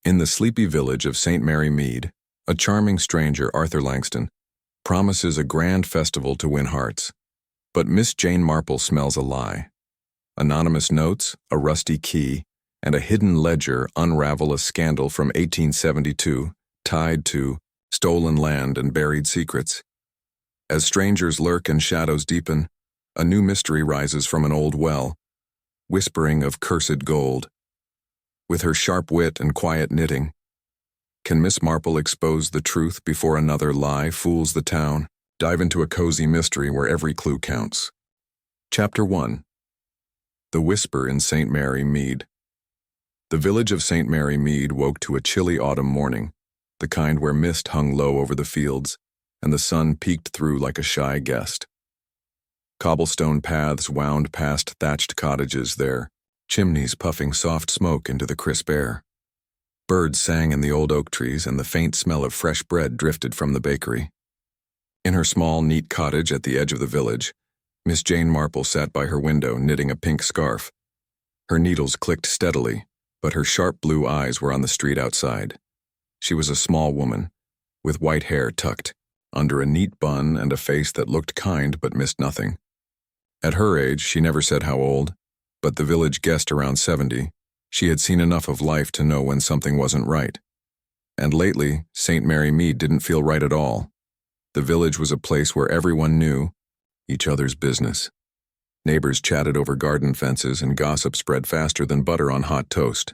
In the sleepy village of St. Mary Mead, a charming stranger, Arthur Langston, promises a grand festival to win hearts. But Miss Jane Marple smells a lie. Anonymous notes, a rusty key, and a hidden ledger unravel a scandal from 1872 tied to stolen land and buried secrets. As strangers lurk and shadows deepen, a new mystery rises from an old well, whispering of cursed gold. With her sharp wit and quiet knitting, can Miss Marple expose the truth before another lie fools the town? Dive into a cozy mystery where every clue counts. Chapter 1. The Whisper in St. Mary Mead. The village of St. Mary Mead woke to a chilly autumn morning, the kind where mist hung low over the fields and the sun peeked through like a shy guest. Cobblestone paths wound past thatched cottages, their chimneys puffing soft smoke into the crisp air. Birds sang in the old oak trees, and the faint smell of fresh bread drifted from the bakery. In her small, neat cottage at the edge of the village, Miss Jane Marple sat by her window knitting a pink scarf. Her needles clicked steadily, but her sharp blue eyes were on the street outside. She was a small woman, with white hair tucked under a neat bun and a face that looked kind but missed nothing. At her age, she never said how old, but the village guessed around 70. She had seen enough of life to know when something wasn't right. And lately, St. Mary Mead didn't feel right at all. The village was a place where everyone knew each other's business. Neighbors chatted over garden fences, and gossip spread faster than butter on hot toast.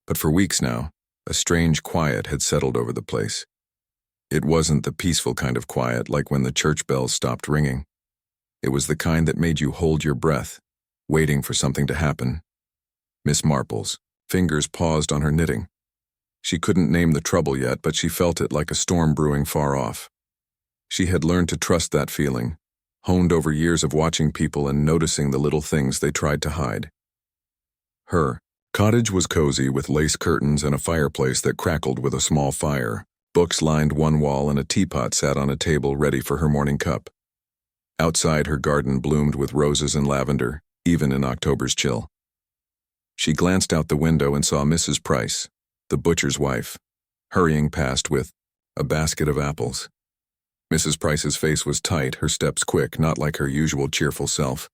But for weeks now, a strange quiet had settled over the place. It wasn't the peaceful kind of quiet like when the church bells stopped ringing. It was the kind that made you hold your breath, waiting for something to happen. Miss Marple's fingers paused on her knitting. She couldn't name the trouble yet, but she felt it like a storm brewing far off. She had learned to trust that feeling, honed over years of watching people and noticing the little things they tried to hide. Her cottage was cozy with lace curtains and a fireplace that crackled with a small fire. Books lined one wall and a teapot sat on a table ready for her morning cup. Outside, her garden bloomed with roses and lavender, even in October's chill. She glanced out the window and saw Mrs. Price, the butcher's wife, hurrying past with a basket of apples. Mrs. Price's face was tight, her steps quick, not like her usual cheerful self.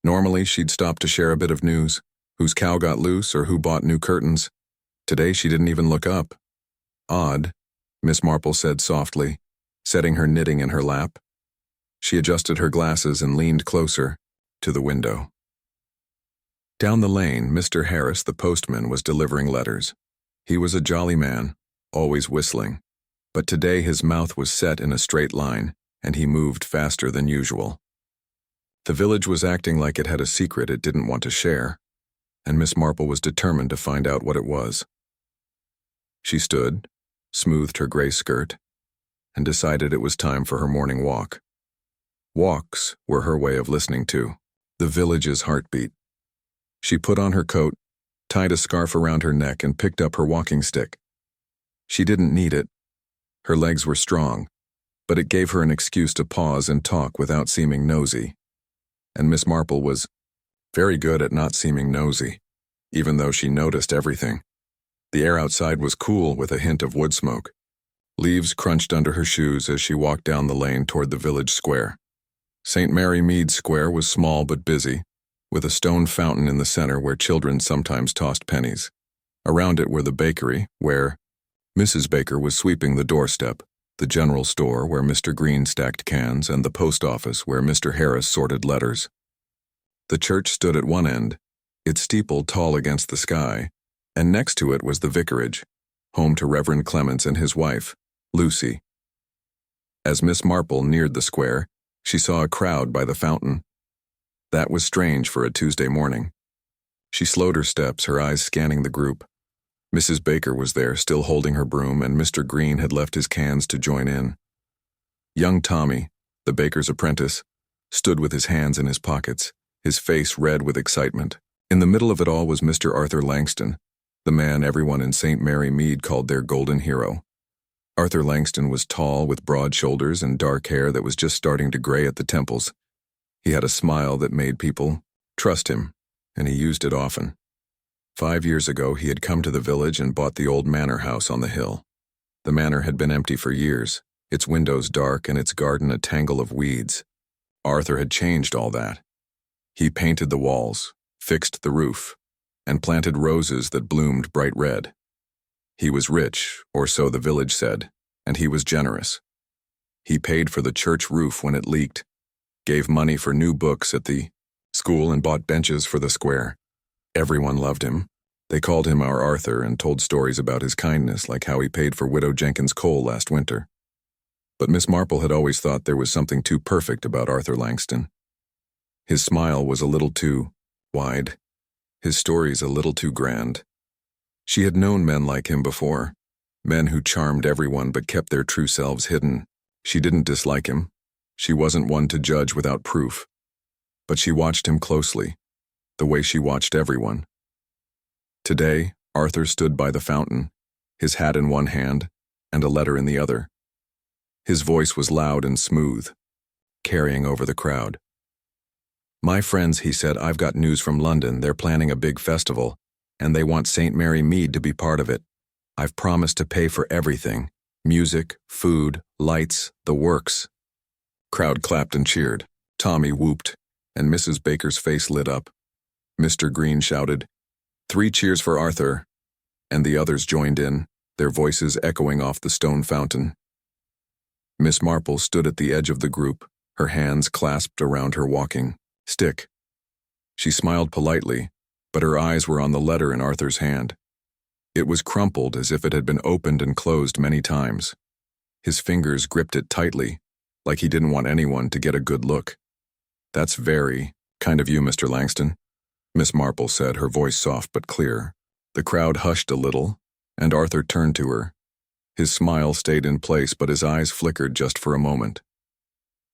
Normally, she'd stop to share a bit of news, whose cow got loose or who bought new curtains. Today, she didn't even look up. Odd, Miss Marple said softly, setting her knitting in her lap. She adjusted her glasses and leaned closer to the window. Down the lane, Mr. Harris, the postman, was delivering letters. He was a jolly man, always whistling, but today his mouth was set in a straight line, and he moved faster than usual. The village was acting like it had a secret it didn't want to share, and Miss Marple was determined to find out what it was. She stood, smoothed her gray skirt, and decided it was time for her morning walk. Walks were her way of listening to the village's heartbeat. She put on her coat, tied a scarf around her neck, and picked up her walking stick. She didn't need it. Her legs were strong, but it gave her an excuse to pause and talk without seeming nosy. And Miss Marple was very good at not seeming nosy, even though she noticed everything. The air outside was cool with a hint of wood smoke. Leaves crunched under her shoes as she walked down the lane toward the village square. St. Mary Mead Square was small but busy, with a stone fountain in the center where children sometimes tossed pennies. Around it were the bakery, where Mrs. Baker was sweeping the doorstep, the general store where Mr. Green stacked cans, and the post office where Mr. Harris sorted letters. The church stood at one end, its steeple tall against the sky, and next to it was the vicarage, home to Reverend Clements and his wife, Lucy. As Miss Marple neared the square, she saw a crowd by the fountain. That was strange for a Tuesday morning. She slowed her steps, her eyes scanning the group. Mrs. Baker was there, still holding her broom, and Mr. Green had left his cans to join in. Young Tommy, the baker's apprentice, stood with his hands in his pockets, his face red with excitement. In the middle of it all was Mr. Arthur Langston, the man everyone in St. Mary Mead called their golden hero. Arthur Langston was tall, with broad shoulders and dark hair that was just starting to gray at the temples. He had a smile that made people trust him, and he used it often. 5 years ago, he had come to the village and bought the old manor house on the hill. The manor had been empty for years, its windows dark and its garden a tangle of weeds. Arthur had changed all that. He painted the walls, fixed the roof, and planted roses that bloomed bright red. He was rich, or so the village said, and he was generous. He paid for the church roof when it leaked, gave money for new books at the school, and bought benches for the square. Everyone loved him. They called him our Arthur and told stories about his kindness, like how he paid for Widow Jenkins' coal last winter. But Miss Marple had always thought there was something too perfect about Arthur Langston. His smile was a little too wide, his stories a little too grand. She had known men like him before, men who charmed everyone but kept their true selves hidden. She didn't dislike him. She wasn't one to judge without proof. But she watched him closely, the way she watched everyone. Today, Arthur stood by the fountain, his hat in one hand and a letter in the other. His voice was loud and smooth, carrying over the crowd. "My friends," he said, "I've got news from London. They're planning a big festival, and they want St. Mary Mead to be part of it. I've promised to pay for everything: music, food, lights, the works." Crowd clapped and cheered. Tommy whooped, and Mrs. Baker's face lit up. Mr. Green shouted, "3 cheers for Arthur," and the others joined in, their voices echoing off the stone fountain. Miss Marple stood at the edge of the group, her hands clasped around her walking stick. She smiled politely, but her eyes were on the letter in Arthur's hand. It was crumpled as if it had been opened and closed many times. His fingers gripped it tightly, like he didn't want anyone to get a good look. "That's very kind of you, Mr. Langston," Miss Marple said, her voice soft but clear. The crowd hushed a little, and Arthur turned to her. His smile stayed in place, but his eyes flickered just for a moment.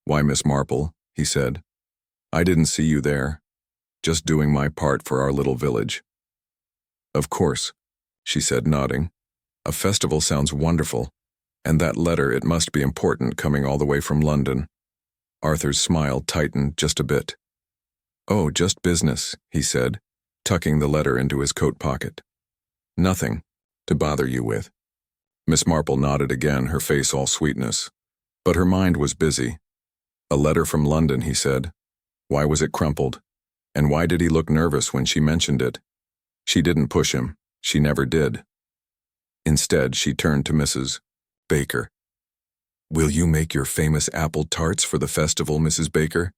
"Why, Miss Marple," he said, "I didn't see you there. Just doing my part for our little village." "Of course," she said, nodding. "A festival sounds wonderful, and that letter, it must be important coming all the way from London." Arthur's smile tightened just a bit. "Oh, just business," he said, tucking the letter into his coat pocket. "Nothing to bother you with." Miss Marple nodded again, her face all sweetness. But her mind was busy. "A letter from London," he said. Why was it crumpled? And why did he look nervous when she mentioned it? She didn't push him. She never did. Instead, she turned to Mrs. Baker. "Will you make your famous apple tarts for the festival, Mrs. Baker?"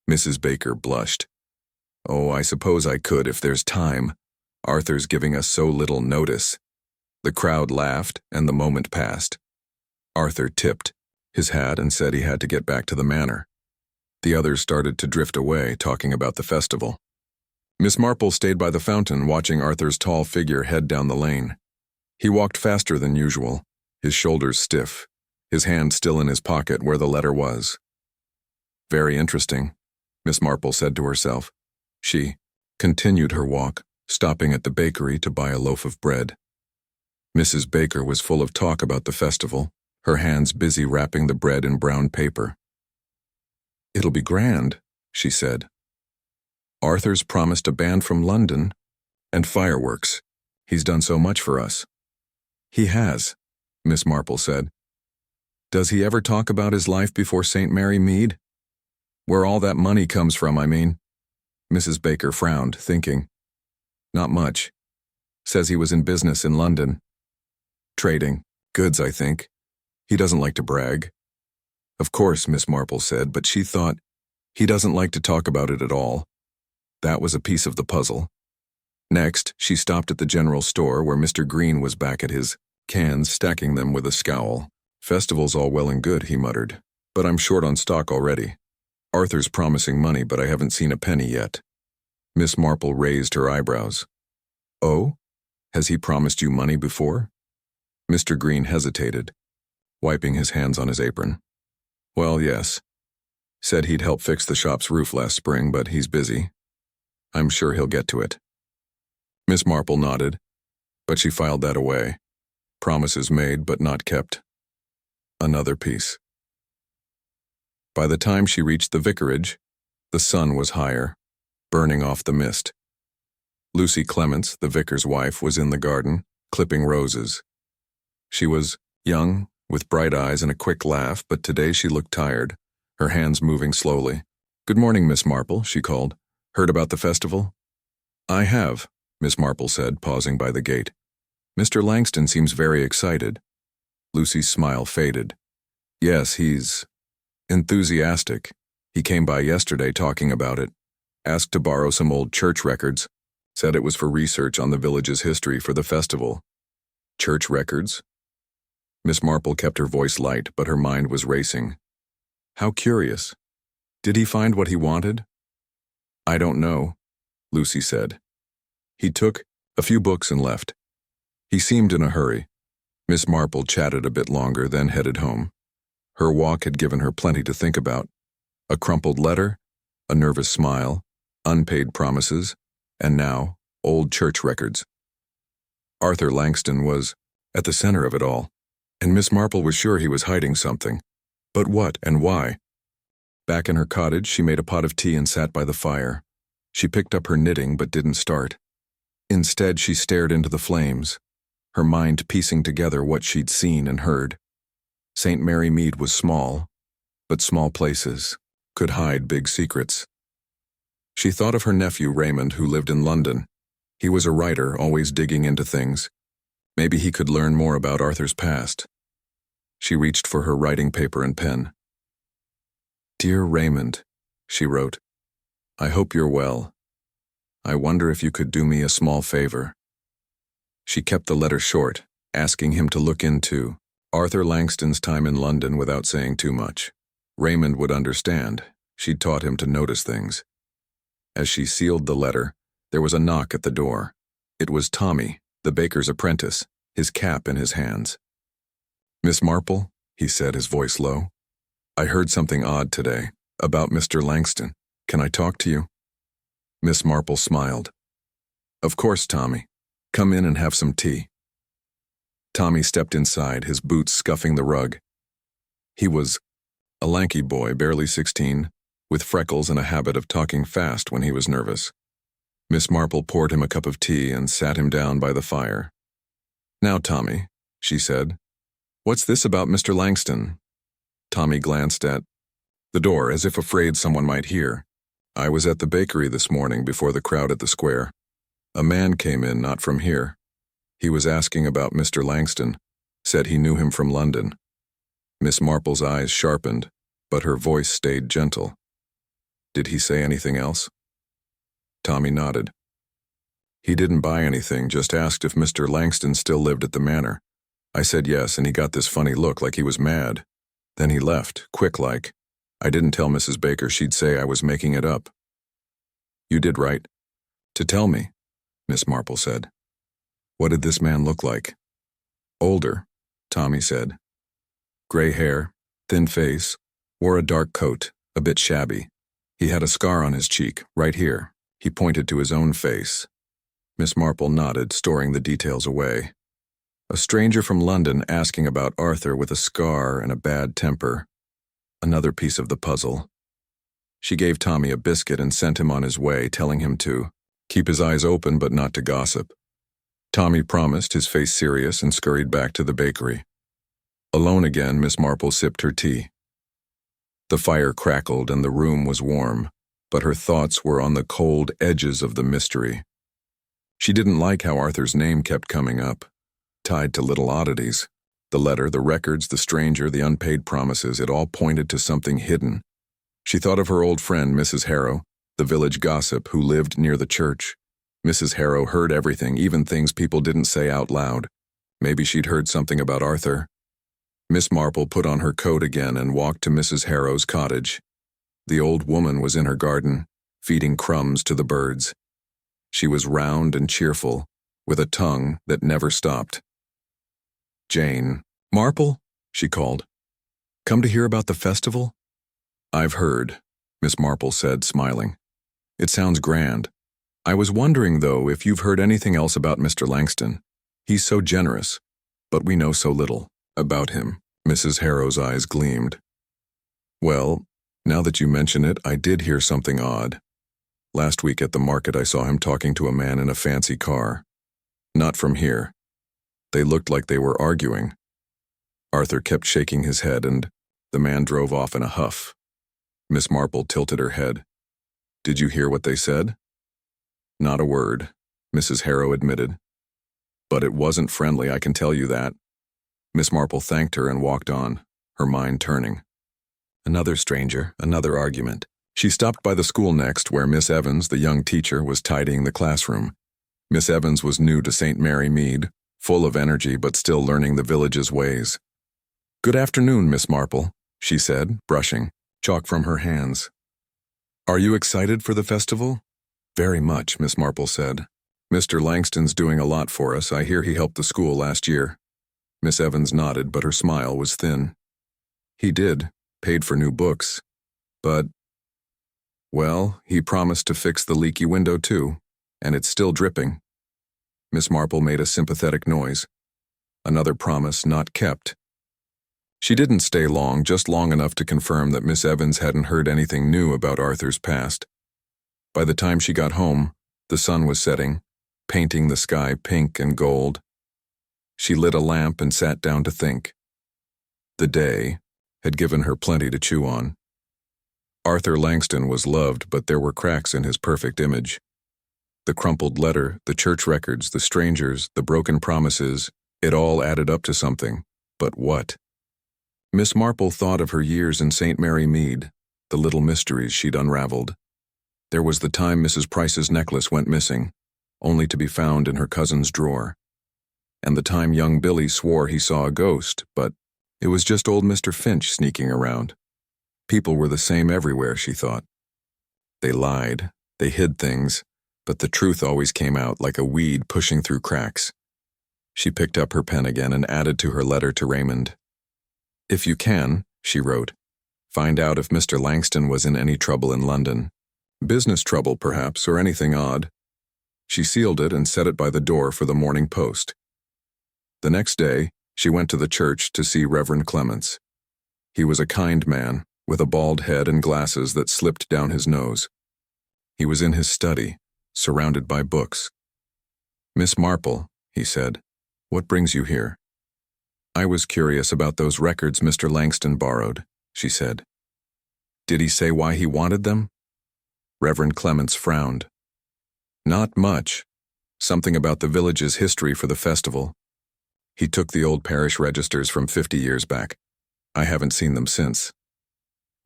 Mrs. Baker blushed. "Oh, I suppose I could if there's time. Arthur's giving us so little notice." The crowd laughed, and the moment passed. Arthur tipped his hat and said he had to get back to the manor. The others started to drift away, talking about the festival. Miss Marple stayed by the fountain, watching Arthur's tall figure head down the lane. He walked faster than usual, his shoulders stiff, his hand still in his pocket where the letter was. "Very interesting," Miss Marple said to herself. She continued her walk, stopping at the bakery to buy a loaf of bread. Mrs. Baker was full of talk about the festival, her hands busy wrapping the bread in brown paper. "It'll be grand," she said. "Arthur's promised a band from London and fireworks. He's done so much for us." "He has," Miss Marple said. "Does he ever talk about his life before St. Mary Mead? Where all that money comes from, I mean?" Mrs. Baker frowned, thinking. "Not much. Says he was in business in London. Trading. Goods, I think. He doesn't like to brag." "Of course," Miss Marple said, but she thought, he doesn't like to talk about it at all. That was a piece of the puzzle. Next, she stopped at the general store where Mr. Green was back at his cans, stacking them with a scowl. "Festival's all well and good," he muttered, "but I'm short on stock already. Arthur's promising money, but I haven't seen a penny yet." Miss Marple raised her eyebrows. "Oh? Has he promised you money before?" Mr. Green hesitated, wiping his hands on his apron. "Well, yes. Said he'd help fix the shop's roof last spring, but he's busy. I'm sure he'll get to it." Miss Marple nodded, but she filed that away. Promises made but not kept. Another piece. By the time she reached the vicarage, the sun was higher, burning off the mist. Lucy Clements, the vicar's wife, was in the garden, clipping roses. She was young, with bright eyes and a quick laugh, but today she looked tired, her hands moving slowly. "Good morning, Miss Marple," she called. "Heard about the festival?" "I have," Miss Marple said, pausing by the gate. "Mr. Langston seems very excited." Lucy's smile faded. "Yes, he's enthusiastic. He came by yesterday talking about it. Asked to borrow some old church records. Said it was for research on the village's history for the festival." "Church records?" Miss Marple kept her voice light, but her mind was racing. "How curious. Did he find what he wanted?" "I don't know," Lucy said. "He took a few books and left. He seemed in a hurry." Miss Marple chatted a bit longer, then headed home. Her walk had given her plenty to think about. A crumpled letter, a nervous smile, unpaid promises, and now, old church records. Arthur Langston was at the center of it all, and Miss Marple was sure he was hiding something. But what and why? Back in her cottage, she made a pot of tea and sat by the fire. She picked up her knitting but didn't start. Instead, she stared into the flames, her mind piecing together what she'd seen and heard. St. Mary Mead was small, but small places could hide big secrets. She thought of her nephew Raymond, who lived in London. He was a writer, always digging into things. Maybe he could learn more about Arthur's past. She reached for her writing paper and pen. "Dear Raymond," she wrote, "I hope you're well. I wonder if you could do me a small favor." She kept the letter short, asking him to look into Arthur Langston's time in London without saying too much. Raymond would understand. She'd taught him to notice things. As she sealed the letter, there was a knock at the door. It was Tommy, the baker's apprentice, his cap in his hands. "Miss Marple," he said, his voice low. "I heard something odd today, about Mr. Langston. Can I talk to you?" Miss Marple smiled. "Of course, Tommy. Come in and have some tea." Tommy stepped inside, his boots scuffing the rug. He was a lanky boy, barely 16, with freckles and a habit of talking fast when he was nervous. Miss Marple poured him a cup of tea and sat him down by the fire. "Now, Tommy," she said, "what's this about Mr. Langston?" Tommy glanced at the door as if afraid someone might hear. "I was at the bakery this morning before the crowd at the square. A man came in, not from here. He was asking about Mr. Langston, said he knew him from London." Miss Marple's eyes sharpened, but her voice stayed gentle. "Did he say anything else?" Tommy nodded. "He didn't buy anything, just asked if Mr. Langston still lived at the manor. I said yes, and he got this funny look like he was mad. Then he left, quick-like. I didn't tell Mrs. Baker, she'd say I was making it up." "You did right to tell me," Miss Marple said. "What did this man look like?" "Older," Tommy said. "Gray hair, thin face, wore a dark coat, a bit shabby. He had a scar on his cheek, right here." He pointed to his own face. Miss Marple nodded, storing the details away. A stranger from London asking about Arthur with a scar and a bad temper. Another piece of the puzzle. She gave Tommy a biscuit and sent him on his way, telling him to keep his eyes open but not to gossip. Tommy promised, his face serious, and scurried back to the bakery. Alone again, Miss Marple sipped her tea. The fire crackled and the room was warm, but her thoughts were on the cold edges of the mystery. She didn't like how Arthur's name kept coming up, tied to little oddities. The letter, the records, the stranger, the unpaid promises, it all pointed to something hidden. She thought of her old friend, Mrs. Harrow, the village gossip who lived near the church. Mrs. Harrow heard everything, even things people didn't say out loud. Maybe she'd heard something about Arthur. Miss Marple put on her coat again and walked to Mrs. Harrow's cottage. The old woman was in her garden, feeding crumbs to the birds. She was round and cheerful, with a tongue that never stopped. "Jane, Marple," she called. "Come to hear about the festival?" "I've heard," Miss Marple said, smiling. "It sounds grand. I was wondering, though, if you've heard anything else about Mr. Langston. He's so generous, but we know so little about him." Mrs. Harrow's eyes gleamed. "Well, now that you mention it, I did hear something odd. Last week at the market I saw him talking to a man in a fancy car. Not from here. They looked like they were arguing. Arthur kept shaking his head and the man drove off in a huff. Miss Marple tilted her head. Did you hear what they said? Not a word, Mrs. Harrow admitted. But it wasn't friendly, I can tell you that. Miss Marple thanked her and walked on, her mind turning. Another stranger, another argument. She stopped by the school next, where Miss Evans, the young teacher, was tidying the classroom. Miss Evans was new to St. Mary Mead, full of energy but still learning the village's ways. Good afternoon, Miss Marple, she said, brushing chalk from her hands. Are you excited for the festival? Very much, Miss Marple said. Mr. Langston's doing a lot for us. I hear he helped the school last year. Miss Evans nodded, but her smile was thin. He did, paid for new books. But, well, he promised to fix the leaky window too, and it's still dripping. Miss Marple made a sympathetic noise. Another promise not kept. She didn't stay long, just long enough to confirm that Miss Evans hadn't heard anything new about Arthur's past. By the time she got home, the sun was setting, painting the sky pink and gold. She lit a lamp and sat down to think. The day had given her plenty to chew on. Arthur Langston was loved, but there were cracks in his perfect image. The crumpled letter, the church records, the strangers, the broken promises, it all added up to something. But what? Miss Marple thought of her years in St. Mary Mead, the little mysteries she'd unraveled. There was the time Mrs. Price's necklace went missing, only to be found in her cousin's drawer. And the time young Billy swore he saw a ghost, but it was just old Mr. Finch sneaking around. People were the same everywhere, she thought. They lied, they hid things, but the truth always came out like a weed pushing through cracks. She picked up her pen again and added to her letter to Raymond. If you can, she wrote, find out if Mr. Langston was in any trouble in London. Business trouble, perhaps, or anything odd. She sealed it and set it by the door for the morning post. The next day, she went to the church to see Reverend Clements. He was a kind man, with a bald head and glasses that slipped down his nose. He was in his study, surrounded by books. Miss Marple, he said, what brings you here? I was curious about those records Mr. Langston borrowed, she said. Did he say why he wanted them? Reverend Clements frowned. Not much. Something about the village's history for the festival. He took the old parish registers from 50 years back. I haven't seen them since.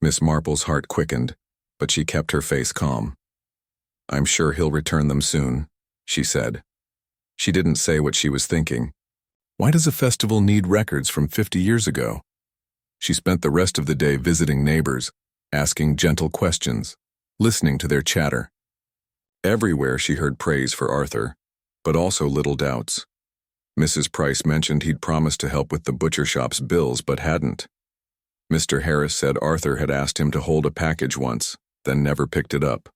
Miss Marple's heart quickened, but she kept her face calm. I'm sure he'll return them soon, she said. She didn't say what she was thinking. Why does a festival need records from 50 years ago? She spent the rest of the day visiting neighbors, asking gentle questions, listening to their chatter. Everywhere she heard praise for Arthur, but also little doubts. Mrs. Price mentioned he'd promised to help with the butcher shop's bills but hadn't. Mr. Harris said Arthur had asked him to hold a package once, then never picked it up.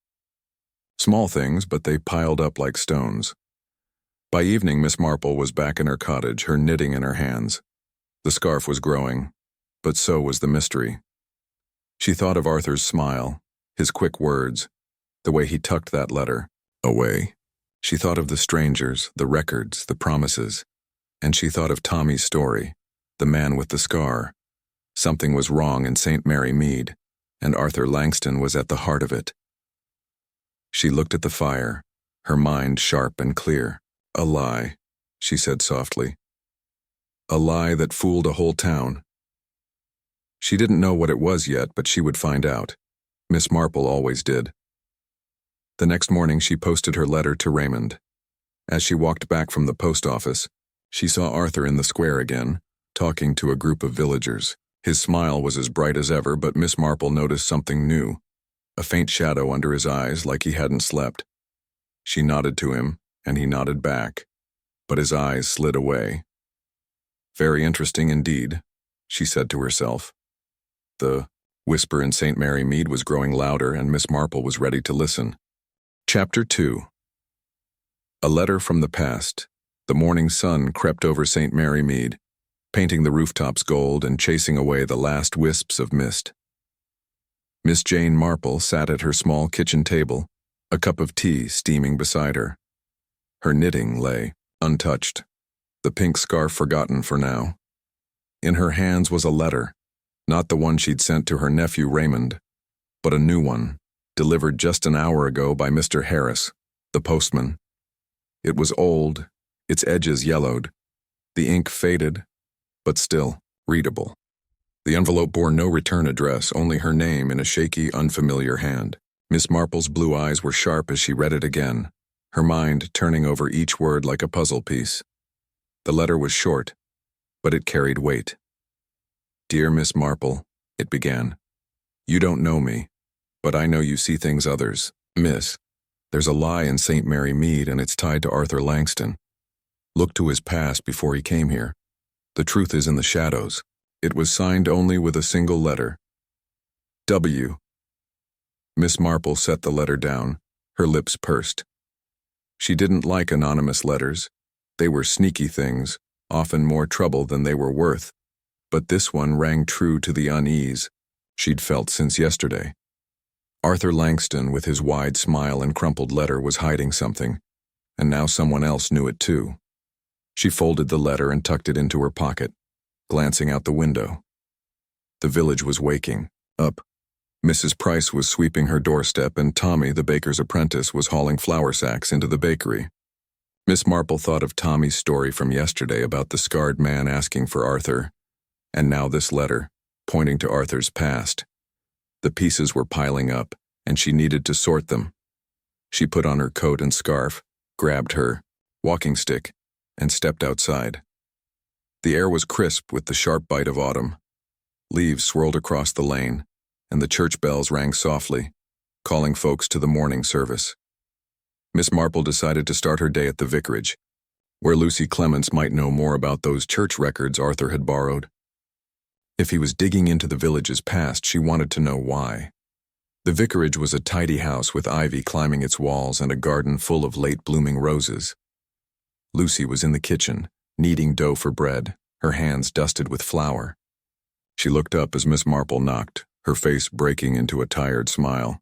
Small things, but they piled up like stones. By evening, Miss Marple was back in her cottage, her knitting in her hands. The scarf was growing, but so was the mystery. She thought of Arthur's smile, his quick words, the way he tucked that letter away. She thought of the strangers, the records, the promises, and she thought of Tommy's story, the man with the scar. Something was wrong in St. Mary Mead, and Arthur Langston was at the heart of it. She looked at the fire, her mind sharp and clear. A lie, she said softly. A lie that fooled a whole town. She didn't know what it was yet, but she would find out. Miss Marple always did. The next morning she posted her letter to Raymond. As she walked back from the post office, she saw Arthur in the square again, talking to a group of villagers. His smile was as bright as ever, but Miss Marple noticed something new, a faint shadow under his eyes like he hadn't slept. She nodded to him, and he nodded back, but his eyes slid away. Very interesting indeed, she said to herself. The whisper in St. Mary Mead was growing louder, and Miss Marple was ready to listen. Chapter 2. A letter from the past. The morning sun crept over St. Mary Mead, painting the rooftops gold and chasing away the last wisps of mist. Miss Jane Marple sat at her small kitchen table, a cup of tea steaming beside her. Her knitting lay, untouched, the pink scarf forgotten for now. In her hands was a letter, not the one she'd sent to her nephew Raymond, but a new one, delivered just an hour ago by Mr. Harris, the postman. It was old, its edges yellowed, the ink faded, but still readable. The envelope bore no return address, only her name in a shaky, unfamiliar hand. Miss Marple's blue eyes were sharp as she read it again, her mind turning over each word like a puzzle piece. The letter was short, but it carried weight. "Dear Miss Marple," it began. "You don't know me, but I know you see things others miss. There's a lie in St. Mary Mead, and it's tied to Arthur Langston. Look to his past before he came here. The truth is in the shadows." It was signed only with a single letter. W. Miss Marple set the letter down, her lips pursed. She didn't like anonymous letters. They were sneaky things, often more trouble than they were worth. But this one rang true to the unease she'd felt since yesterday. Arthur Langston, with his wide smile and crumpled letter, was hiding something, and now someone else knew it too. She folded the letter and tucked it into her pocket, glancing out the window. The village was waking up. Mrs. Price was sweeping her doorstep, and Tommy, the baker's apprentice, was hauling flour sacks into the bakery. Miss Marple thought of Tommy's story from yesterday about the scarred man asking for Arthur, and now this letter, pointing to Arthur's past. The pieces were piling up, and she needed to sort them. She put on her coat and scarf, grabbed her walking stick, and stepped outside. The air was crisp with the sharp bite of autumn. Leaves swirled across the lane, and the church bells rang softly, calling folks to the morning service. Miss Marple decided to start her day at the vicarage, where Lucy Clements might know more about those church records Arthur had borrowed. If he was digging into the village's past, she wanted to know why. The vicarage was a tidy house with ivy climbing its walls and a garden full of late-blooming roses. Lucy was in the kitchen, kneading dough for bread, her hands dusted with flour. She looked up as Miss Marple knocked, her face breaking into a tired smile.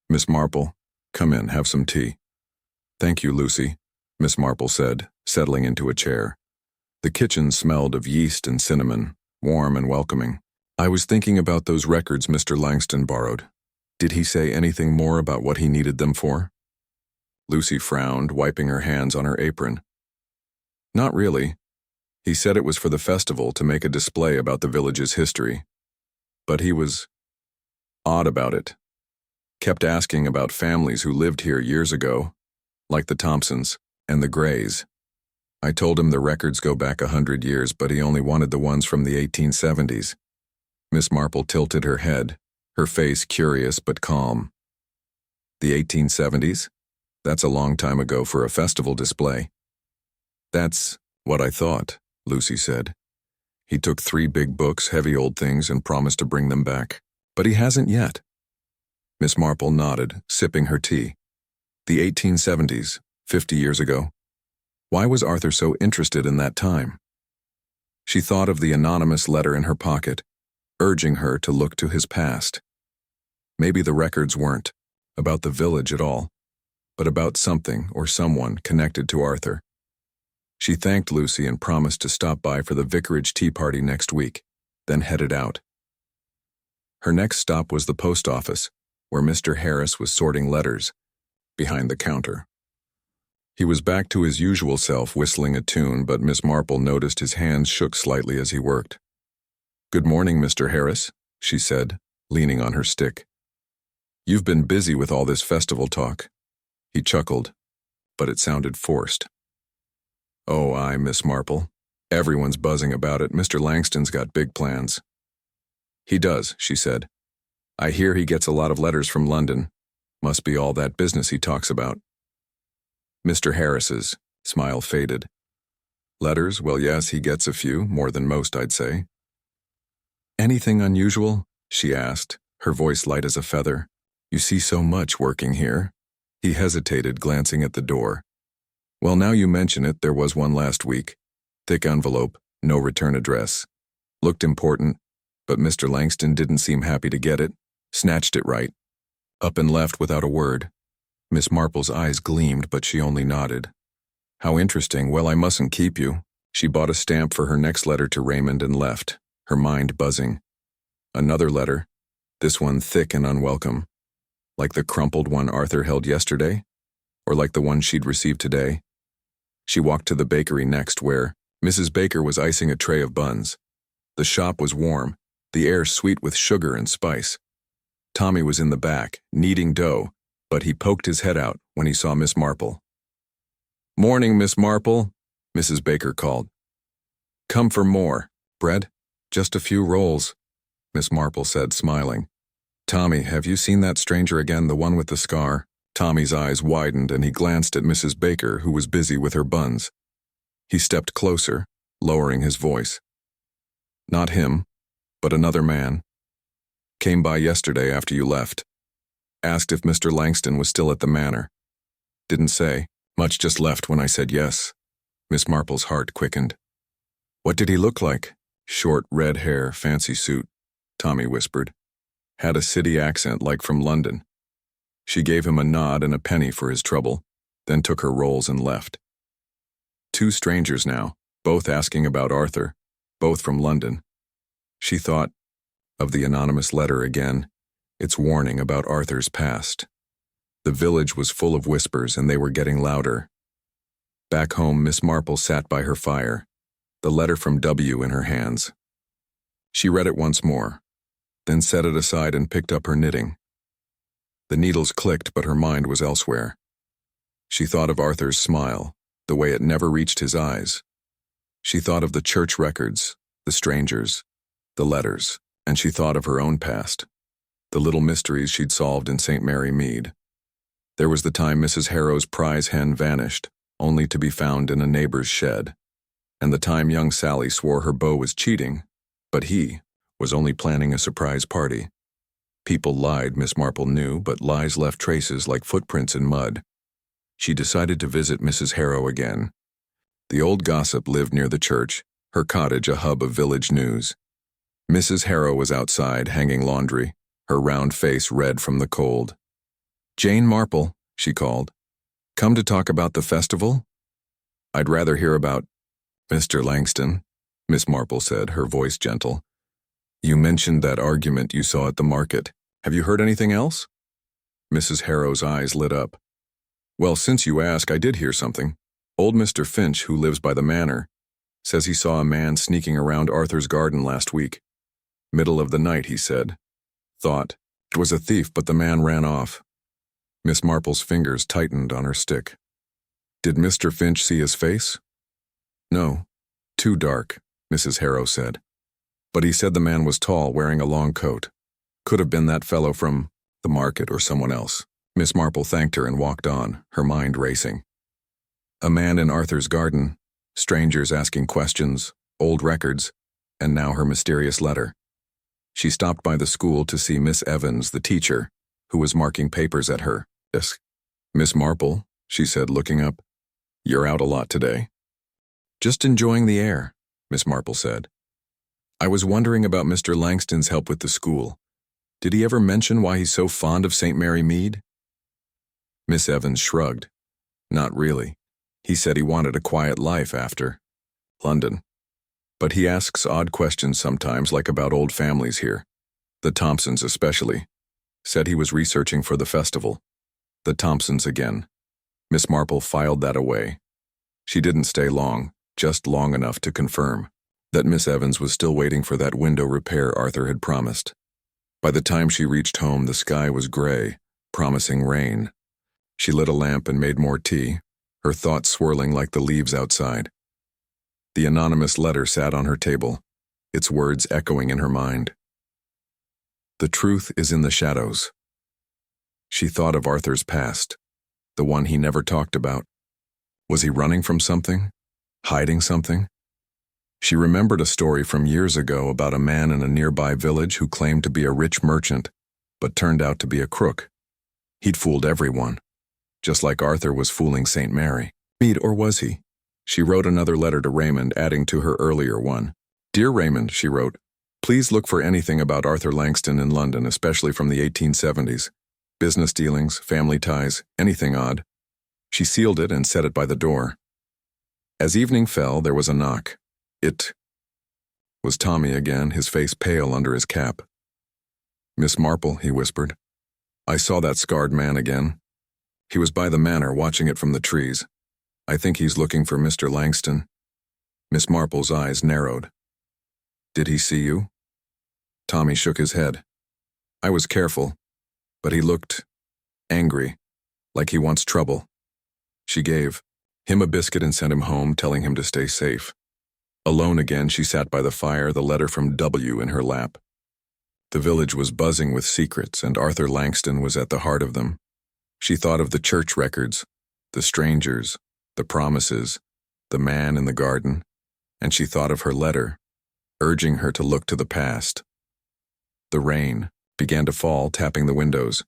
"Miss Marple, come in, have some tea." "Thank you, Lucy," Miss Marple said, settling into a chair. The kitchen smelled of yeast and cinnamon, warm and welcoming. "I was thinking about those records Mr. Langston borrowed. Did he say anything more about what he needed them for?" Lucy frowned, wiping her hands on her apron. "Not really. He said it was for the festival to make a display about the village's history. But he was odd about it. Kept asking about families who lived here years ago, like the Thompsons and the Grays. I told him the records go back 100 years, but he only wanted the ones from the 1870s. Miss Marple tilted her head, her face curious but calm. "The 1870s? That's a long time ago for a festival display." "That's what I thought," Lucy said. "He took 3 big books, heavy old things, and promised to bring them back. But he hasn't yet." Miss Marple nodded, sipping her tea. "The 1870s, 50 years ago. Why was Arthur so interested in that time?" She thought of the anonymous letter in her pocket, urging her to look to his past. Maybe the records weren't about the village at all, but about something or someone connected to Arthur. She thanked Lucy and promised to stop by for the vicarage tea party next week, then headed out. Her next stop was the post office, where Mr. Harris was sorting letters, behind the counter. He was back to his usual self, whistling a tune, but Miss Marple noticed his hands shook slightly as he worked. "Good morning, Mr. Harris," she said, leaning on her stick. "You've been busy with all this festival talk." He chuckled, but it sounded forced. "Oh, aye, Miss Marple. Everyone's buzzing about it. Mr. Langston's got big plans." "He does," she said. "I hear he gets a lot of letters from London. Must be all that business he talks about." Mr. Harris's smile faded. "Letters? Well, yes, he gets a few, more than most, I'd say." "Anything unusual?" she asked, her voice light as a feather. "You see so much working here." He hesitated, glancing at the door. "Well, now you mention it, there was one last week. Thick envelope, no return address. Looked important, but Mr. Langston didn't seem happy to get it. Snatched it right. Up and left without a word. Miss Marple's eyes gleamed, but she only nodded. How interesting. Well, I mustn't keep you. She bought a stamp for her next letter to Raymond and left, her mind buzzing. Another letter, this one thick and unwelcome. Like the crumpled one Arthur held yesterday? Or like the one she'd received today? She walked to the bakery next where Mrs. Baker was icing a tray of buns. The shop was warm, the air sweet with sugar and spice. Tommy was in the back, kneading dough, but he poked his head out when he saw Miss Marple. "Morning, Miss Marple," Mrs. Baker called. "Come for more. Bread? Just a few rolls," Miss Marple said, smiling. "Tommy, have you seen that stranger again, the one with the scar?" Tommy's eyes widened and he glanced at Mrs. Baker, who was busy with her buns. He stepped closer, lowering his voice. "Not him, but another man. Came by yesterday after you left. Asked if Mr. Langston was still at the manor. Didn't say, much, just left when I said yes." Miss Marple's heart quickened. "What did he look like?" "Short red hair, fancy suit," Tommy whispered. "Had a city accent like from London." She gave him a nod and a penny for his trouble, then took her rolls and left. Two strangers now, both asking about Arthur, both from London. She thought of the anonymous letter again, its warning about Arthur's past. The village was full of whispers and they were getting louder. Back home, Miss Marple sat by her fire, the letter from W in her hands. She read it once more, then set it aside and picked up her knitting. The needles clicked, but her mind was elsewhere. She thought of Arthur's smile, the way it never reached his eyes. She thought of the church records, the strangers, the letters, and she thought of her own past, the little mysteries she'd solved in St. Mary Mead. There was the time Mrs. Harrow's prize hen vanished, only to be found in a neighbor's shed, and the time young Sally swore her beau was cheating, but he was only planning a surprise party. People lied, Miss Marple knew, but lies left traces like footprints in mud. She decided to visit Mrs. Harrow again. The old gossip lived near the church, her cottage a hub of village news. Mrs. Harrow was outside, hanging laundry, her round face red from the cold. "Jane Marple," she called. "Come to talk about the festival?" "I'd rather hear about Mr. Langston," Miss Marple said, her voice gentle. "You mentioned that argument you saw at the market. Have you heard anything else?" Mrs. Harrow's eyes lit up. "Well, since you ask, I did hear something. Old Mr. Finch, who lives by the manor, says he saw a man sneaking around Arthur's garden last week. Middle of the night, he said. Thought it was a thief, but the man ran off." Miss Marple's fingers tightened on her stick. "Did Mr. Finch see his face?" "No. Too dark," Mrs. Harrow said. "But he said the man was tall, wearing a long coat. Could have been that fellow from the market or someone else." Miss Marple thanked her and walked on, her mind racing. A man in Arthur's garden, strangers asking questions, old records, and now her mysterious letter. She stopped by the school to see Miss Evans, the teacher, who was marking papers at her desk. "Miss Marple," she said, looking up, "you're out a lot today." "Just enjoying the air," Miss Marple said. "I was wondering about Mr. Langston's help with the school. Did he ever mention why he's so fond of St. Mary Mead?" Miss Evans shrugged. "Not really. He said he wanted a quiet life after London. But he asks odd questions sometimes, like about old families here. The Thompsons especially. Said he was researching for the festival. The Thompsons again." Miss Marple filed that away. She didn't stay long, just long enough to confirm that Miss Evans was still waiting for that window repair Arthur had promised. By the time she reached home, the sky was gray, promising rain. She lit a lamp and made more tea, her thoughts swirling like the leaves outside. The anonymous letter sat on her table, its words echoing in her mind. "The truth is in the shadows." She thought of Arthur's past, the one he never talked about. Was he running from something? Hiding something? She remembered a story from years ago about a man in a nearby village who claimed to be a rich merchant, but turned out to be a crook. He'd fooled everyone, just like Arthur was fooling St. Mary Mead, or was he? She wrote another letter to Raymond, adding to her earlier one. "Dear Raymond," she wrote, "please look for anything about Arthur Langston in London, especially from the 1870s. Business dealings, family ties, anything odd. She sealed it and set it by the door. As evening fell, there was a knock. It was Tommy again, his face pale under his cap. "Miss Marple," he whispered. "I saw that scarred man again. He was by the manor, watching it from the trees. I think he's looking for Mr. Langston." Miss Marple's eyes narrowed. "Did he see you?" Tommy shook his head. "I was careful, but he looked angry, like he wants trouble." She gave him a biscuit and sent him home, telling him to stay safe. Alone again, she sat by the fire, the letter from W in her lap. The village was buzzing with secrets, and Arthur Langston was at the heart of them. She thought of the church records, the strangers, the promises, the man in the garden, and she thought of her letter, urging her to look to the past. The rain began to fall, tapping the windows.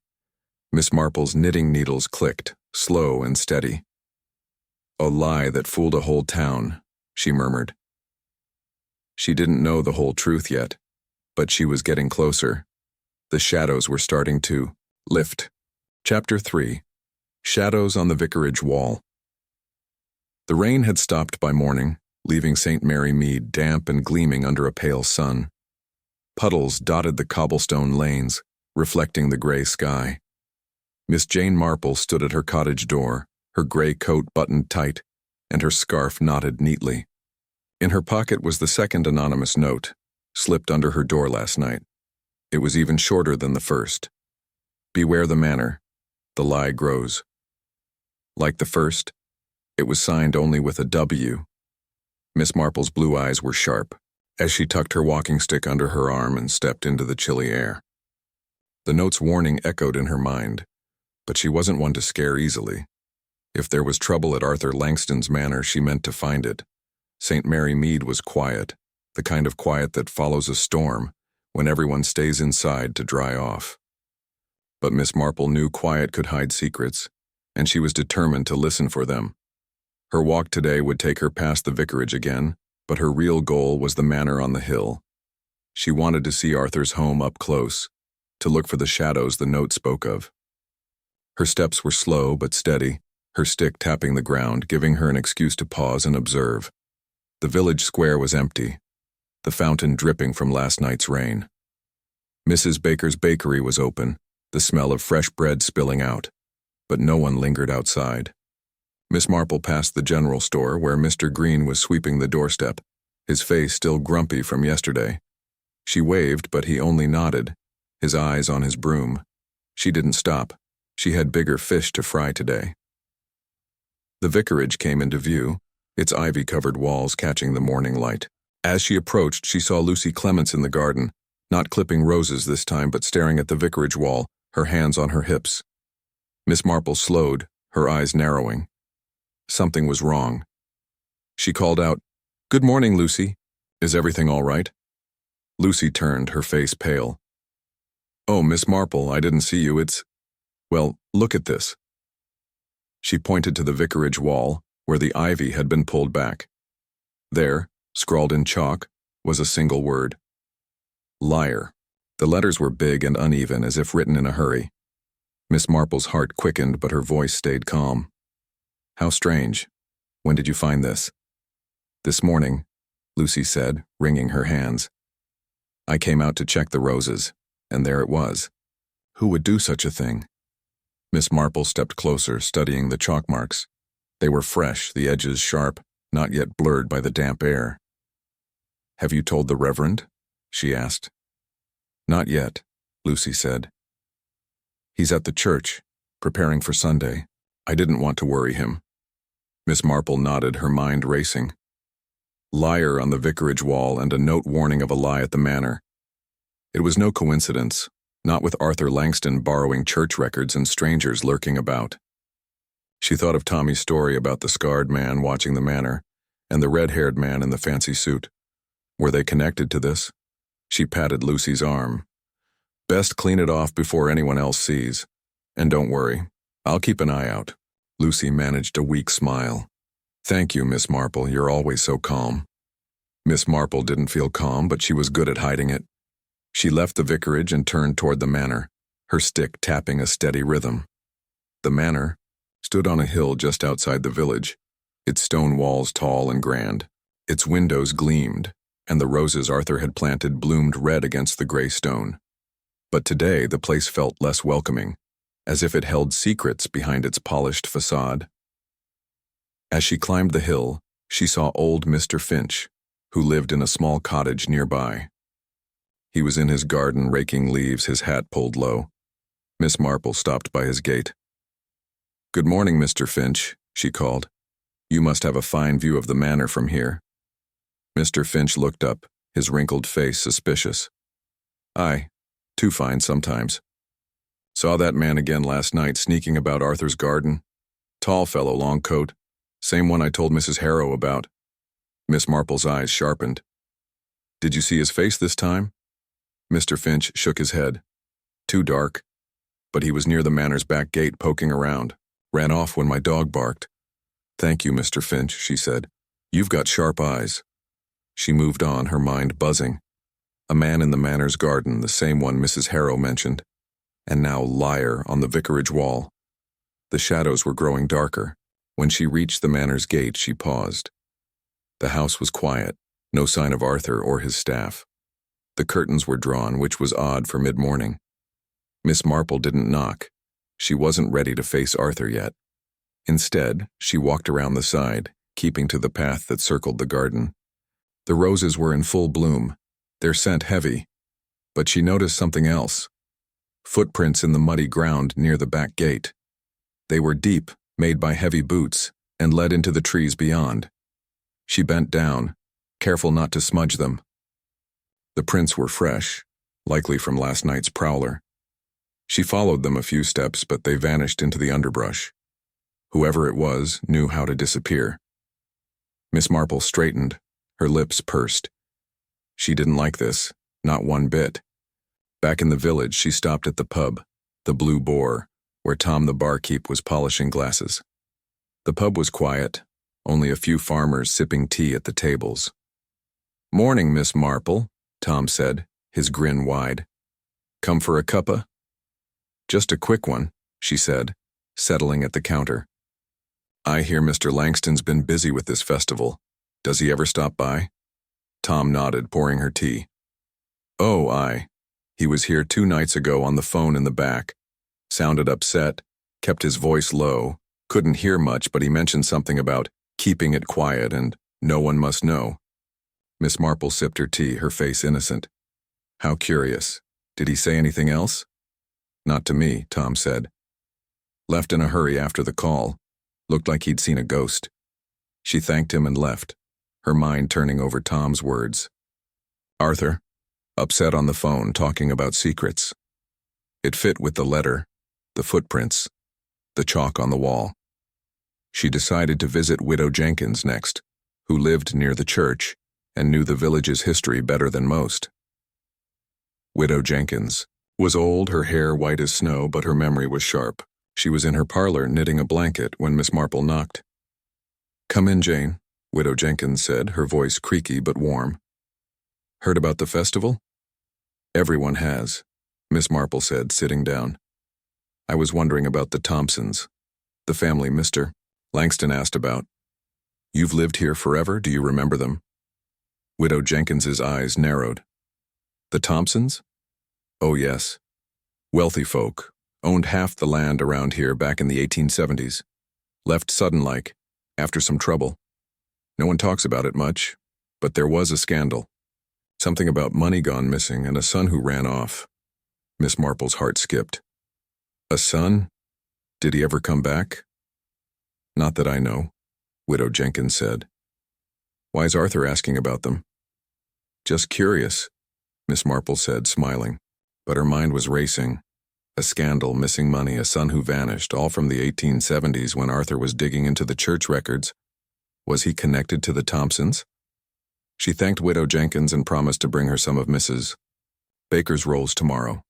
Miss Marple's knitting needles clicked, slow and steady. "A lie that fooled a whole town," she murmured. She didn't know the whole truth yet, but she was getting closer. The shadows were starting to lift. Chapter 3. Shadows on the Vicarage Wall. The rain had stopped by morning, leaving St. Mary Mead damp and gleaming under a pale sun. Puddles dotted the cobblestone lanes, reflecting the gray sky. Miss Jane Marple stood at her cottage door, her gray coat buttoned tight, and her scarf knotted neatly. In her pocket was the second anonymous note, slipped under her door last night. It was even shorter than the first. "Beware the manor. The lie grows." Like the first, it was signed only with a W. Miss Marple's blue eyes were sharp, as she tucked her walking stick under her arm and stepped into the chilly air. The note's warning echoed in her mind, but she wasn't one to scare easily. If there was trouble at Arthur Langston's manor, she meant to find it. St. Mary Mead was quiet, the kind of quiet that follows a storm, when everyone stays inside to dry off. But Miss Marple knew quiet could hide secrets, and she was determined to listen for them. Her walk today would take her past the vicarage again, but her real goal was the manor on the hill. She wanted to see Arthur's home up close, to look for the shadows the note spoke of. Her steps were slow but steady, her stick tapping the ground, giving her an excuse to pause and observe. The village square was empty, the fountain dripping from last night's rain. Mrs. Baker's bakery was open, the smell of fresh bread spilling out, but no one lingered outside. Miss Marple passed the general store where Mr. Green was sweeping the doorstep, his face still grumpy from yesterday. She waved, but he only nodded, his eyes on his broom. She didn't stop. She had bigger fish to fry today. The vicarage came into view, its ivy-covered walls catching the morning light. As she approached, she saw Lucy Clements in the garden, not clipping roses this time, but staring at the vicarage wall, her hands on her hips. Miss Marple slowed, her eyes narrowing. Something was wrong. She called out, "Good morning, Lucy. Is everything all right?" Lucy turned, her face pale. "Oh, Miss Marple, I didn't see you. Well, look at this." She pointed to the vicarage wall, where the ivy had been pulled back. There, scrawled in chalk, was a single word. Liar. The letters were big and uneven, as if written in a hurry. Miss Marple's heart quickened, but her voice stayed calm. "How strange. When did you find this?" "This morning," Lucy said, wringing her hands. "I came out to check the roses, and there it was. Who would do such a thing?" Miss Marple stepped closer, studying the chalk marks. They were fresh, the edges sharp, not yet blurred by the damp air. "Have you told the Reverend?" she asked. "Not yet," Lucy said. "He's at the church, preparing for Sunday. I didn't want to worry him." Miss Marple nodded, her mind racing. Liar on the vicarage wall and a note warning of a lie at the manor. It was no coincidence, not with Arthur Langston borrowing church records and strangers lurking about. She thought of Tommy's story about the scarred man watching the manor, and the red-haired man in the fancy suit. Were they connected to this? She patted Lucy's arm. "Best clean it off before anyone else sees. And don't worry, I'll keep an eye out." Lucy managed a weak smile. "Thank you, Miss Marple, you're always so calm." Miss Marple didn't feel calm, but she was good at hiding it. She left the vicarage and turned toward the manor, her stick tapping a steady rhythm. The manor stood on a hill just outside the village, its stone walls tall and grand. Its windows gleamed, and the roses Arthur had planted bloomed red against the gray stone. But today the place felt less welcoming, as if it held secrets behind its polished facade. As she climbed the hill, she saw old Mr. Finch, who lived in a small cottage nearby. He was in his garden raking leaves, his hat pulled low. Miss Marple stopped by his gate. "Good morning, Mr. Finch," she called. "You must have a fine view of the manor from here." Mr. Finch looked up, his wrinkled face suspicious. "Aye, too fine sometimes. Saw that man again last night sneaking about Arthur's garden. Tall fellow, long coat. Same one I told Mrs. Harrow about." Miss Marple's eyes sharpened. "Did you see his face this time?" Mr. Finch shook his head. "Too dark. But he was near the manor's back gate poking around. Ran off when my dog barked." "Thank you, Mr. Finch," she said. "You've got sharp eyes." She moved on, her mind buzzing. A man in the manor's garden, the same one Mrs. Harrow mentioned. And now liar on the vicarage wall. The shadows were growing darker. When she reached the manor's gate, she paused. The house was quiet, no sign of Arthur or his staff. The curtains were drawn, which was odd for mid-morning. Miss Marple didn't knock. She wasn't ready to face Arthur yet. Instead, she walked around the side, keeping to the path that circled the garden. The roses were in full bloom, their scent heavy, but she noticed something else. Footprints in the muddy ground near the back gate. They were deep, made by heavy boots, and led into the trees beyond. She bent down, careful not to smudge them. The prints were fresh, likely from last night's prowler. She followed them a few steps, but they vanished into the underbrush. Whoever it was knew how to disappear. Miss Marple straightened, her lips pursed. She didn't like this, not one bit. Back in the village, she stopped at the pub, the Blue Boar, where Tom the barkeep was polishing glasses. The pub was quiet, only a few farmers sipping tea at the tables. "Morning, Miss Marple," Tom said, his grin wide. "Come for a cuppa?" "Just a quick one," she said, settling at the counter. "I hear Mr. Langston's been busy with this festival. Does he ever stop by?" Tom nodded, pouring her tea. "Oh, aye. He was here 2 nights ago on the phone in the back. Sounded upset, kept his voice low, couldn't hear much, but he mentioned something about keeping it quiet and no one must know." Miss Marple sipped her tea, her face innocent. "How curious. Did he say anything else?" "Not to me," Tom said. "Left in a hurry after the call. Looked like he'd seen a ghost." She thanked him and left, her mind turning over Tom's words. Arthur, upset on the phone, talking about secrets. It fit with the letter, the footprints, the chalk on the wall. She decided to visit Widow Jenkins next, who lived near the church and knew the village's history better than most. Widow Jenkins was old, her hair white as snow, but her memory was sharp. She was in her parlor knitting a blanket when Miss Marple knocked. "Come in, Jane," Widow Jenkins said, her voice creaky but warm. "Heard about the festival?" "Everyone has," Miss Marple said, sitting down. "I was wondering about the Thompsons, the family Mr. Langston asked about. You've lived here forever, do you remember them?" Widow Jenkins's eyes narrowed. "The Thompsons? Oh, yes. Wealthy folk, owned half the land around here back in the 1870s. Left sudden-like, after some trouble. No one talks about it much, but there was a scandal. Something about money gone missing and a son who ran off." Miss Marple's heart skipped. "A son? Did he ever come back?" "Not that I know," Widow Jenkins said. "Why's Arthur asking about them?" "Just curious," Miss Marple said, smiling. But her mind was racing. A scandal, missing money, a son who vanished, all from the 1870s when Arthur was digging into the church records. Was he connected to the Thompsons? She thanked Widow Jenkins and promised to bring her some of Mrs. Baker's rolls tomorrow.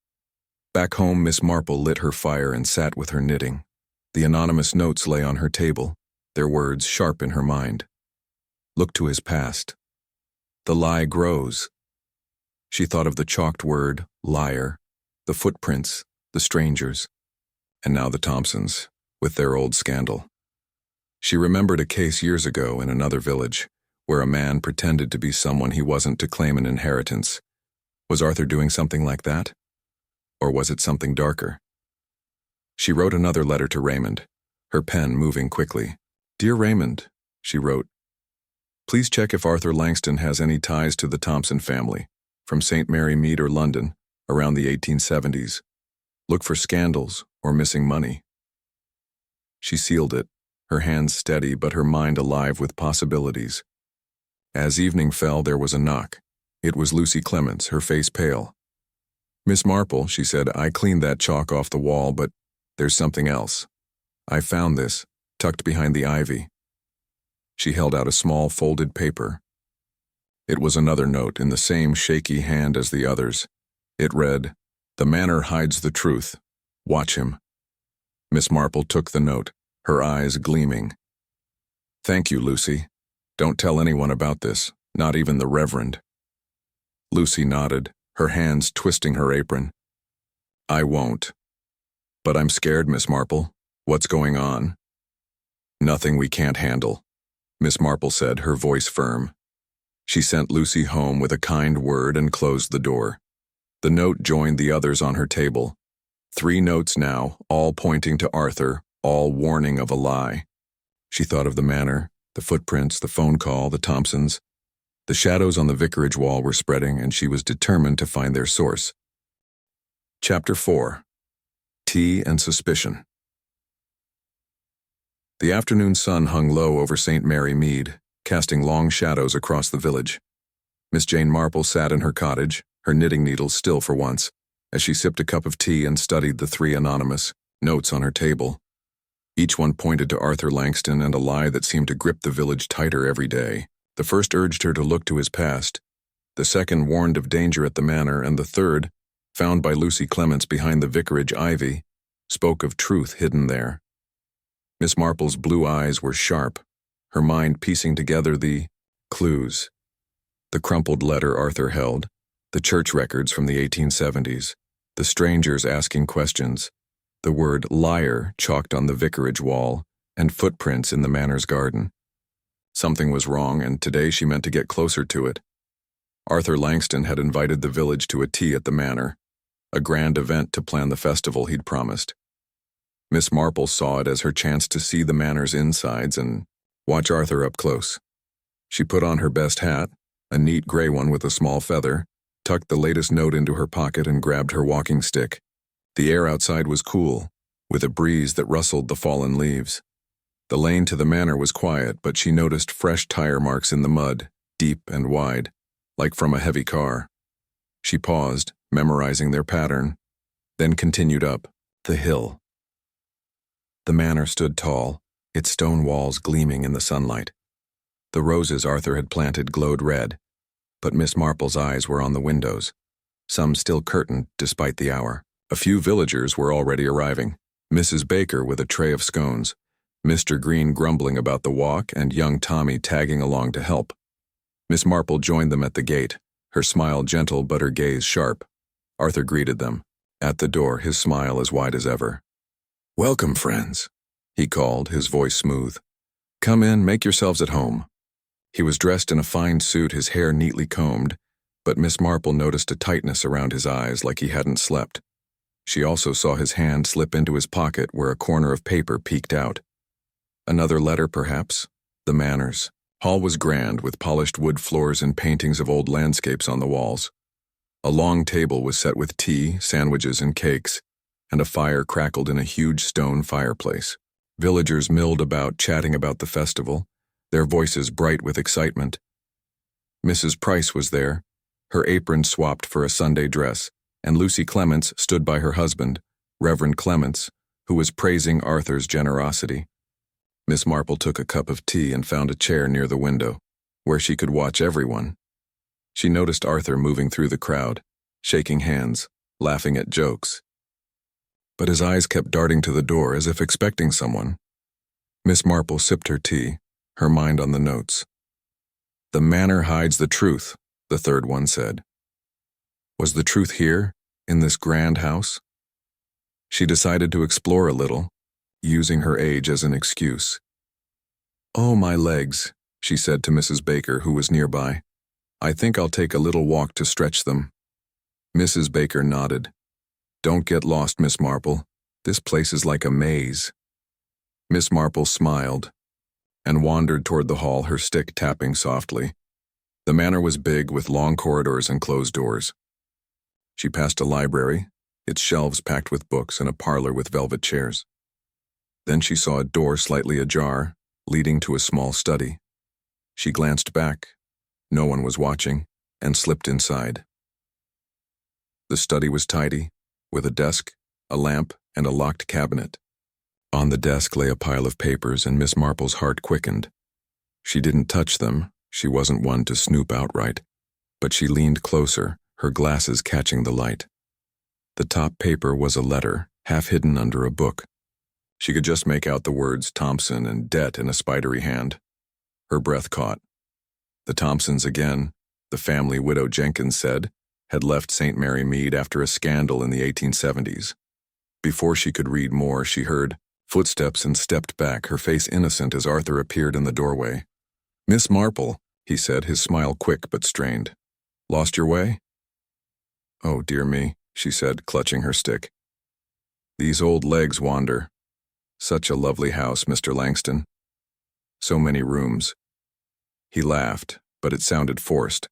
Back home, Miss Marple lit her fire and sat with her knitting. The anonymous notes lay on her table, their words sharp in her mind. Look to his past. The lie grows. She thought of the chalked word, liar, the footprints, the strangers, and now the Thompsons, with their old scandal. She remembered a case years ago in another village, where a man pretended to be someone he wasn't to claim an inheritance. Was Arthur doing something like that? Or was it something darker? She wrote another letter to Raymond, her pen moving quickly. "Dear Raymond," she wrote, "please check if Arthur Langston has any ties to the Thompson family, from St. Mary Mead or London, around the 1870s. Look for scandals or missing money." She sealed it, her hands steady but her mind alive with possibilities. As evening fell, there was a knock. It was Lucy Clements, her face pale. "Miss Marple," she said, "I cleaned that chalk off the wall, but there's something else. I found this, tucked behind the ivy." She held out a small folded paper. It was another note in the same shaky hand as the others. It read, "The manor hides the truth. Watch him." Miss Marple took the note, her eyes gleaming. "Thank you, Lucy. Don't tell anyone about this, not even the Reverend." Lucy nodded, her hands twisting her apron. "I won't. But I'm scared, Miss Marple. What's going on?" "Nothing we can't handle," Miss Marple said, her voice firm. She sent Lucy home with a kind word and closed the door. The note joined the others on her table. 3 notes now, all pointing to Arthur, all warning of a lie. She thought of the manor, the footprints, the phone call, the Thompsons. The shadows on the vicarage wall were spreading, and she was determined to find their source. Chapter 4. Tea and Suspicion. The afternoon sun hung low over St. Mary Mead, casting long shadows across the village. Miss Jane Marple sat in her cottage, her knitting needles still for once, as she sipped a cup of tea and studied the 3 anonymous notes on her table. Each one pointed to Arthur Langston and a lie that seemed to grip the village tighter every day. The first urged her to look to his past. The second warned of danger at the manor, and the third, found by Lucy Clements behind the vicarage ivy, spoke of truth hidden there. Miss Marple's blue eyes were sharp, her mind piecing together the clues. The crumpled letter Arthur held, the church records from the 1870s, the strangers asking questions, the word liar chalked on the vicarage wall, and footprints in the manor's garden. Something was wrong, and today she meant to get closer to it. Arthur Langston had invited the village to a tea at the manor, a grand event to plan the festival he'd promised. Miss Marple saw it as her chance to see the manor's insides and watch Arthur up close. She put on her best hat, a neat gray one with a small feather, tucked the latest note into her pocket and grabbed her walking stick. The air outside was cool, with a breeze that rustled the fallen leaves. The lane to the manor was quiet, but she noticed fresh tire marks in the mud, deep and wide, like from a heavy car. She paused, memorizing their pattern, then continued up the hill. The manor stood tall, its stone walls gleaming in the sunlight. The roses Arthur had planted glowed red, but Miss Marple's eyes were on the windows, some still curtained despite the hour. A few villagers were already arriving, Mrs. Baker with a tray of scones, Mr. Green grumbling about the walk, and young Tommy tagging along to help. Miss Marple joined them at the gate, her smile gentle but her gaze sharp. Arthur greeted them, at the door, his smile as wide as ever. "Welcome, friends," he called, his voice smooth. "Come in, make yourselves at home." He was dressed in a fine suit, his hair neatly combed, but Miss Marple noticed a tightness around his eyes like he hadn't slept. She also saw his hand slip into his pocket where a corner of paper peeked out. Another letter, perhaps? The Manor's. Hall was grand, with polished wood floors and paintings of old landscapes on the walls. A long table was set with tea, sandwiches, and cakes, and a fire crackled in a huge stone fireplace. Villagers milled about, chatting about the festival, their voices bright with excitement. Mrs. Price was there, her apron swapped for a Sunday dress, and Lucy Clements stood by her husband, Reverend Clements, who was praising Arthur's generosity. Miss Marple took a cup of tea and found a chair near the window, where she could watch everyone. She noticed Arthur moving through the crowd, shaking hands, laughing at jokes. But his eyes kept darting to the door as if expecting someone. Miss Marple sipped her tea, her mind on the notes. "The manor hides the truth," the third one said. Was the truth here, in this grand house? She decided to explore a little, using her age as an excuse. "Oh, my legs," she said to Mrs. Baker, who was nearby. "I think I'll take a little walk to stretch them." Mrs. Baker nodded. "Don't get lost, Miss Marple. This place is like a maze." Miss Marple smiled and wandered toward the hall, her stick tapping softly. The manor was big, with long corridors and closed doors. She passed a library, its shelves packed with books, and a parlor with velvet chairs. Then she saw a door slightly ajar, leading to a small study. She glanced back. No one was watching, and slipped inside. The study was tidy, with a desk, a lamp, and a locked cabinet. On the desk lay a pile of papers, and Miss Marple's heart quickened. She didn't touch them. She wasn't one to snoop outright. But she leaned closer, her glasses catching the light. The top paper was a letter, half hidden under a book. She could just make out the words Thompson and debt in a spidery hand. Her breath caught. The Thompsons again, the family, Widow Jenkins said, had left St. Mary Mead after a scandal in the 1870s. Before she could read more, she heard footsteps and stepped back, her face innocent, as Arthur appeared in the doorway. "Miss Marple," he said, his smile quick but strained. "Lost your way?" "Oh, dear me," she said, clutching her stick. "These old legs wander. Such a lovely house, Mr. Langston. So many rooms." He laughed, but it sounded forced.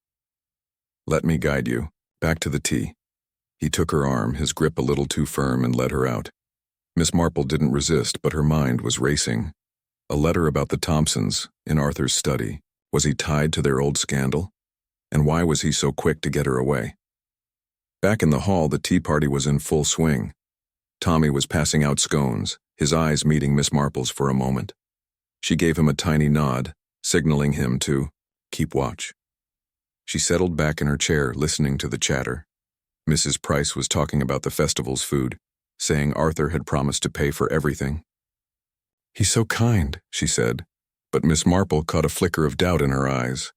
"Let me guide you, back to the tea." He took her arm, his grip a little too firm, and led her out. Miss Marple didn't resist, but her mind was racing. A letter about the Thompsons, in Arthur's study. Was he tied to their old scandal? And why was he so quick to get her away? Back in the hall, the tea party was in full swing. Tommy was passing out scones, his eyes meeting Miss Marple's for a moment. She gave him a tiny nod, signaling him to keep watch. She settled back in her chair, listening to the chatter. Mrs. Price was talking about the festival's food, saying Arthur had promised to pay for everything. "He's so kind," she said, but Miss Marple caught a flicker of doubt in her eyes.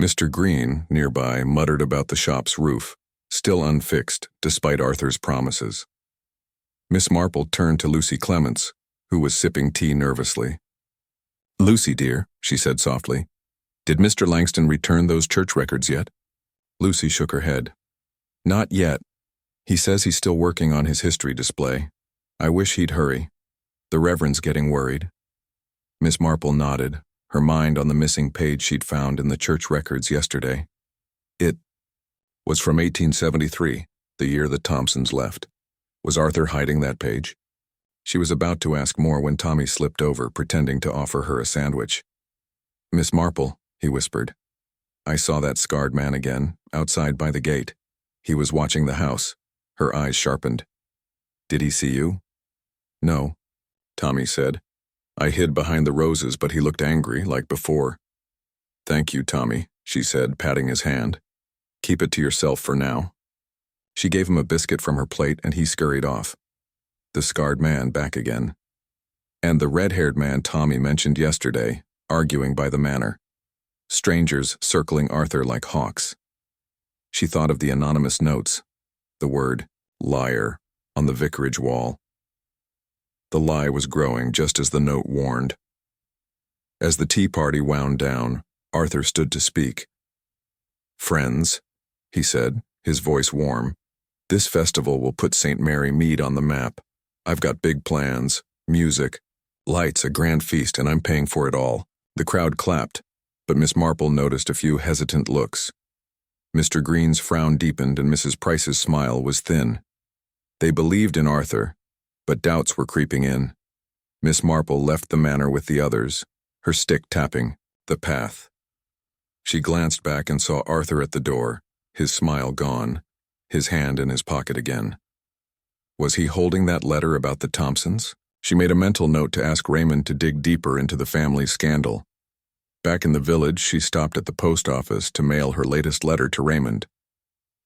Mr. Green, nearby, muttered about the shop's roof, still unfixed despite Arthur's promises. Miss Marple turned to Lucy Clements, who was sipping tea nervously. "Lucy, dear," she said softly, "did Mr. Langston return those church records yet?" Lucy shook her head. "Not yet. He says he's still working on his history display. I wish he'd hurry. The Reverend's getting worried." Miss Marple nodded, her mind on the missing page she'd found in the church records yesterday. It was from 1873, the year the Thompsons left. Was Arthur hiding that page? She was about to ask more when Tommy slipped over, pretending to offer her a sandwich. "Miss Marple," he whispered. "I saw that scarred man again, outside by the gate. He was watching the house." Her eyes sharpened. "Did he see you?" "No," Tommy said. "I hid behind the roses, but he looked angry, like before." "Thank you, Tommy," she said, patting his hand. "Keep it to yourself for now." She gave him a biscuit from her plate, and he scurried off. The scarred man back again. And the red-haired man Tommy mentioned yesterday, arguing by the manor. Strangers circling Arthur like hawks. She thought of the anonymous notes, the word liar on the vicarage wall. The lie was growing, just as the note warned. As the tea party wound down, Arthur stood to speak. "Friends," he said, his voice warm, "this festival will put St. Mary Mead on the map. I've got big plans, music, lights, a grand feast, and I'm paying for it all." The crowd clapped, but Miss Marple noticed a few hesitant looks. Mr. Green's frown deepened and Mrs. Price's smile was thin. They believed in Arthur, but doubts were creeping in. Miss Marple left the manor with the others, her stick tapping the path. She glanced back and saw Arthur at the door, his smile gone, his hand in his pocket again. Was he holding that letter about the Thompsons? She made a mental note to ask Raymond to dig deeper into the family scandal. Back in the village, she stopped at the post office to mail her latest letter to Raymond.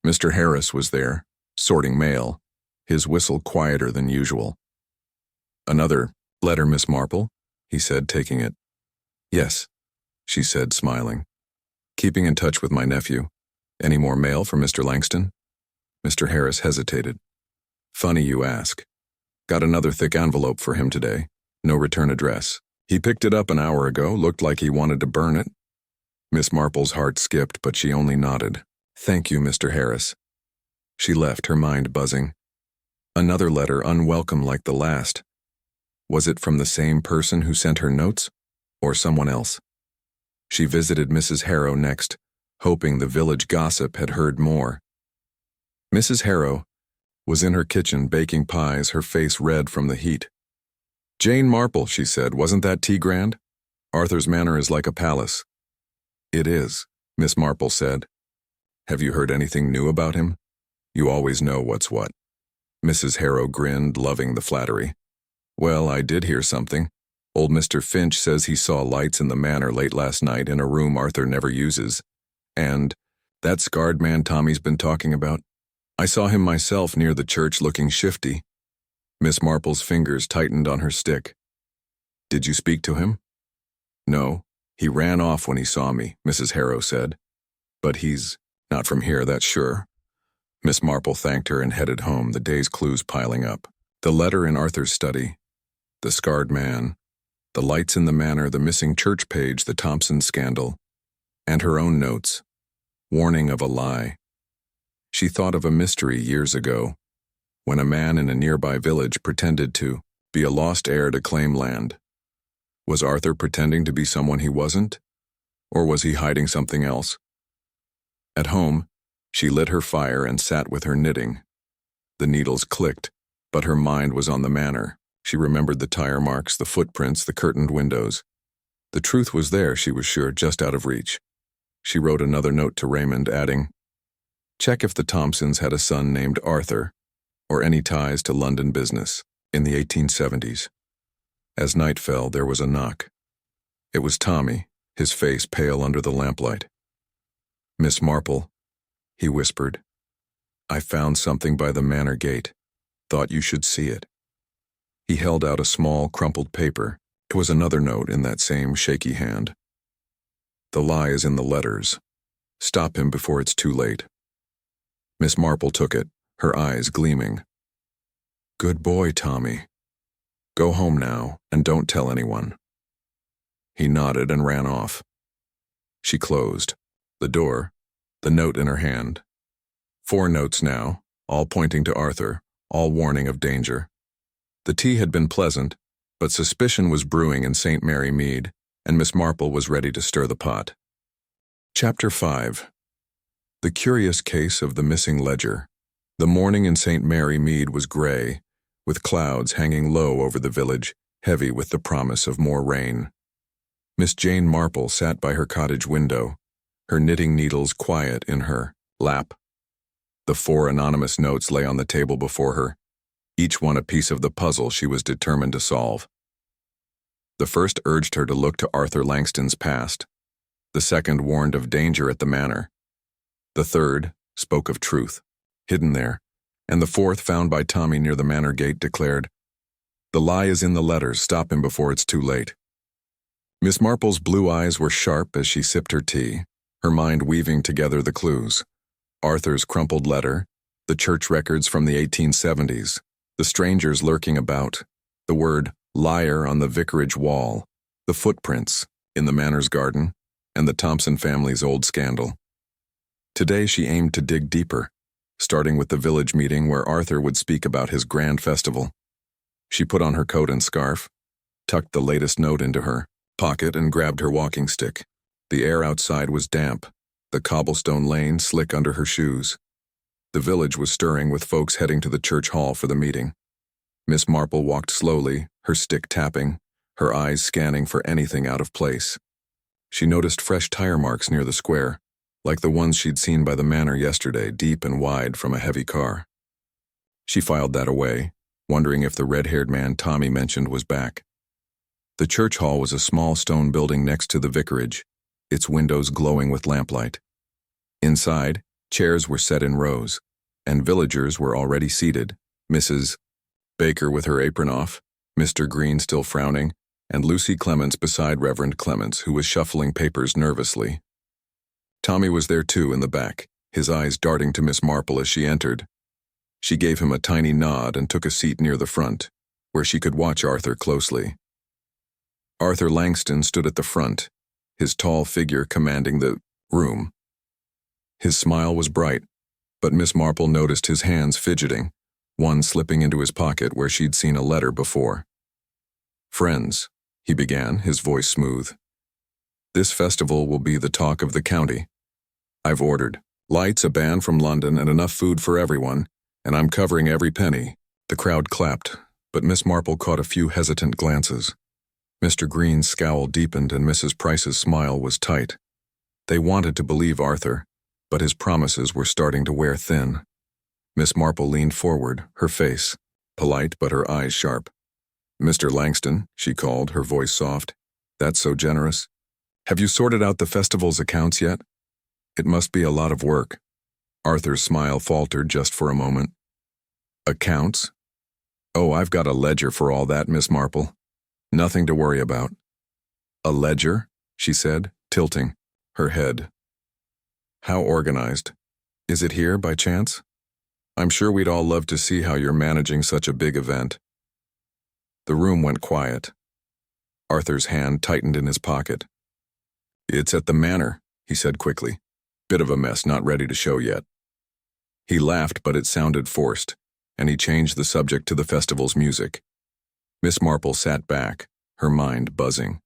Mr. Harris was there, sorting mail, his whistle quieter than usual. "Another letter, Miss Marple?" he said, taking it. "Yes," she said, smiling. "Keeping in touch with my nephew. Any more mail from Mr. Langston?" Mr. Harris hesitated. "Funny you ask. Got another thick envelope for him today. No return address. He picked it up an hour ago, looked like he wanted to burn it. Miss Marple's heart skipped, but she only nodded. Thank you, Mr. Harris. She left, her mind buzzing. Another letter, unwelcome like the last. Was it from the same person who sent her notes, or someone else? She visited Mrs. Harrow next, hoping the village gossip had heard more. Mrs. Harrow was in her kitchen baking pies, her face red from the heat. Jane Marple, she said, wasn't that tea grand? Arthur's manor is like a palace. It is, Miss Marple said. Have you heard anything new about him? You always know what's what. Mrs. Harrow grinned, loving the flattery. Well, I did hear something. Old Mr. Finch says he saw lights in the manor late last night in a room Arthur never uses. And that scarred man Tommy's been talking about? I saw him myself near the church looking shifty. Miss Marple's fingers tightened on her stick. Did you speak to him? No, he ran off when he saw me, Mrs. Harrow said. But he's not from here, that's sure. Miss Marple thanked her and headed home, the day's clues piling up. The letter in Arthur's study, the scarred man, the lights in the manor, the missing church page, the Thompson scandal, and her own notes, warning of a lie. She thought of a mystery years ago, when a man in a nearby village pretended to be a lost heir to claim land. Was Arthur pretending to be someone he wasn't? Or was he hiding something else? At home, she lit her fire and sat with her knitting. The needles clicked, but her mind was on the manor. She remembered the tire marks, the footprints, the curtained windows. The truth was there, she was sure, just out of reach. She wrote another note to Raymond, adding, check if the Thompsons had a son named Arthur, or any ties to London business, in the 1870s. As night fell, there was a knock. It was Tommy, his face pale under the lamplight. Miss Marple, he whispered. I found something by the manor gate. Thought you should see it. He held out a small, crumpled paper. It was another note in that same shaky hand. The lie is in the letters. Stop him before it's too late. Miss Marple took it, her eyes gleaming. Good boy, Tommy. Go home now, and don't tell anyone. He nodded and ran off. She closed the door, the note in her hand. 4 notes now, all pointing to Arthur, all warning of danger. The tea had been pleasant, but suspicion was brewing in St. Mary Mead, and Miss Marple was ready to stir the pot. Chapter 5. The curious case of the missing ledger. The morning in St. Mary Mead was gray, with clouds hanging low over the village, heavy with the promise of more rain. Miss Jane Marple sat by her cottage window, her knitting needles quiet in her lap. The 4 anonymous notes lay on the table before her, each one a piece of the puzzle she was determined to solve. The first urged her to look to Arthur Langston's past. The second warned of danger at the manor. The third spoke of truth, hidden there, and the fourth, found by Tommy near the manor gate, declared, the lie is in the letters, stop him before it's too late. Miss Marple's blue eyes were sharp as she sipped her tea, her mind weaving together the clues. Arthur's crumpled letter, the church records from the 1870s, the strangers lurking about, the word liar on the vicarage wall, the footprints in the manor's garden, and the Thompson family's old scandal. Today she aimed to dig deeper, starting with the village meeting where Arthur would speak about his grand festival. She put on her coat and scarf, tucked the latest note into her pocket, and grabbed her walking stick. The air outside was damp, the cobblestone lane slick under her shoes. The village was stirring with folks heading to the church hall for the meeting. Miss Marple walked slowly, her stick tapping, her eyes scanning for anything out of place. She noticed fresh tire marks near the square, like the ones she'd seen by the manor yesterday, deep and wide from a heavy car. She filed that away, wondering if the red-haired man Tommy mentioned was back. The church hall was a small stone building next to the vicarage, its windows glowing with lamplight. Inside, chairs were set in rows, and villagers were already seated. Mrs. Baker with her apron off, Mr. Green still frowning, and Lucy Clements beside Reverend Clements, who was shuffling papers nervously. Tommy was there too in the back, his eyes darting to Miss Marple as she entered. She gave him a tiny nod and took a seat near the front, where she could watch Arthur closely. Arthur Langston stood at the front, his tall figure commanding the room. His smile was bright, but Miss Marple noticed his hands fidgeting, one slipping into his pocket where she'd seen a letter before. "Friends," he began, his voice smooth. "This festival will be the talk of the county. I've ordered lights, a band from London, and enough food for everyone, and I'm covering every penny." The crowd clapped, but Miss Marple caught a few hesitant glances. Mr. Green's scowl deepened and Mrs. Price's smile was tight. They wanted to believe Arthur, but his promises were starting to wear thin. Miss Marple leaned forward, her face polite but her eyes sharp. "Mr. Langston," she called, her voice soft. "That's so generous. Have you sorted out the festival's accounts yet? It must be a lot of work." Arthur's smile faltered just for a moment. "Accounts? Oh, I've got a ledger for all that, Miss Marple. Nothing to worry about." "A ledger?" she said, tilting her head. "How organized? Is it here, by chance? I'm sure we'd all love to see how you're managing such a big event." The room went quiet. Arthur's hand tightened in his pocket. "It's at the manor," he said quickly. "Bit of a mess, not ready to show yet." He laughed, but it sounded forced, and he changed the subject to the festival's music. Miss Marple sat back, her mind buzzing.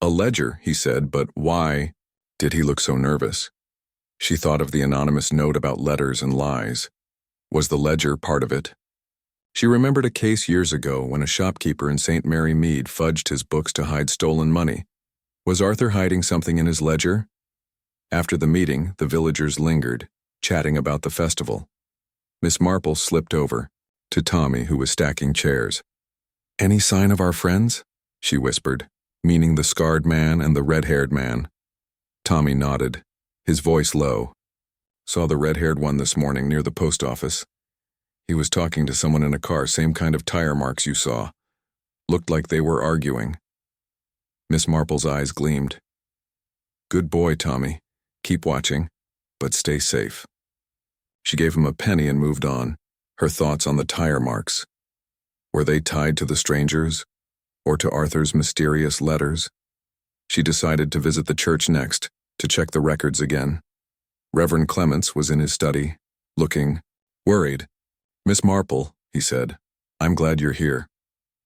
"A ledger," he said, "but why did he look so nervous?" She thought of the anonymous note about letters and lies. Was the ledger part of it? She remembered a case years ago when a shopkeeper in St. Mary Mead fudged his books to hide stolen money. Was Arthur hiding something in his ledger? After the meeting, the villagers lingered, chatting about the festival. Miss Marple slipped over to Tommy, who was stacking chairs. "Any sign of our friends?" she whispered, meaning the scarred man and the red-haired man. Tommy nodded, his voice low. "Saw the red-haired one this morning near the post office. He was talking to someone in a car, same kind of tire marks you saw. Looked like they were arguing." Miss Marple's eyes gleamed. "Good boy, Tommy. Keep watching, but stay safe." She gave him a penny and moved on, her thoughts on the tire marks. Were they tied to the strangers, or to Arthur's mysterious letters? She decided to visit the church next, to check the records again. Reverend Clements was in his study, looking worried. "Miss Marple," he said, "I'm glad you're here.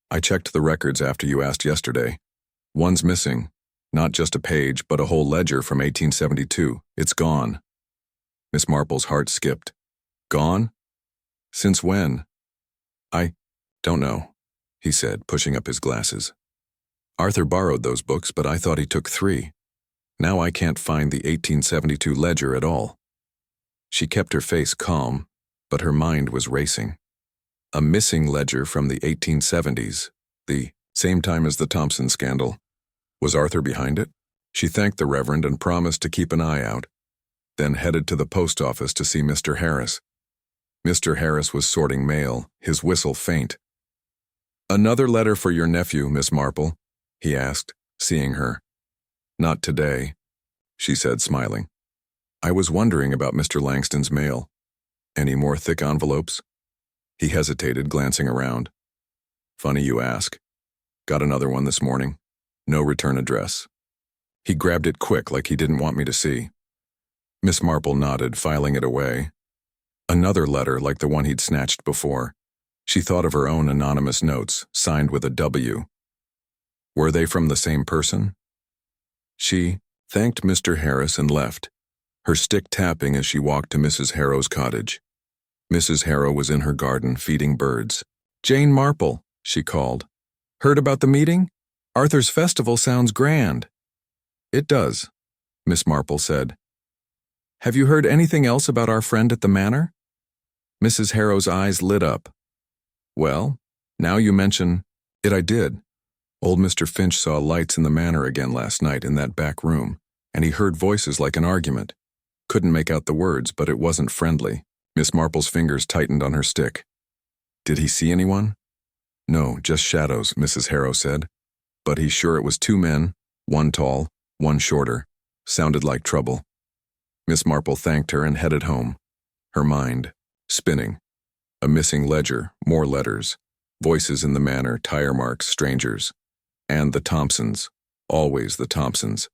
I checked the records after you asked yesterday. One's missing, not just a page, but a whole ledger from 1872. It's gone." Miss Marple's heart skipped. "Gone? Since when?" "I don't know," he said, pushing up his glasses. "Arthur borrowed those books, but I thought he took 3. Now I can't find the 1872 ledger at all." She kept her face calm, but her mind was racing. A missing ledger from the 1870s, the same time as the Thompson scandal. Was Arthur behind it? She thanked the Reverend and promised to keep an eye out, then headed to the post office to see Mr. Harris. Mr. Harris was sorting mail, his whistle faint. "Another letter for your nephew, Miss Marple?" he asked, seeing her. "Not today," she said, smiling. "I was wondering about Mr. Langston's mail. Any more thick envelopes?" He hesitated, glancing around. "Funny you ask. Got another one this morning. No return address." He grabbed it quick, like he didn't want me to see. Miss Marple nodded, filing it away. Another letter like the one he'd snatched before. She thought of her own anonymous notes, signed with a W. Were they from the same person? She thanked Mr. Harris and left, her stick tapping as she walked to Mrs. Harrow's cottage. Mrs. Harrow was in her garden feeding birds. "Jane Marple," she called. "Heard about the meeting? Arthur's festival sounds grand." "It does," Miss Marple said. "Have you heard anything else about our friend at the manor?" Mrs. Harrow's eyes lit up. "Well, now you mention it, I did. Old Mr. Finch saw lights in the manor again last night in that back room, and he heard voices like an argument. Couldn't make out the words, but it wasn't friendly." Miss Marple's fingers tightened on her stick. "Did he see anyone?" "No, just shadows," Mrs. Harrow said. "But he's sure it was 2 men, one tall, one shorter. Sounded like trouble." Miss Marple thanked her and headed home, her mind spinning. A missing ledger, more letters, Voices in the manor, tire marks, strangers. And the Thompsons. Always the Thompsons.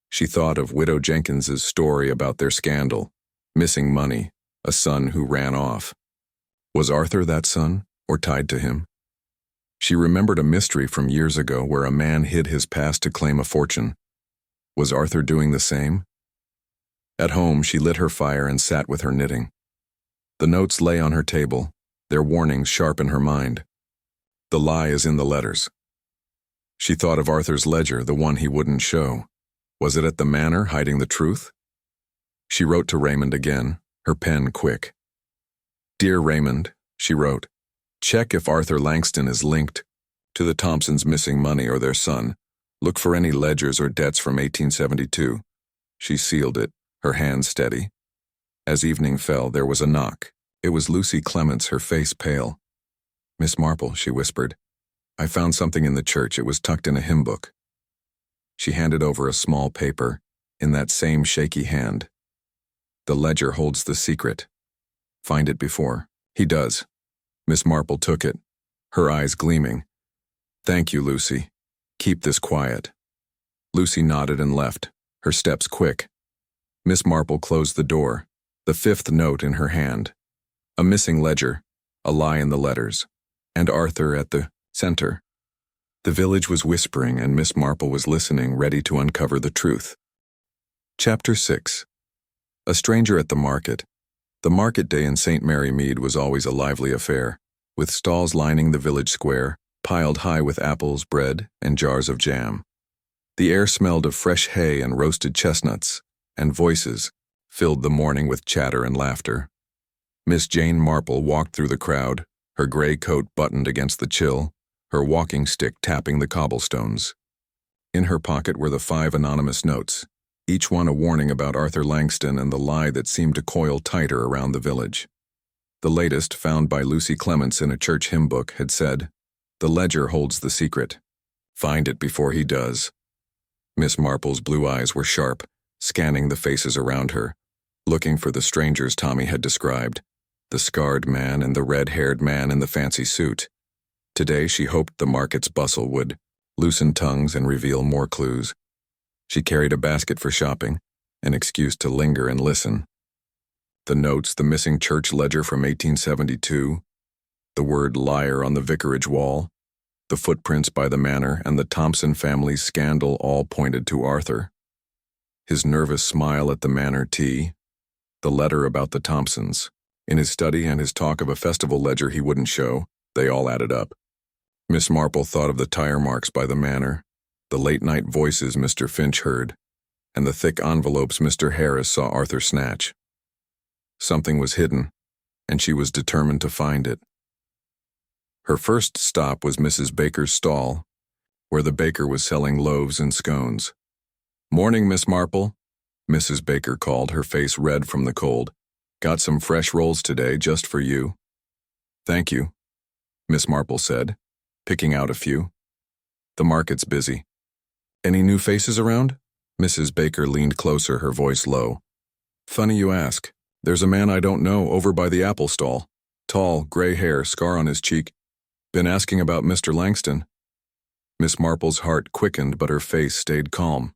She thought of Widow Jenkins's story about their scandal, missing money, a son who ran off. Was Arthur that son, or tied to him? She remembered a mystery from years ago where a man hid his past to claim a fortune. Was Arthur doing the same? At home, she lit her fire and sat with her knitting. The notes lay on her table, their warnings sharp in her mind. The lie is in the letters. She thought of Arthur's ledger, the one he wouldn't show. Was it at the manor, hiding the truth? She wrote to Raymond again, her pen quick. Dear Raymond, she wrote, check if Arthur Langston is linked to the Thompsons' missing money or their son. Look for any ledgers or debts from 1872. She sealed it, her hand steady. As evening fell, there was a knock. It was Lucy Clements, her face pale. Miss Marple, she whispered. I found something in the church. It was tucked in a hymn book. She handed over a small paper, in that same shaky hand. The ledger holds the secret. Find it before. He does. Miss Marple took it, her eyes gleaming. Thank you, Lucy. Keep this quiet. Lucy nodded and left, her steps quick. Miss Marple closed the door, the fifth note in her hand. A missing ledger, a lie in the letters, and Arthur at the center. The village was whispering and Miss Marple was listening, ready to uncover the truth. Chapter 6. A stranger at the market. The market day in St. Mary Mead was always a lively affair, with stalls lining the village square, piled high with apples, bread, and jars of jam. The air smelled of fresh hay and roasted chestnuts, and voices filled the morning with chatter and laughter. Miss Jane Marple walked through the crowd, her gray coat buttoned against the chill, her walking stick tapping the cobblestones. In her pocket were the 5 anonymous notes, each one a warning about Arthur Langston and the lie that seemed to coil tighter around the village. The latest, found by Lucy Clements in a church hymn book, had said, The ledger holds the secret. Find it before he does. Miss Marple's blue eyes were sharp, scanning the faces around her, looking for the strangers Tommy had described, the scarred man and the red-haired man in the fancy suit. Today she hoped the market's bustle would loosen tongues and reveal more clues. She carried a basket for shopping, an excuse to linger and listen. The notes, the missing church ledger from 1872, the word liar on the vicarage wall, the footprints by the manor, and the Thompson family's scandal all pointed to Arthur. His nervous smile at the manor tea, the letter about the Thompsons, in his study and his talk of a festival ledger he wouldn't show, they all added up. Miss Marple thought of the tire marks by the manor, the late-night voices Mr. Finch heard, and the thick envelopes Mr. Harris saw Arthur snatch. Something was hidden, and she was determined to find it. Her first stop was Mrs. Baker's stall, where the baker was selling loaves and scones. Morning, Miss Marple, Mrs. Baker called, her face red from the cold. Got some fresh rolls today, just for you. Thank you, Miss Marple said, picking out a few. The market's busy. Any new faces around? Mrs. Baker leaned closer, her voice low. Funny you ask. There's a man I don't know over by the apple stall. Tall, gray hair, scar on his cheek. Been asking about Mr. Langston. Miss Marple's heart quickened, but her face stayed calm.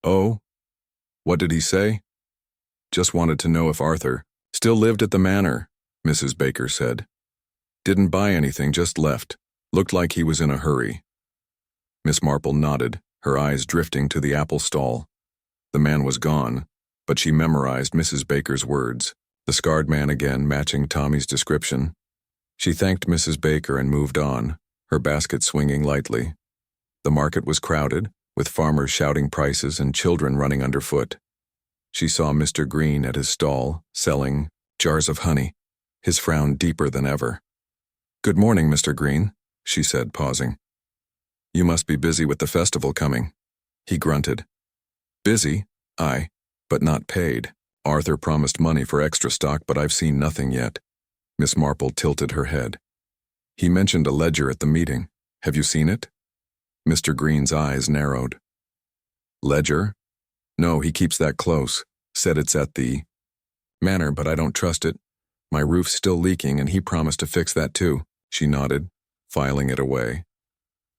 Oh? What did he say? Just wanted to know if Arthur still lived at the manor, Mrs. Baker said. Didn't buy anything, just left. Looked like he was in a hurry. Miss Marple nodded, her eyes drifting to the apple stall. The man was gone, but she memorized Mrs. Baker's words, the scarred man again matching Tommy's description. She thanked Mrs. Baker and moved on, her basket swinging lightly. The market was crowded, with farmers shouting prices and children running underfoot. She saw Mr. Green at his stall, selling jars of honey, his frown deeper than ever. Good morning, Mr. Green, she said, pausing. You must be busy with the festival coming. He grunted. Busy? Aye, but not paid. Arthur promised money for extra stock, but I've seen nothing yet. Miss Marple tilted her head. He mentioned a ledger at the meeting. Have you seen it? Mr. Green's eyes narrowed. Ledger? No, he keeps that close. Said it's at the manor, but I don't trust it. My roof's still leaking, and he promised to fix that too. She nodded, filing it away.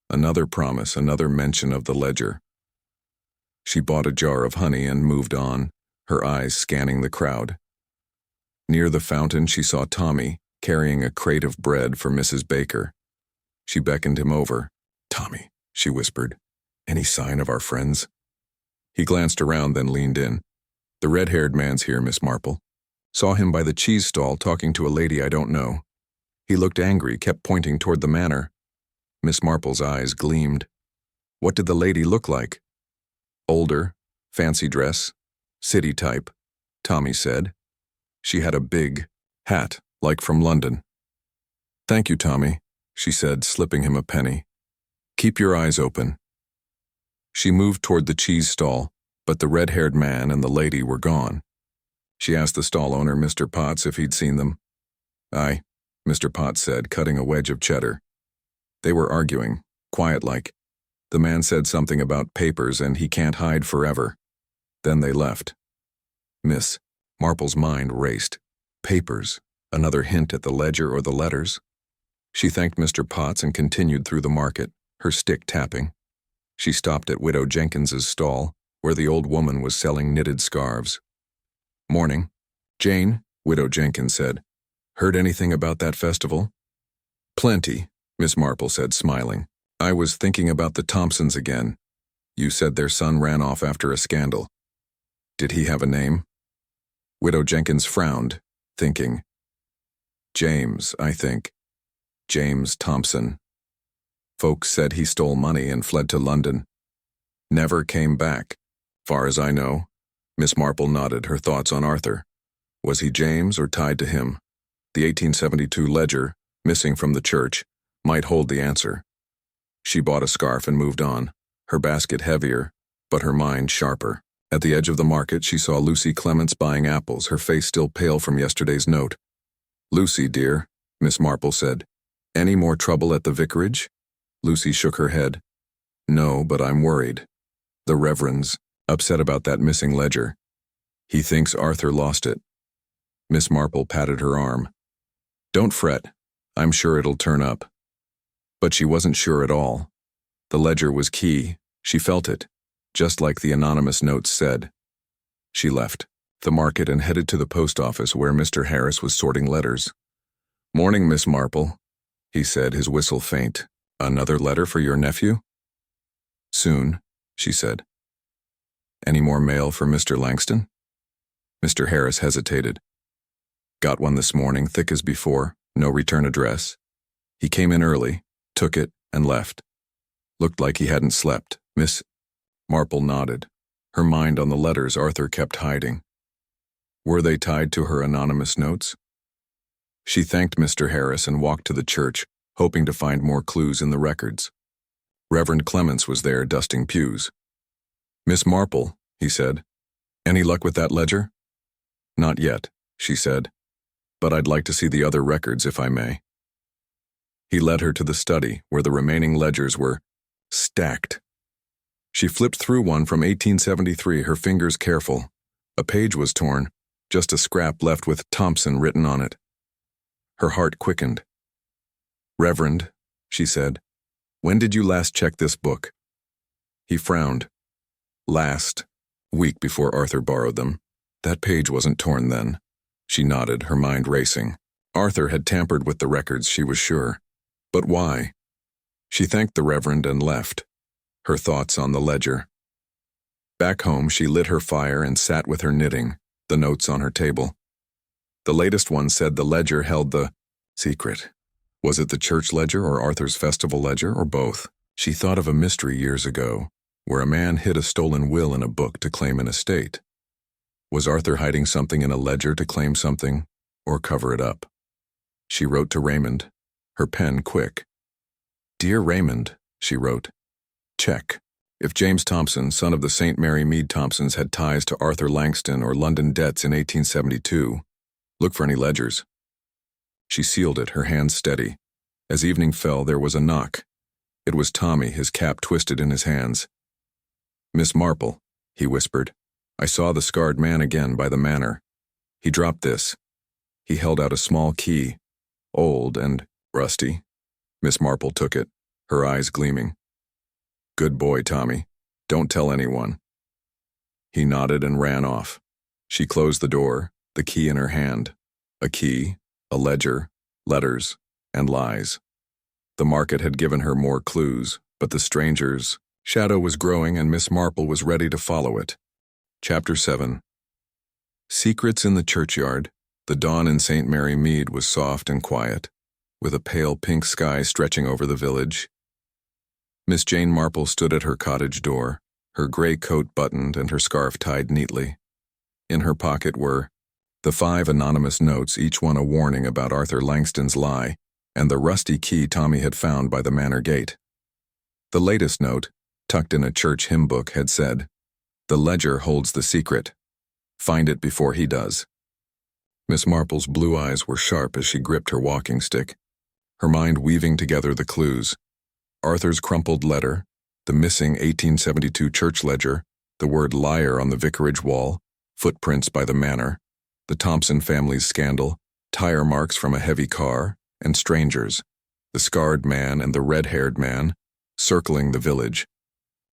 Another promise, another mention of the ledger. She bought a jar of honey and moved on, her eyes scanning the crowd. Near the fountain, she saw Tommy carrying a crate of bread for Mrs. Baker. She beckoned him over. "Tommy," she whispered, "any sign of our friends?" He glanced around, then leaned in. "The red-haired man's here, Miss Marple. Saw him by the cheese stall talking to a lady I don't know. He looked angry, kept pointing toward the manor." Miss Marple's eyes gleamed. "What did the lady look like?" "Older, fancy dress, city type," Tommy said. "She had a big hat, like from London." "Thank you, Tommy," she said, slipping him a penny. "Keep your eyes open." She moved toward the cheese stall, but the red-haired man and the lady were gone. She asked the stall owner, Mr. Potts, if he'd seen them. "Aye," Mr. Potts said, cutting a wedge of cheddar. They were arguing, quiet-like. The man said something about papers and he can't hide forever. Then they left. Miss Marple's mind raced. Papers, another hint at the ledger or the letters. She thanked Mr. Potts and continued through the market, her stick tapping. She stopped at Widow Jenkins's stall, where the old woman was selling knitted scarves. "Morning. Jane," Widow Jenkins said. "Heard anything about that festival?" "Plenty," Miss Marple said, smiling. "I was thinking about the Thompsons again. You said their son ran off after a scandal. Did he have a name?" Widow Jenkins frowned, thinking. "James, I think. James Thompson. Folks said he stole money and fled to London. Never came back, far as I know." Miss Marple nodded, her thoughts on Arthur. Was he James or tied to him? The 1872 ledger, missing from the church, might hold the answer. She bought a scarf and moved on, her basket heavier, but her mind sharper. At the edge of the market, she saw Lucy Clements buying apples, her face still pale from yesterday's note. "Lucy, dear," Miss Marple said. "Any more trouble at the vicarage?" Lucy shook her head. "No, but I'm worried. The Reverend's upset about that missing ledger. He thinks Arthur lost it." Miss Marple patted her arm. "Don't fret. I'm sure it'll turn up." But she wasn't sure at all. The ledger was key. She felt it, just like the anonymous notes said. She left the market and headed to the post office where Mr. Harris was sorting letters. "Morning, Miss Marple," he said, his whistle faint. "Another letter for your nephew?" "Soon," she said. "Any more mail for Mr. Langston?" Mr. Harris hesitated. "Got one this morning, thick as before, no return address. He came in early, took it, and left. Looked like he hadn't slept." Miss Marple nodded, her mind on the letters Arthur kept hiding. Were they tied to her anonymous notes? She thanked Mr. Harris and walked to the church, hoping to find more clues in the records. Reverend Clements was there dusting pews. "Miss Marple," he said, "any luck with that ledger?" "Not yet," she said, "but I'd like to see the other records if I may." He led her to the study, where the remaining ledgers were stacked. She flipped through one from 1873, her fingers careful. A page was torn, just a scrap left with Thompson written on it. Her heart quickened. "Reverend," she said, "when did you last check this book?" He frowned. "Last week before Arthur borrowed them. That page wasn't torn then." She nodded, her mind racing. Arthur had tampered with the records, she was sure. But why? She thanked the Reverend and left, her thoughts on the ledger. Back home, she lit her fire and sat with her knitting, the notes on her table. The latest one said the ledger held the secret. Was it the church ledger or Arthur's festival ledger, or both? She thought of a mystery years ago, where a man hid a stolen will in a book to claim an estate. Was Arthur hiding something in a ledger to claim something, or cover it up? She wrote to Raymond, her pen quick. "Dear Raymond," she wrote. Check. If James Thompson, son of the St. Mary Mead Thompsons, had ties to Arthur Langston or London debts in 1872, look for any ledgers. She sealed it, her hands steady. As evening fell, there was a knock. It was Tommy, his cap twisted in his hands. "Miss Marple," he whispered. "I saw the scarred man again by the manor. He dropped this." He held out a small key, old and Rusty. Miss Marple took it, her eyes gleaming. Good boy, Tommy. Don't tell anyone. He nodded and ran off. She closed the door, the key in her hand. A key, a ledger, letters, and lies. The market had given her more clues, but the stranger's shadow was growing and Miss Marple was ready to follow it. Chapter 7. Secrets in the churchyard. The dawn in St. Mary Mead was soft and quiet, with a pale pink sky stretching over the village. Miss Jane Marple stood at her cottage door, her gray coat buttoned and her scarf tied neatly. In her pocket were the 5 anonymous notes, each one a warning about Arthur Langston's lie, and the rusty key Tommy had found by the manor gate. The latest note, tucked in a church hymn book, had said, "The ledger holds the secret. Find it before he does." Miss Marple's blue eyes were sharp as she gripped her walking stick, her mind weaving together the clues. Arthur's crumpled letter, the missing 1872 church ledger, the word liar on the vicarage wall, footprints by the manor, the Thompson family's scandal, tire marks from a heavy car, and strangers, the scarred man and the red-haired man, circling the village.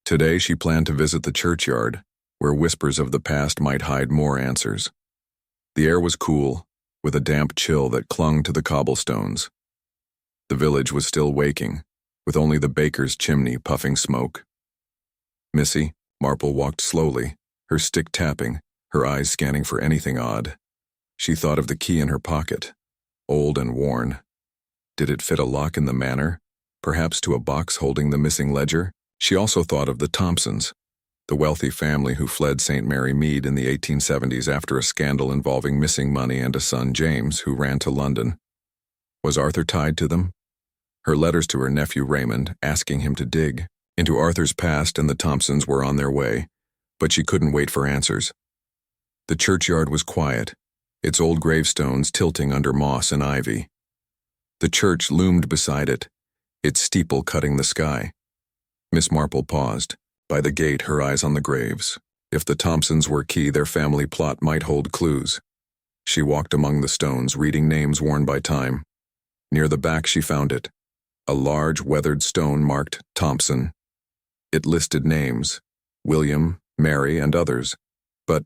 Today she planned to visit the churchyard, where whispers of the past might hide more answers. The air was cool, with a damp chill that clung to the cobblestones. The village was still waking, with only the baker's chimney puffing smoke. Missy Marple walked slowly, her stick tapping, her eyes scanning for anything odd. She thought of the key in her pocket, old and worn. Did it fit a lock in the manor, perhaps to a box holding the missing ledger? She also thought of the Thompsons, the wealthy family who fled St. Mary Mead in the 1870s after a scandal involving missing money and a son, James, who ran to London. Was Arthur tied to them? Her letters to her nephew Raymond, asking him to dig into Arthur's past, and the Thompsons were on their way, but she couldn't wait for answers. The churchyard was quiet, its old gravestones tilting under moss and ivy. The church loomed beside it, its steeple cutting the sky. Miss Marple paused, by the gate, her eyes on the graves. If the Thompsons were key, their family plot might hold clues. She walked among the stones, reading names worn by time. Near the back she found it, a large weathered stone marked Thompson. It listed names, William, Mary, and others. But,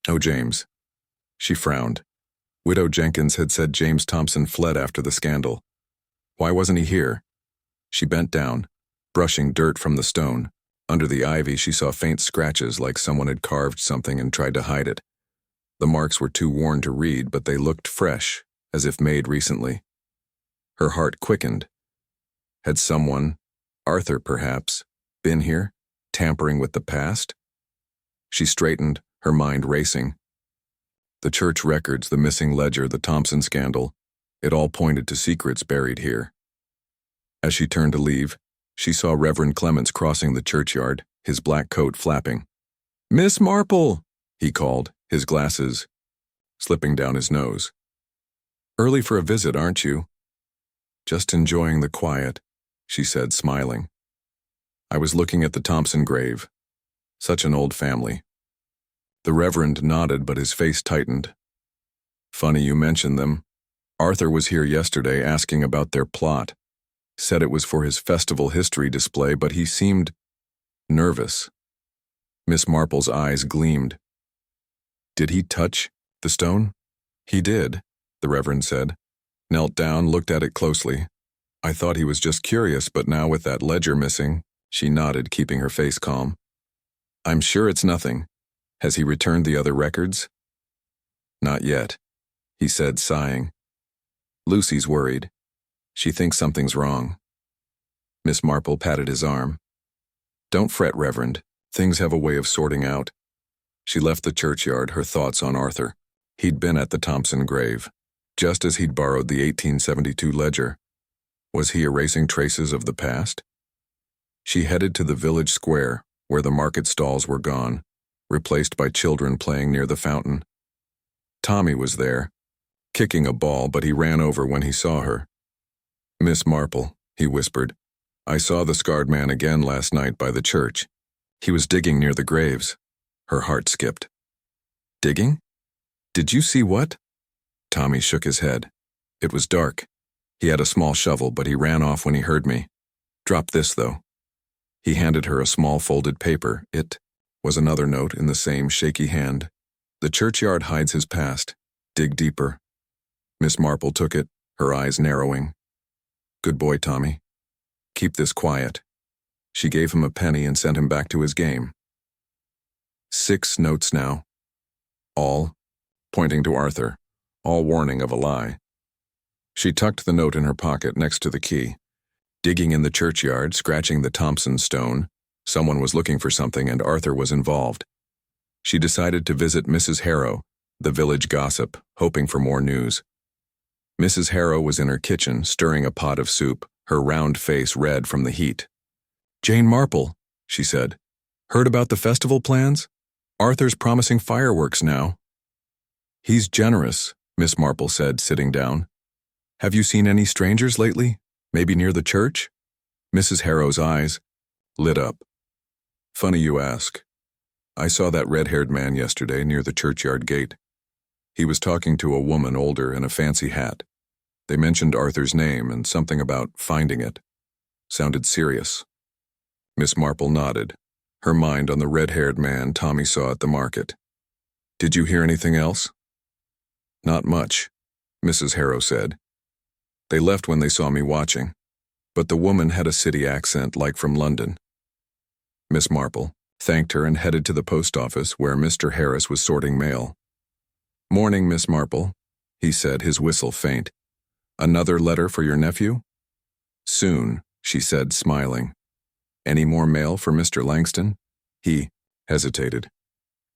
oh, James. She frowned. Widow Jenkins had said James Thompson fled after the scandal. Why wasn't he here? She bent down, brushing dirt from the stone. Under the ivy she saw faint scratches, like someone had carved something and tried to hide it. The marks were too worn to read, but they looked fresh, as if made recently. Her heart quickened. Had someone, Arthur perhaps, been here, tampering with the past? She straightened, her mind racing. The church records, the missing ledger, the Thompson scandal, it all pointed to secrets buried here. As she turned to leave, she saw Reverend Clements crossing the churchyard, his black coat flapping. "Miss Marple!" he called, his glasses slipping down his nose. "Early for a visit, aren't you?" "Just enjoying the quiet," she said, smiling. "I was looking at the Thompson grave. Such an old family." The Reverend nodded, but his face tightened. "Funny you mentioned them. Arthur was here yesterday asking about their plot. Said it was for his festival history display, but he seemed nervous." Miss Marple's eyes gleamed. "Did he touch the stone?" "He did," the Reverend said. Knelt down, looked at it closely. "I thought he was just curious, but now with that ledger missing," she nodded, keeping her face calm. "I'm sure it's nothing. Has he returned the other records?" "Not yet," he said, sighing. "Lucy's worried. She thinks something's wrong." Miss Marple patted his arm. "Don't fret, Reverend. Things have a way of sorting out." She left the churchyard, her thoughts on Arthur. He'd been at the Thompson grave, just as he'd borrowed the 1872 ledger. Was he erasing traces of the past? She headed to the village square, where the market stalls were gone, replaced by children playing near the fountain. Tommy was there, kicking a ball, but he ran over when he saw her. "Miss Marple," he whispered, "I saw the scarred man again last night by the church. He was digging near the graves." Her heart skipped. "Digging? Did you see what?" Tommy shook his head. It was dark. He had a small shovel, but he ran off when he heard me. Drop this, though. He handed her a small folded paper. It was another note in the same shaky hand. The churchyard hides his past. Dig deeper. Miss Marple took it, her eyes narrowing. Good boy, Tommy. Keep this quiet. She gave him a penny and sent him back to his game. 6 notes now. All, pointing to Arthur, all warning of a lie. She tucked the note in her pocket next to the key. Digging in the churchyard, scratching the Thompson stone, someone was looking for something and Arthur was involved. She decided to visit Mrs. Harrow, the village gossip, hoping for more news. Mrs. Harrow was in her kitchen, stirring a pot of soup, her round face red from the heat. Jane Marple, she said. Heard about the festival plans? Arthur's promising fireworks now. He's generous, Miss Marple said, sitting down. Have you seen any strangers lately? Maybe near the church? Mrs. Harrow's eyes lit up. Funny you ask. I saw that red-haired man yesterday near the churchyard gate. He was talking to a woman older in a fancy hat. They mentioned Arthur's name and something about finding it. Sounded serious. Miss Marple nodded, her mind on the red-haired man Tommy saw at the market. Did you hear anything else? Not much, Mrs. Harrow said. They left when they saw me watching, but the woman had a city accent like from London. Miss Marple thanked her and headed to the post office where Mr. Harris was sorting mail. Morning, Miss Marple, he said, his whistle faint. Another letter for your nephew? Soon, she said, smiling. Any more mail for Mr. Langston? He hesitated.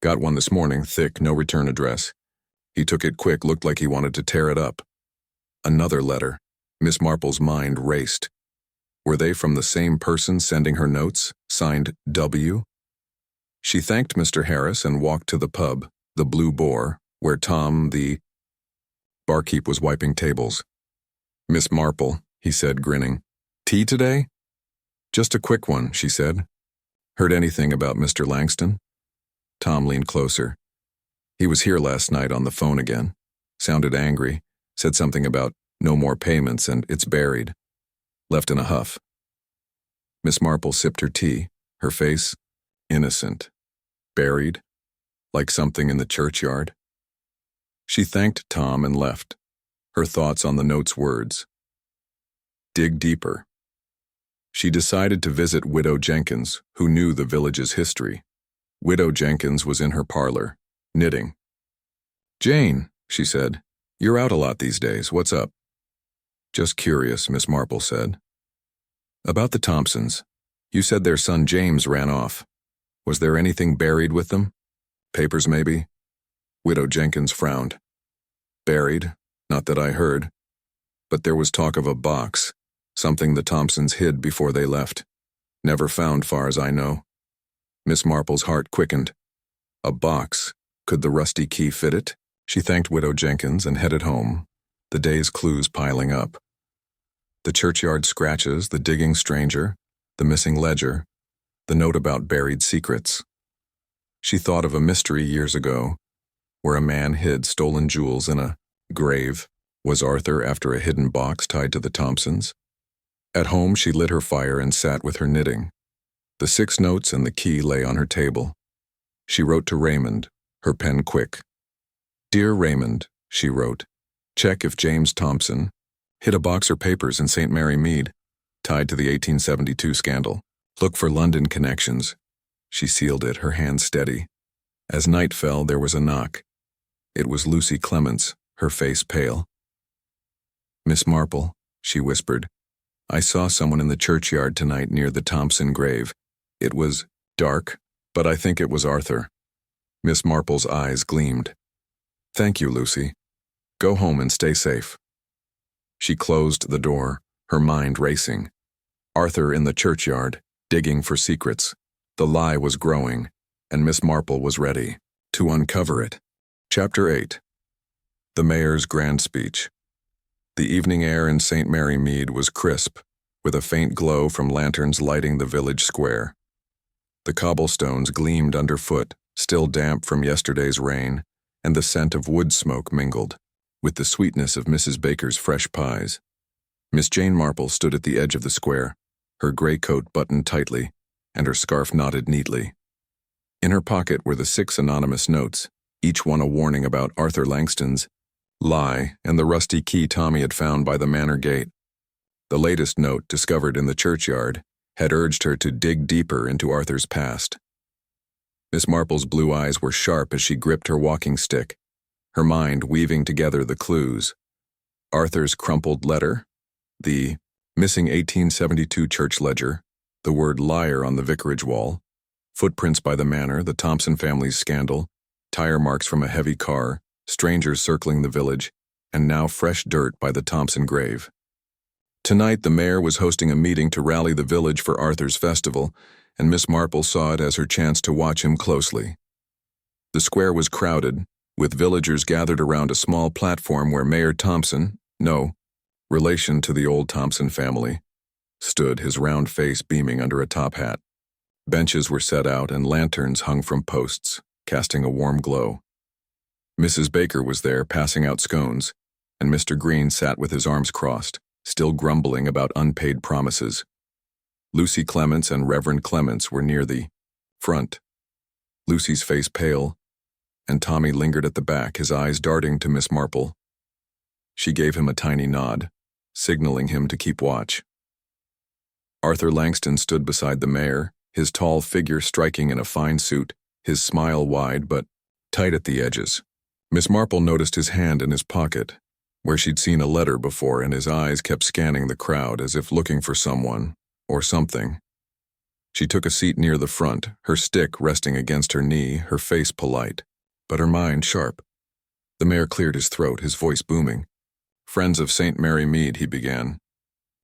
Got one this morning, thick, no return address. He took it quick, looked like he wanted to tear it up. Another letter. Miss Marple's mind raced. Were they from the same person sending her notes, signed W? She thanked Mr. Harris and walked to the pub, the Blue Boar, where Tom, the barkeep, was wiping tables. Miss Marple, he said, grinning. Tea today? Just a quick one, she said. Heard anything about Mr. Langston? Tom leaned closer. He was here last night on the phone again. Sounded angry. Said something about no more payments and it's buried. Left in a huff. Miss Marple sipped her tea, her face innocent. Buried? Like something in the churchyard? She thanked Tom and left, her thoughts on the note's words. Dig deeper. She decided to visit Widow Jenkins, who knew the village's history. Widow Jenkins was in her parlor, knitting. Jane, she said, you're out a lot these days. What's up? Just curious, Miss Marple said. About the Thompsons. You said their son James ran off. Was there anything buried with them? Papers, maybe? Widow Jenkins frowned. Buried? Not that I heard. But there was talk of a box, something the Thompsons hid before they left. Never found, far as I know. Miss Marple's heart quickened. A box. Could the rusty key fit it? She thanked Widow Jenkins and headed home, the day's clues piling up. The churchyard scratches, the digging stranger, the missing ledger, the note about buried secrets. She thought of a mystery years ago, where a man hid stolen jewels in a grave. Was Arthur after a hidden box tied to the Thompsons? At home, she lit her fire and sat with her knitting. The 6 notes and the key lay on her table. She wrote to Raymond, her pen quick. Dear Raymond, she wrote, check if James Thompson hid a box or papers in St. Mary Mead, tied to the 1872 scandal. Look for London connections. She sealed it, her hand steady. As night fell, there was a knock. It was Lucy Clements, her face pale. Miss Marple, she whispered, I saw someone in the churchyard tonight near the Thompson grave. It was dark, but I think it was Arthur. Miss Marple's eyes gleamed. Thank you, Lucy. Go home and stay safe. She closed the door, her mind racing. Arthur in the churchyard, digging for secrets. The lie was growing, and Miss Marple was ready to uncover it. Chapter 8. The Mayor's Grand Speech. The evening air in St. Mary Mead was crisp, with a faint glow from lanterns lighting the village square. The cobblestones gleamed underfoot, still damp from yesterday's rain, and the scent of wood smoke mingled with the sweetness of Mrs. Baker's fresh pies. Miss Jane Marple stood at the edge of the square, her gray coat buttoned tightly, and her scarf knotted neatly. In her pocket were the 6 anonymous notes, each one a warning about Arthur Langston's lie and the rusty key Tommy had found by the manor gate. The latest note, discovered in the churchyard, had urged her to dig deeper into Arthur's past. Miss Marple's blue eyes were sharp as she gripped her walking stick, her mind weaving together the clues. Arthur's crumpled letter, the missing 1872 church ledger, the word liar on the vicarage wall, footprints by the manor, the Thompson family's scandal, tire marks from a heavy car, strangers circling the village, and now fresh dirt by the Thompson grave. Tonight, the mayor was hosting a meeting to rally the village for Arthur's festival, and Miss Marple saw it as her chance to watch him closely. The square was crowded, with villagers gathered around a small platform where Mayor Thompson, no relation to the old Thompson family, stood, his round face beaming under a top hat. Benches were set out and lanterns hung from posts, casting a warm glow. Mrs. Baker was there, passing out scones, and Mr. Green sat with his arms crossed, still grumbling about unpaid promises. Lucy Clements and Reverend Clements were near the front, Lucy's face pale, and Tommy lingered at the back, his eyes darting to Miss Marple. She gave him a tiny nod, signaling him to keep watch. Arthur Langston stood beside the mayor, his tall figure striking in a fine suit, his smile wide but tight at the edges. Miss Marple noticed his hand in his pocket, where she'd seen a letter before, and his eyes kept scanning the crowd as if looking for someone or something. She took a seat near the front, her stick resting against her knee, her face polite, but her mind sharp. The mayor cleared his throat, his voice booming. "Friends of St. Mary Mead," he began.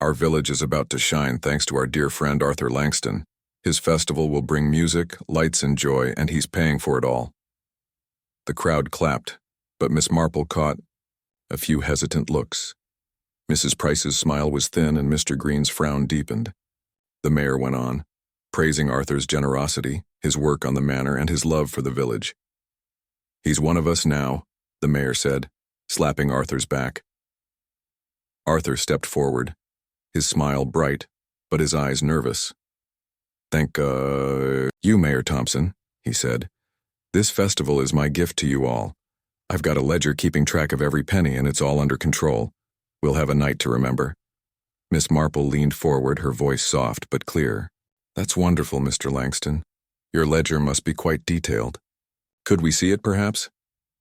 "Our village is about to shine thanks to our dear friend Arthur Langston. His festival will bring music, lights, and joy, and he's paying for it all." The crowd clapped, but Miss Marple caught a few hesitant looks. Mrs. Price's smile was thin and Mr. Green's frown deepened. The mayor went on, praising Arthur's generosity, his work on the manor, and his love for the village. "He's one of us now," the mayor said, slapping Arthur's back. Arthur stepped forward, his smile bright, but his eyes nervous. "Thank you, Mayor Thompson," he said. "This festival is my gift to you all. I've got a ledger keeping track of every penny, and it's all under control. We'll have a night to remember." Miss Marple leaned forward, her voice soft but clear. "That's wonderful, Mr. Langston. Your ledger must be quite detailed. Could we see it, perhaps?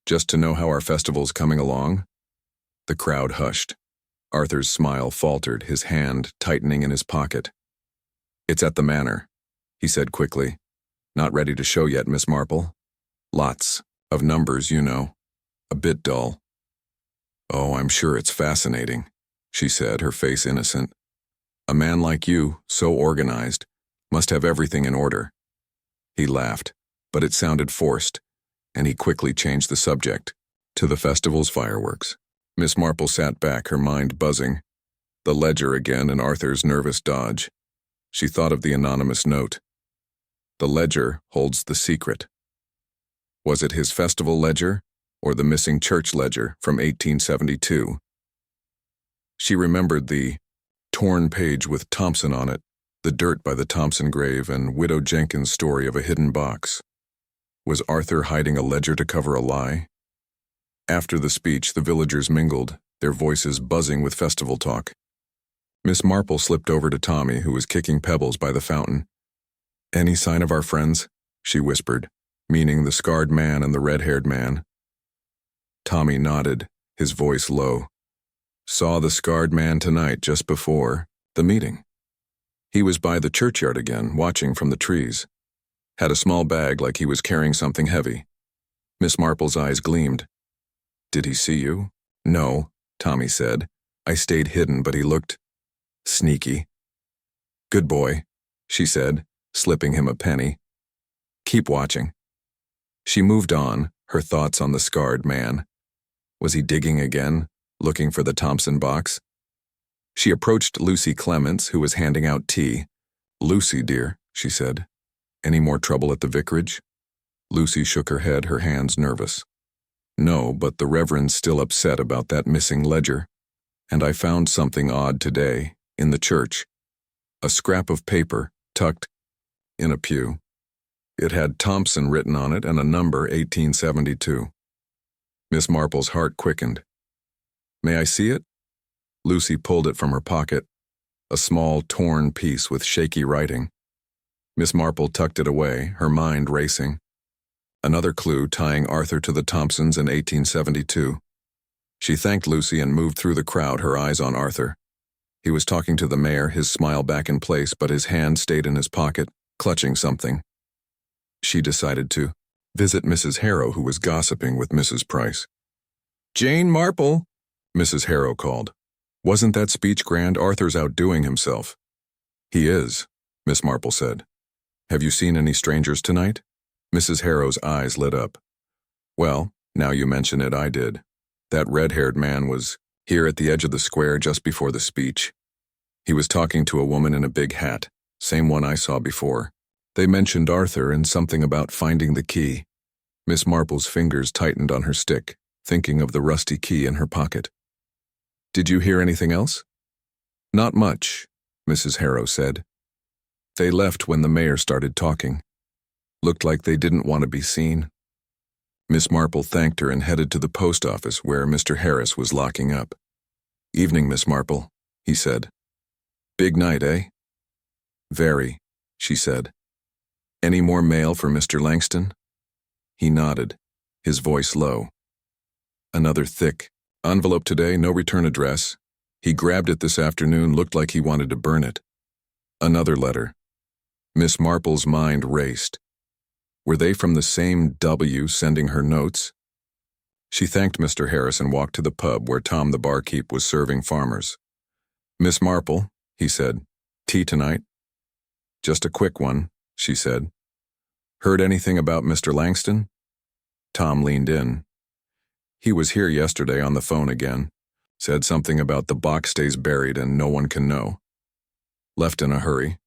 Just to know how our festival's coming along?" The crowd hushed. Arthur's smile faltered, his hand tightening in his pocket. "It's at the manor," he said quickly. "Not ready to show yet, Miss Marple. Lots of numbers, you know. A bit dull." "Oh, I'm sure it's fascinating," she said, her face innocent. "A man like you, so organized, must have everything in order." He laughed, but it sounded forced, and he quickly changed the subject to the festival's fireworks. Miss Marple sat back, her mind buzzing. The ledger again and Arthur's nervous dodge. She thought of the anonymous note. The ledger holds the secret. Was it his festival ledger, or the missing church ledger from 1872? She remembered the torn page with Thompson on it, the dirt by the Thompson grave, and Widow Jenkins' story of a hidden box. Was Arthur hiding a ledger to cover a lie? After the speech, the villagers mingled, their voices buzzing with festival talk. Miss Marple slipped over to Tommy, who was kicking pebbles by the fountain. "Any sign of our friends?" she whispered, meaning the scarred man and the red-haired man. Tommy nodded, his voice low. "Saw the scarred man tonight just before the meeting. He was by the churchyard again, watching from the trees. Had a small bag like he was carrying something heavy." Miss Marple's eyes gleamed. "Did he see you?" "No," Tommy said. "I stayed hidden, but he looked sneaky." "Good boy," she said, slipping him a penny. "Keep watching." She moved on, her thoughts on the scarred man. Was he digging again, looking for the Thompson box? She approached Lucy Clements, who was handing out tea. "Lucy, dear," she said. "Any more trouble at the vicarage?" Lucy shook her head, her hands nervous. "No, but the Reverend's still upset about that missing ledger. And I found something odd today, in the church. A scrap of paper, tucked in a pew. It had Thompson written on it and a number 1872. Miss Marple's heart quickened. May I see it? Lucy pulled it from her pocket, a small, torn piece with shaky writing. Miss Marple tucked it away, her mind racing. Another clue tying Arthur to the Thompsons in 1872. She thanked Lucy and moved through the crowd, her eyes on Arthur. He was talking to the mayor, his smile back in place, but his hand stayed in his pocket, clutching something. She decided to visit Mrs. Harrow, who was gossiping with Mrs. Price. Jane Marple, Mrs. Harrow called. Wasn't that speech grand? Arthur's outdoing himself. He is, Miss Marple said. Have you seen any strangers tonight? Mrs. Harrow's eyes lit up. Well, now you mention it, I did. That red-haired man was here at the edge of the square just before the speech. He was talking to a woman in a big hat, same one I saw before. They mentioned Arthur and something about finding the key. Miss Marple's fingers tightened on her stick, thinking of the rusty key in her pocket. Did you hear anything else? Not much, Mrs. Harrow said. They left when the mayor started talking. Looked like they didn't want to be seen. Miss Marple thanked her and headed to the post office where Mr. Harris was locking up. Evening, Miss Marple, he said. Big night, eh? Very, she said. Any more mail for Mr. Langston? He nodded, his voice low. Another thick envelope today, no return address. He grabbed it this afternoon, looked like he wanted to burn it. Another letter. Miss Marple's mind raced. Were they from the same W sending her notes? She thanked Mr. Harris and walked to the pub where Tom the barkeep was serving farmers. Miss Marple, he said, tea tonight? Just a quick one, she said. Heard anything about Mr. Langston? Tom leaned in. He was here yesterday on the phone again. Said something about the box stays buried and no one can know. Left in a hurry.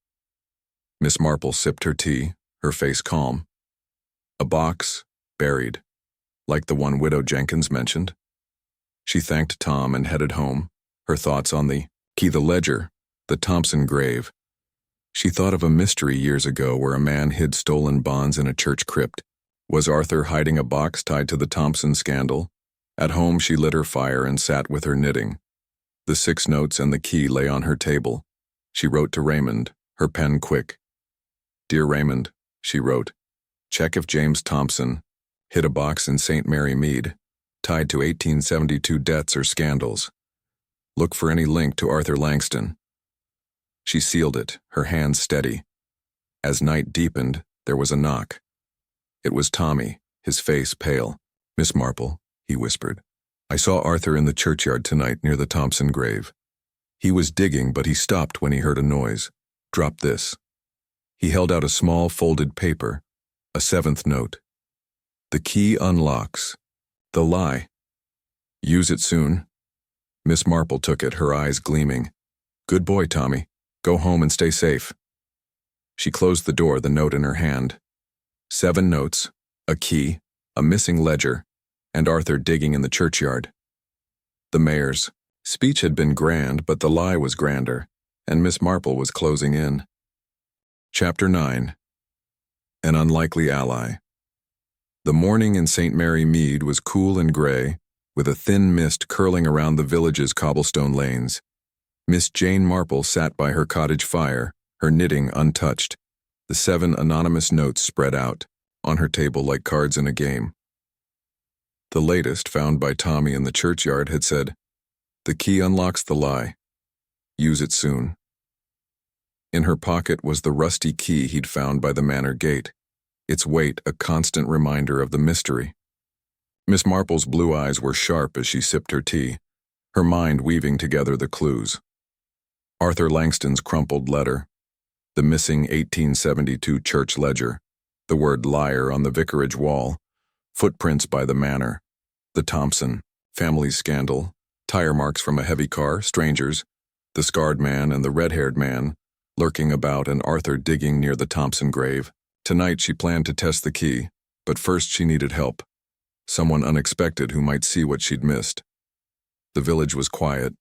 Miss Marple sipped her tea, her face calm. A box, buried, like the one Widow Jenkins mentioned. She thanked Tom and headed home, her thoughts on the key, the ledger, the Thompson grave. She thought of a mystery years ago where a man hid stolen bonds in a church crypt. Was Arthur hiding a box tied to the Thompson scandal? At home she lit her fire and sat with her knitting. The 6 notes and the key lay on her table. She wrote to Raymond, her pen quick. Dear Raymond, she wrote, check if James Thompson hid a box in St. Mary Mead, tied to 1872 debts or scandals. Look for any link to Arthur Langston. She sealed it, her hands steady. As night deepened, there was a knock. It was Tommy, his face pale. Miss Marple, he whispered. I saw Arthur in the churchyard tonight near the Thompson grave. He was digging, but he stopped when he heard a noise. Drop this. He held out a small folded paper, a 7th note. The key unlocks. The lie. Use it soon. Miss Marple took it, her eyes gleaming. Good boy, Tommy. Go home and stay safe. She closed the door, the note in her hand. 7 notes, a key, a missing ledger, and Arthur digging in the churchyard. The mayor's speech had been grand, but the lie was grander, and Miss Marple was closing in. Chapter 9. An Unlikely Ally. The morning in St. Mary Mead was cool and gray, with a thin mist curling around the village's cobblestone lanes. Miss Jane Marple sat by her cottage fire, her knitting untouched, the 7 anonymous notes spread out, on her table like cards in a game. The latest, found by Tommy in the churchyard, had said, The key unlocks the lie. Use it soon. In her pocket was the rusty key he'd found by the manor gate, its weight a constant reminder of the mystery. Miss Marple's blue eyes were sharp as she sipped her tea, her mind weaving together the clues. Arthur Langston's crumpled letter, the missing 1872 church ledger, the word liar on the vicarage wall, footprints by the manor, the Thompson family scandal, tire marks from a heavy car, strangers, the scarred man and the red-haired man, lurking about, and Arthur digging near the Thompson grave. Tonight she planned to test the key, but first she needed help. Someone unexpected who might see what she'd missed. The village was quiet.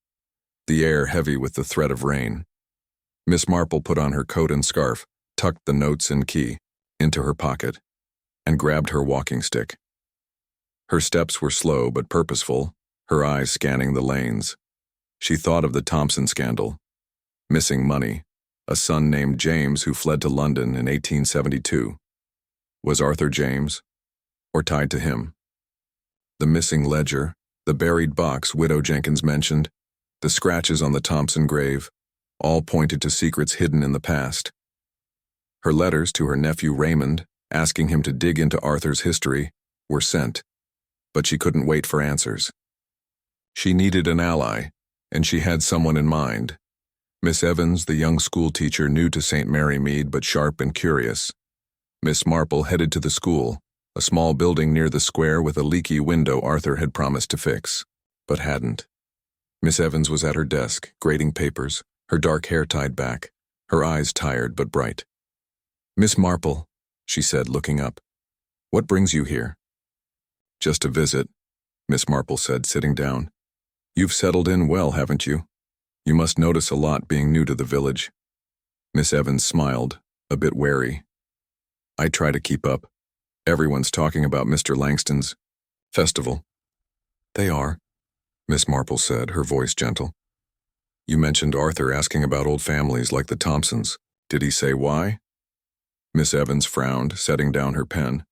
the air heavy with the threat of rain. Miss Marple put on her coat and scarf, tucked the notes and key into her pocket, and grabbed her walking stick. Her steps were slow but purposeful, her eyes scanning the lanes. She thought of the Thompson scandal. Missing money, a son named James who fled to London in 1872. Was Arthur James, or tied to him? The missing ledger, the buried box Widow Jenkins mentioned, the scratches on the Thompson grave, all pointed to secrets hidden in the past. Her letters to her nephew Raymond, asking him to dig into Arthur's history, were sent, but she couldn't wait for answers. She needed an ally, and she had someone in mind. Miss Evans, the young schoolteacher new to St. Mary Mead but sharp and curious. Miss Marple headed to the school, a small building near the square with a leaky window Arthur had promised to fix, but hadn't. Miss Evans was at her desk, grading papers, her dark hair tied back, her eyes tired but bright. "Miss Marple," she said, looking up. "What brings you here?" "Just a visit," Miss Marple said, sitting down. "You've settled in well, haven't you? You must notice a lot being new to the village." Miss Evans smiled, a bit wary. "I try to keep up. Everyone's talking about Mr. Langston's festival." "They are," Miss Marple said, her voice gentle. "You mentioned Arthur asking about old families like the Thompsons. Did he say why?" Miss Evans frowned, setting down her pen.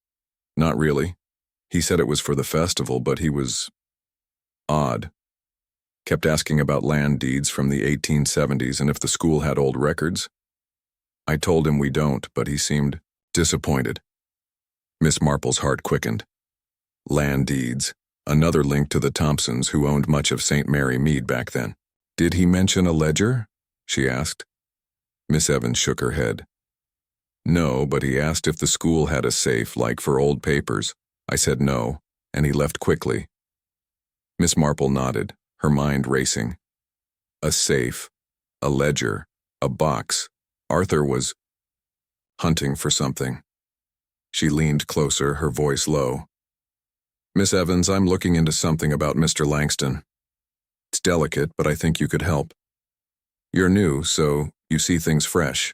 "Not really. He said it was for the festival, but he was odd. Kept asking about land deeds from the 1870s and if the school had old records. I told him we don't, but he seemed disappointed." Miss Marple's heart quickened. Land deeds, another link to the Thompsons who owned much of St. Mary Mead back then. "Did he mention a ledger?" she asked. Miss Evans shook her head. "No, but he asked if the school had a safe like for old papers. I said no, and he left quickly." Miss Marple nodded, her mind racing. A safe, a ledger, a box. Arthur was hunting for something. She leaned closer, her voice low. "Miss Evans, I'm looking into something about Mr. Langston. It's delicate, but I think you could help. You're new, so you see things fresh.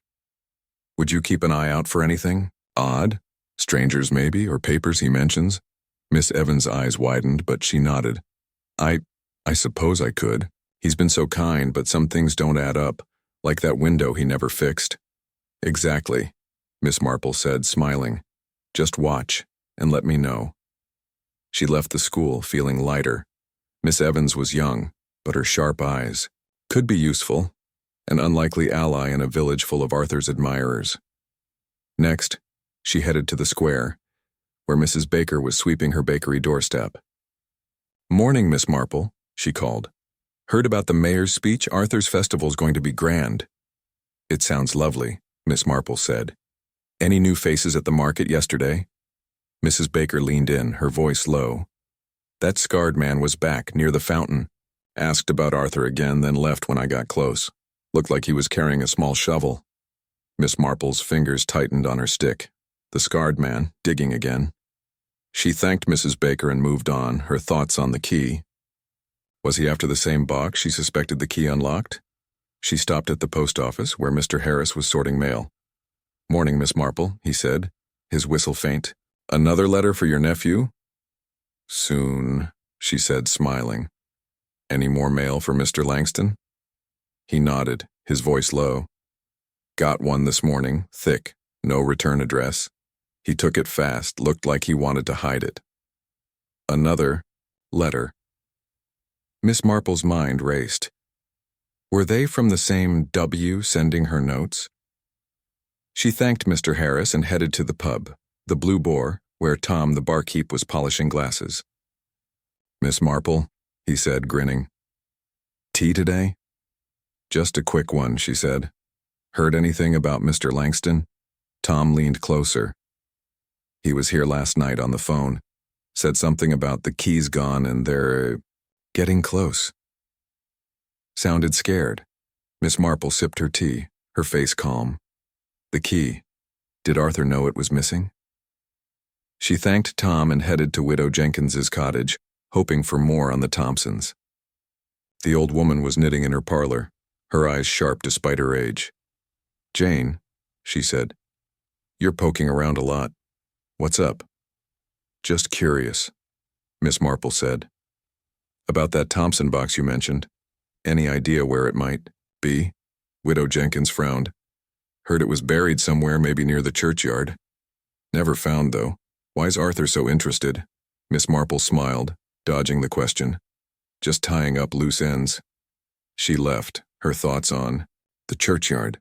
Would you keep an eye out for anything odd? Strangers maybe, or papers he mentions?" Miss Evans' eyes widened, but she nodded. I suppose I could. He's been so kind, but some things don't add up, like that window he never fixed." "Exactly," Miss Marple said, smiling. "Just watch, and let me know." She left the school, feeling lighter. Miss Evans was young, but her sharp eyes could be useful, an unlikely ally in a village full of Arthur's admirers. Next, she headed to the square, where Mrs. Baker was sweeping her bakery doorstep. "Morning, Miss Marple," she called. "Heard about the mayor's speech? Arthur's festival's going to be grand." "It sounds lovely," Miss Marple said. "Any new faces at the market yesterday?" Mrs. Baker leaned in, her voice low. "That scarred man was back, near the fountain. Asked about Arthur again, then left when I got close. Looked like he was carrying a small shovel." Miss Marple's fingers tightened on her stick. The scarred man, digging again. She thanked Mrs. Baker and moved on, her thoughts on the key. Was he after the same box she suspected the key unlocked? She stopped at the post office, where Mr. Harris was sorting mail. "Morning, Miss Marple," he said, his whistle faint. "Another letter for your nephew?" "Soon," she said, smiling. "Any more mail for Mr. Langston?" He nodded, his voice low. "Got one this morning, thick, no return address. He took it fast, looked like he wanted to hide it." Another letter. Miss Marple's mind raced. Were they from the same W sending her notes? She thanked Mr. Harris and headed to the pub, the Blue Boar, where Tom the barkeep was polishing glasses. "Miss Marple," he said, grinning. "Tea today?" "Just a quick one," she said. "Heard anything about Mr. Langston?" Tom leaned closer. "He was here last night on the phone. Said something about the keys gone and they're getting close." Sounded scared. Miss Marple sipped her tea, her face calm. The key. Did Arthur know it was missing? She thanked Tom and headed to Widow Jenkins's cottage, hoping for more on the Thompsons. The old woman was knitting in her parlor, her eyes sharp despite her age. "Jane," she said, "you're poking around a lot. What's up?" "Just curious," Miss Marple said. "About that Thompson box you mentioned. Any idea where it might be?" Widow Jenkins frowned. "Heard it was buried somewhere, maybe near the churchyard. Never found, though. Why's Arthur so interested?" Miss Marple smiled, dodging the question. "Just tying up loose ends." She left, her thoughts on the churchyard,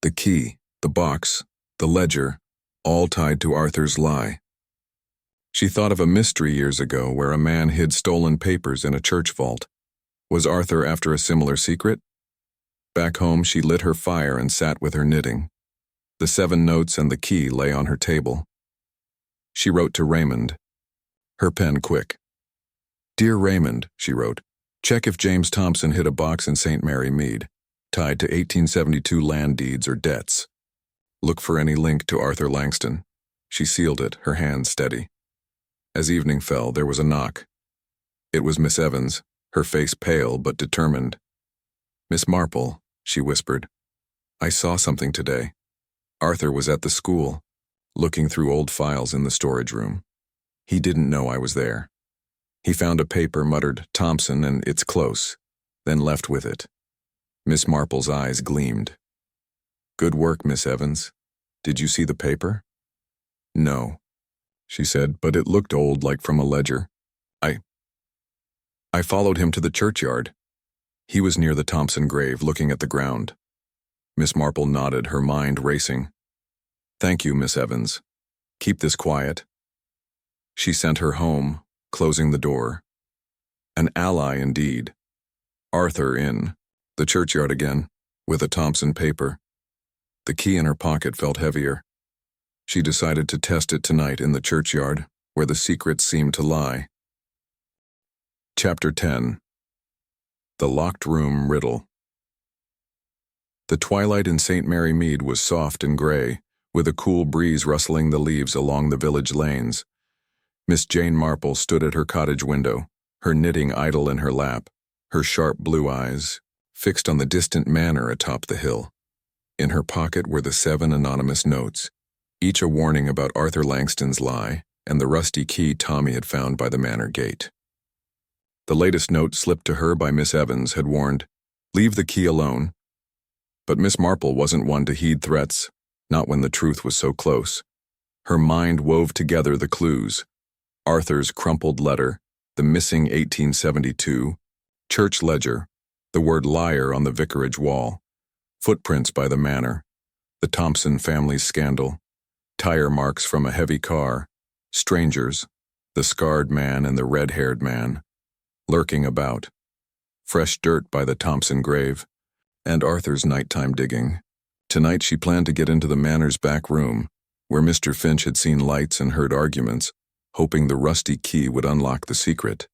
the key, the box, the ledger, all tied to Arthur's lie. She thought of a mystery years ago where a man hid stolen papers in a church vault. Was Arthur after a similar secret? Back home, she lit her fire and sat with her knitting. The 7 notes and the key lay on her table. She wrote to Raymond, her pen quick. "Dear Raymond," she wrote, "check if James Thompson hid a box in St. Mary, Mead, tied to 1872 land deeds or debts. Look for any link to Arthur Langston." She sealed it, her hand steady. As evening fell, there was a knock. It was Miss Evans, her face pale but determined. "Miss Marple," she whispered, "I saw something today. Arthur was at the school, looking through old files in the storage room. He didn't know I was there. He found a paper, muttered Thompson, and it's close, then left with it." Miss Marple's eyes gleamed. "Good work, Miss Evans. Did you see the paper?" "No," she said, "but it looked old, like from a ledger. I followed him to the churchyard. He was near the Thompson grave, looking at the ground." Miss Marple nodded, her mind racing. "Thank you, Miss Evans. Keep this quiet." She sent her home, closing the door. An ally indeed. Arthur in the churchyard again, with a Thompson paper. The key in her pocket felt heavier. She decided to test it tonight in the churchyard, where the secret seemed to lie. Chapter 10. The Locked Room Riddle. The twilight in St. Mary Mead was soft and gray, with a cool breeze rustling the leaves along the village lanes. Miss Jane Marple stood at her cottage window, her knitting idle in her lap, her sharp blue eyes fixed on the distant manor atop the hill. In her pocket were the 7 anonymous notes, each a warning about Arthur Langston's lie and the rusty key Tommy had found by the manor gate. The latest note slipped to her by Miss Evans had warned, "Leave the key alone." But Miss Marple wasn't one to heed threats, not when the truth was so close. Her mind wove together the clues: Arthur's crumpled letter, the missing 1872, church ledger, the word liar on the vicarage wall, footprints by the manor, the Thompson family's scandal, tire marks from a heavy car, strangers, the scarred man and the red-haired man, lurking about, fresh dirt by the Thompson grave, and Arthur's nighttime digging. Tonight she planned to get into the manor's back room, where Mr. Finch had seen lights and heard arguments, hoping the rusty key would unlock the secret.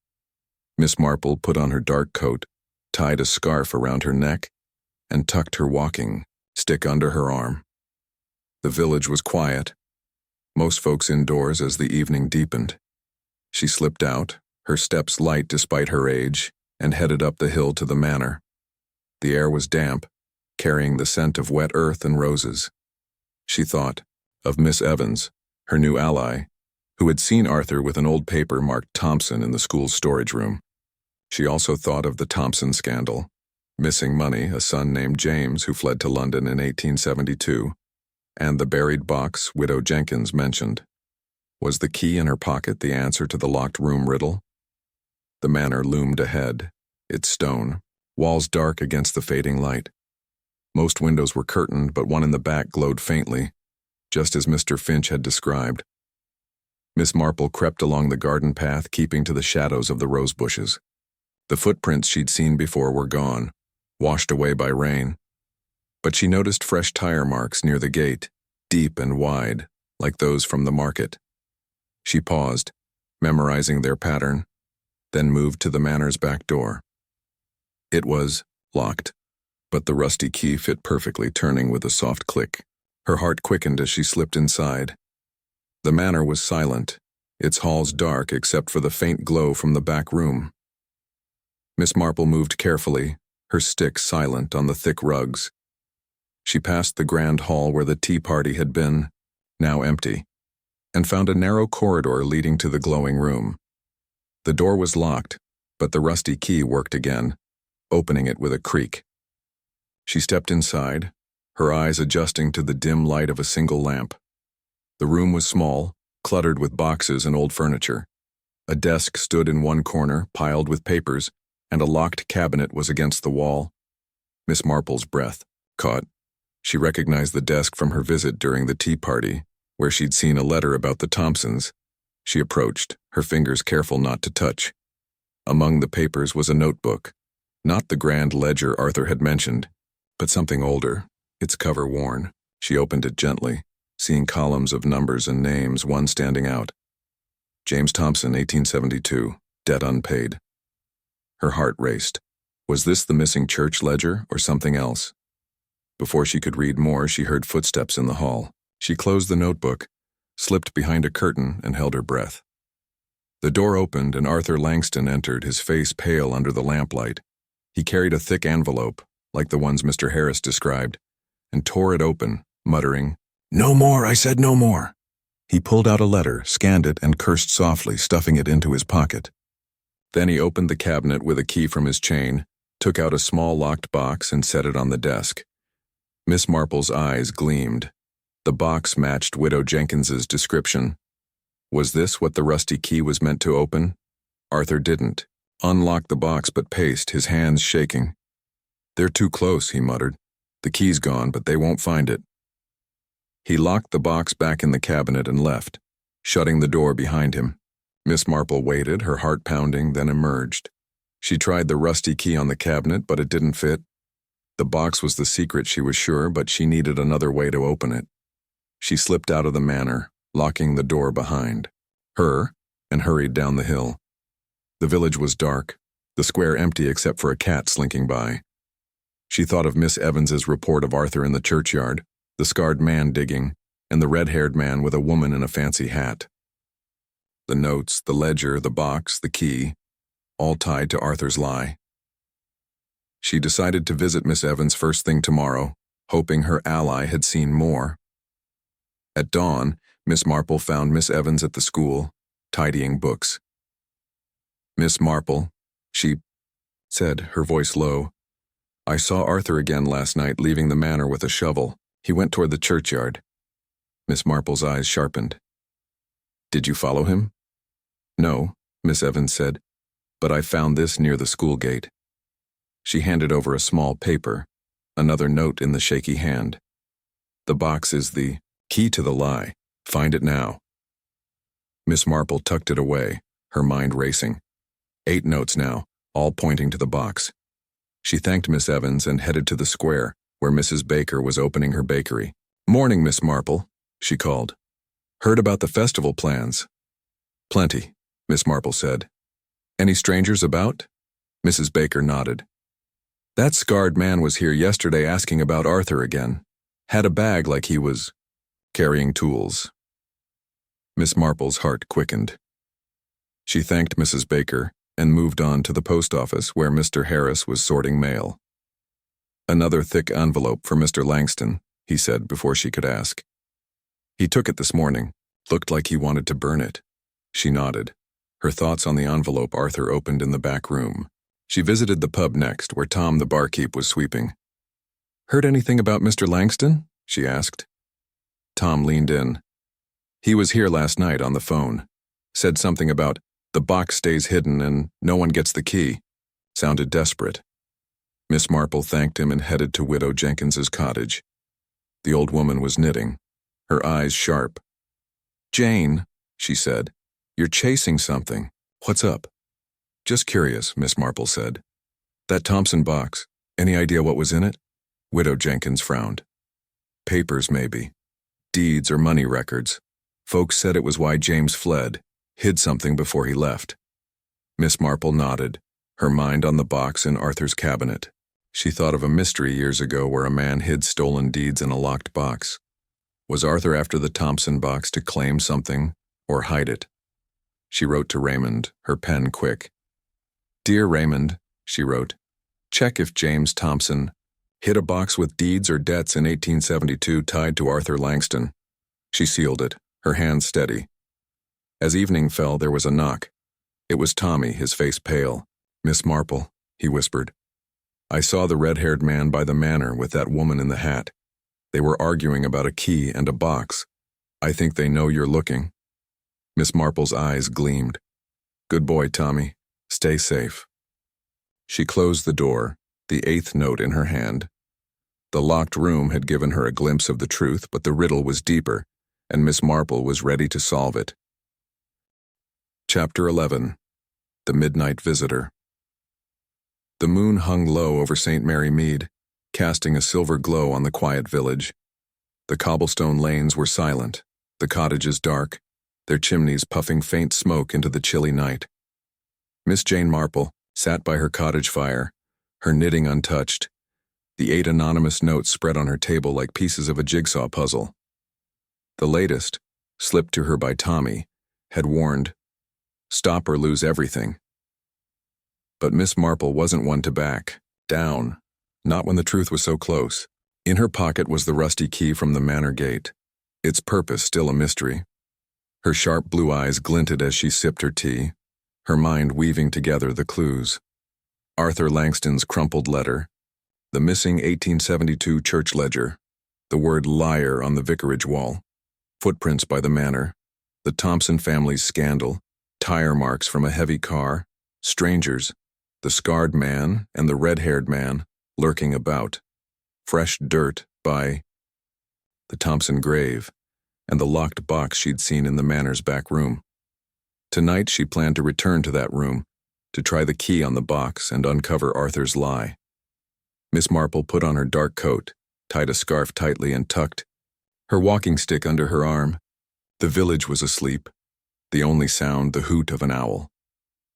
Miss Marple put on her dark coat, tied a scarf around her neck, and tucked her walking stick under her arm. The village was quiet, most folks indoors as the evening deepened. She slipped out, her steps light despite her age, and headed up the hill to the manor. The air was damp, carrying the scent of wet earth and roses. She thought of Miss Evans, her new ally, who had seen Arthur with an old paper marked Thompson in the school's storage room. She also thought of the Thompson scandal, missing money, a son named James who fled to London in 1872, and the buried box Widow Jenkins mentioned. Was the key in her pocket the answer to the locked room riddle? The manor loomed ahead, its stone, walls dark against the fading light. Most windows were curtained, but one in the back glowed faintly, just as Mr. Finch had described. Miss Marple crept along the garden path, keeping to the shadows of the rose bushes. The footprints she'd seen before were gone, washed away by rain. But she noticed fresh tire marks near the gate, deep and wide, like those from the market. She paused, memorizing their pattern, then moved to the manor's back door. It was locked, but the rusty key fit perfectly, turning with a soft click. Her heart quickened as she slipped inside. The manor was silent, its halls dark except for the faint glow from the back room. Miss Marple moved carefully, her stick silent on the thick rugs. She passed the grand hall where the tea party had been, now empty, and found a narrow corridor leading to the glowing room. The door was locked, but the rusty key worked again, opening it with a creak. She stepped inside, her eyes adjusting to the dim light of a single lamp. The room was small, cluttered with boxes and old furniture. A desk stood in one corner, piled with papers, and a locked cabinet was against the wall. Miss Marple's breath caught. She recognized the desk from her visit during the tea party, where she'd seen a letter about the Thompsons. She approached, her fingers careful not to touch. Among the papers was a notebook, not the grand ledger Arthur had mentioned, but something older, its cover worn. She opened it gently, seeing columns of numbers and names, one standing out. James Thompson, 1872, debt unpaid. Her heart raced. Was this the missing church ledger or something else? Before she could read more, she heard footsteps in the hall. She closed the notebook, slipped behind a curtain, and held her breath. The door opened and Arthur Langston entered, his face pale under the lamplight. He carried a thick envelope, like the ones Mr. Harris described, and tore it open, muttering, "No more, I said no more." He pulled out a letter, scanned it, and cursed softly, stuffing it into his pocket. Then he opened the cabinet with a key from his chain, took out a small locked box, and set it on the desk. Miss Marple's eyes gleamed. The box matched Widow Jenkins's description. Was this what the rusty key was meant to open? Arthur didn't unlock the box but paced, his hands shaking. "They're too close," he muttered. "The key's gone, but they won't find it." He locked the box back in the cabinet and left, shutting the door behind him. Miss Marple waited, her heart pounding, then emerged. She tried the rusty key on the cabinet, but it didn't fit. The box was the secret, she was sure, but she needed another way to open it. She slipped out of the manor, locking the door behind her, and hurried down the hill. The village was dark, the square empty except for a cat slinking by. She thought of Miss Evans's report of Arthur in the churchyard, the scarred man digging, and the red-haired man with a woman in a fancy hat. The notes, the ledger, the box, the key, all tied to Arthur's lie. She decided to visit Miss Evans first thing tomorrow, hoping her ally had seen more. At dawn, Miss Marple found Miss Evans at the school, tidying books. "Miss Marple," she said, her voice low, "I saw Arthur again last night leaving the manor with a shovel. He went toward the churchyard." Miss Marple's eyes sharpened. "Did you follow him?" "No," Miss Evans said, "but I found this near the school gate." She handed over a small paper, another note in the shaky hand. "The box is the key to the lie. Find it now." Miss Marple tucked it away, her mind racing. 8 notes now, all pointing to the box. She thanked Miss Evans and headed to the square, where Mrs. Baker was opening her bakery. "Morning, Miss Marple," she called. "Heard about the festival plans?" "Plenty," Miss Marple said. "Any strangers about?" Mrs. Baker nodded. "That scarred man was here yesterday asking about Arthur again. Had a bag like he was carrying tools." Miss Marple's heart quickened. She thanked Mrs. Baker and moved on to the post office where Mr. Harris was sorting mail. "Another thick envelope for Mr. Langston," he said before she could ask. "He took it this morning. Looked like he wanted to burn it." She nodded, her thoughts on the envelope Arthur opened in the back room. She visited the pub next, where Tom the barkeep was sweeping. "Heard anything about Mr. Langston?" she asked. Tom leaned in. "He was here last night on the phone. Said something about the box stays hidden and no one gets the key. Sounded desperate." Miss Marple thanked him and headed to Widow Jenkins's cottage. The old woman was knitting, her eyes sharp. "Jane," she said, "you're chasing something. What's up?" "Just curious," Miss Marple said. "That Thompson box, any idea what was in it?" Widow Jenkins frowned. "Papers, maybe. Deeds or money records. Folks said it was why James fled, hid something before he left." Miss Marple nodded, her mind on the box in Arthur's cabinet. She thought of a mystery years ago where a man hid stolen deeds in a locked box. Was Arthur after the Thompson box to claim something or hide it? She wrote to Raymond, her pen quick. "Dear Raymond," she wrote. Check if James Thompson hid a box with deeds or debts in 1872 tied to Arthur Langston. She sealed it, her hands steady. As evening fell, there was a knock. It was Tommy, his face pale. Miss Marple, he whispered. I saw the red-haired man by the manor with that woman in the hat. They were arguing about a key and a box. I think they know you're looking. Miss Marple's eyes gleamed. Good boy, Tommy. Stay safe. She closed the door, the 8th note in her hand. The locked room had given her a glimpse of the truth, but the riddle was deeper, and Miss Marple was ready to solve it. Chapter 11. The Midnight Visitor. The moon hung low over St. Mary Mead, casting a silver glow on the quiet village. The cobblestone lanes were silent, the cottages dark, their chimneys puffing faint smoke into the chilly night. Miss Jane Marple sat by her cottage fire, her knitting untouched, the 8 anonymous notes spread on her table like pieces of a jigsaw puzzle. The latest, slipped to her by Tommy, had warned, stop or lose everything. But Miss Marple wasn't one to back down, not when the truth was so close. In her pocket was the rusty key from the manor gate, its purpose still a mystery. Her sharp blue eyes glinted as she sipped her tea, her mind weaving together the clues. Arthur Langston's crumpled letter, the missing 1872 church ledger, the word liar on the vicarage wall, footprints by the manor, the Thompson family's scandal, tire marks from a heavy car, strangers, the scarred man and the red-haired man lurking about, fresh dirt by the Thompson grave, and the locked box she'd seen in the manor's back room. Tonight she planned to return to that room, to try the key on the box and uncover Arthur's lie. Miss Marple put on her dark coat, tied a scarf tightly and tucked her walking stick under her arm. The village was asleep, the only sound the hoot of an owl.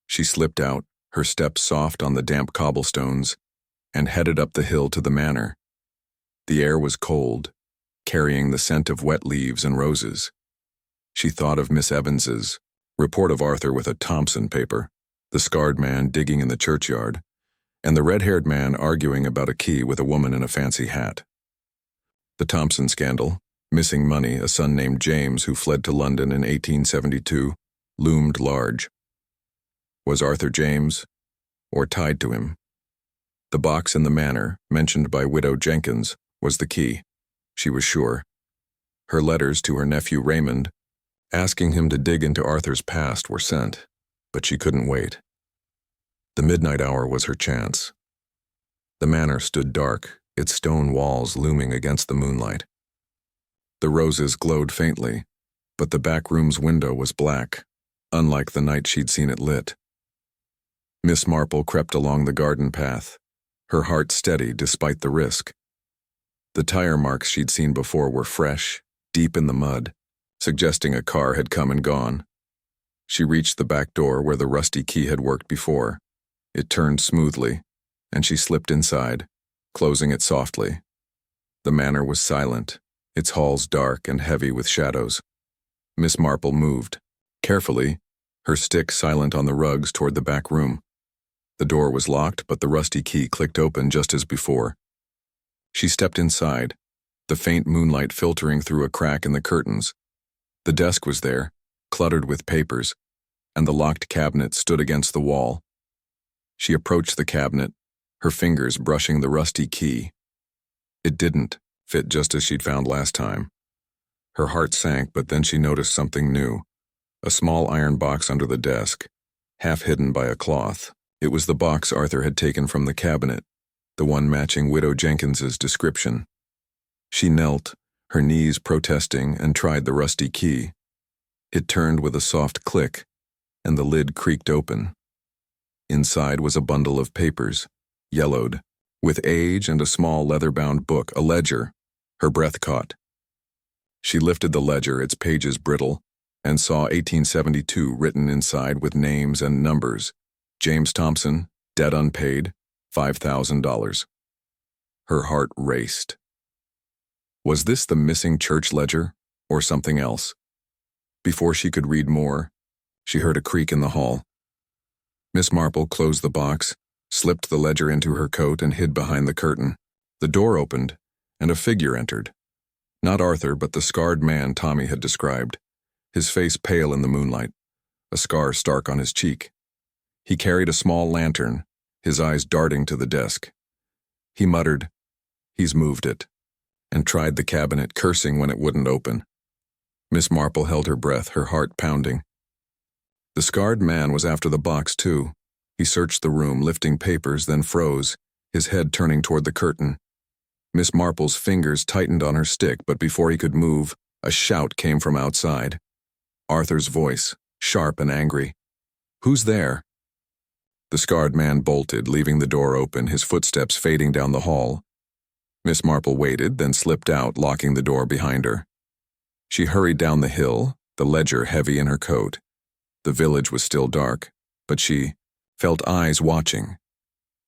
She slipped out, her steps soft on the damp cobblestones, and headed up the hill to the manor. The air was cold, carrying the scent of wet leaves and roses. She thought of Miss Evans's report of Arthur with a Thompson paper, the scarred man digging in the churchyard, and the red-haired man arguing about a key with a woman in a fancy hat. The Thompson scandal, missing money, a son named James who fled to London in 1872, loomed large. Was Arthur James, or tied to him? The box in the manor, mentioned by Widow Jenkins, was the key, she was sure. Her letters to her nephew Raymond, asking him to dig into Arthur's past, were sent, but she couldn't wait. The midnight hour was her chance. The manor stood dark, its stone walls looming against the moonlight. The roses glowed faintly, but the back room's window was black, unlike the night she'd seen it lit. Miss Marple crept along the garden path, her heart steady despite the risk. The tire marks she'd seen before were fresh, deep in the mud, suggesting a car had come and gone. She reached the back door where the rusty key had worked before. It turned smoothly, and she slipped inside, closing it softly. The manor was silent, its halls dark and heavy with shadows. Miss Marple moved, carefully, her stick silent on the rugs toward the back room. The door was locked, but the rusty key clicked open just as before. She stepped inside, the faint moonlight filtering through a crack in the curtains. The desk was there, cluttered with papers, and the locked cabinet stood against the wall. She approached the cabinet, her fingers brushing the rusty key. It didn't fit just as she'd found last time. Her heart sank, but then she noticed something new. A small iron box under the desk, half hidden by a cloth. It was the box Arthur had taken from the cabinet, the one matching Widow Jenkins's description. She knelt, her knees protesting, and tried the rusty key. It turned with a soft click, and the lid creaked open. Inside was a bundle of papers, yellowed, with age and a small leather-bound book, a ledger. Her breath caught. She lifted the ledger, its pages brittle, and saw 1872 written inside with names and numbers. James Thompson, debt unpaid, $5,000. Her heart raced. Was this the missing church ledger, or something else? Before she could read more, she heard a creak in the hall. Miss Marple closed the box, slipped the ledger into her coat and hid behind the curtain. The door opened, and a figure entered. Not Arthur, but the scarred man Tommy had described, his face pale in the moonlight, a scar stark on his cheek. He carried a small lantern, his eyes darting to the desk. He muttered, "He's moved it," and tried the cabinet, cursing when it wouldn't open. Miss Marple held her breath, her heart pounding. The scarred man was after the box, too. He searched the room, lifting papers, then froze, his head turning toward the curtain. Miss Marple's fingers tightened on her stick, but before he could move, a shout came from outside. Arthur's voice, sharp and angry. "Who's there?" The scarred man bolted, leaving the door open, his footsteps fading down the hall. Miss Marple waited, then slipped out, locking the door behind her. She hurried down the hill, the ledger heavy in her coat. The village was still dark, but she felt eyes watching.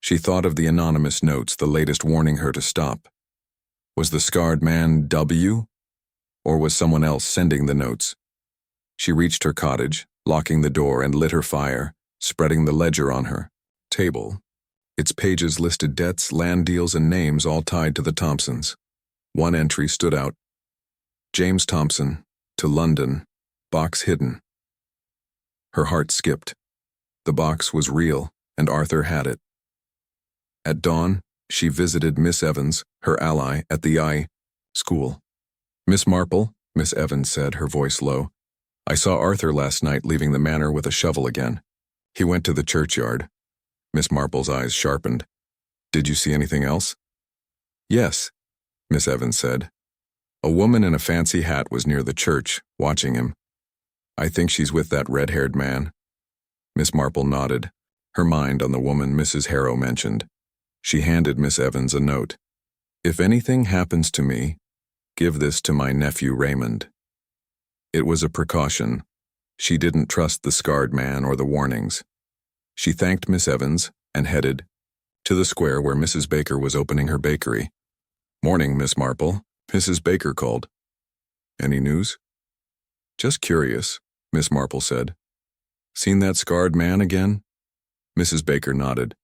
She thought of the anonymous notes, the latest warning her to stop. Was the scarred man W? Or was someone else sending the notes? She reached her cottage, locking the door, and lit her fire, spreading the ledger on her table. Its pages listed debts, land deals, and names all tied to the Thompsons. One entry stood out. James Thompson, to London, box hidden. Her heart skipped. The box was real, and Arthur had it. At dawn, she visited Miss Evans, her ally, at the school. "Miss Marple," Miss Evans said, her voice low, "I saw Arthur last night leaving the manor with a shovel again. He went to the churchyard." Miss Marple's eyes sharpened. "Did you see anything else?" "Yes," Miss Evans said. "A woman in a fancy hat was near the church, watching him. I think she's with that red-haired man." Miss Marple nodded, her mind on the woman Mrs. Harrow mentioned. She handed Miss Evans a note. "If anything happens to me, give this to my nephew Raymond." It was a precaution. She didn't trust the scarred man or the warnings. She thanked Miss Evans and headed to the square where Mrs. Baker was opening her bakery. "Morning, Miss Marple," Mrs. Baker called. "Any news?" "Just curious," Miss Marple said. "Seen that scarred man again?" Mrs. Baker nodded.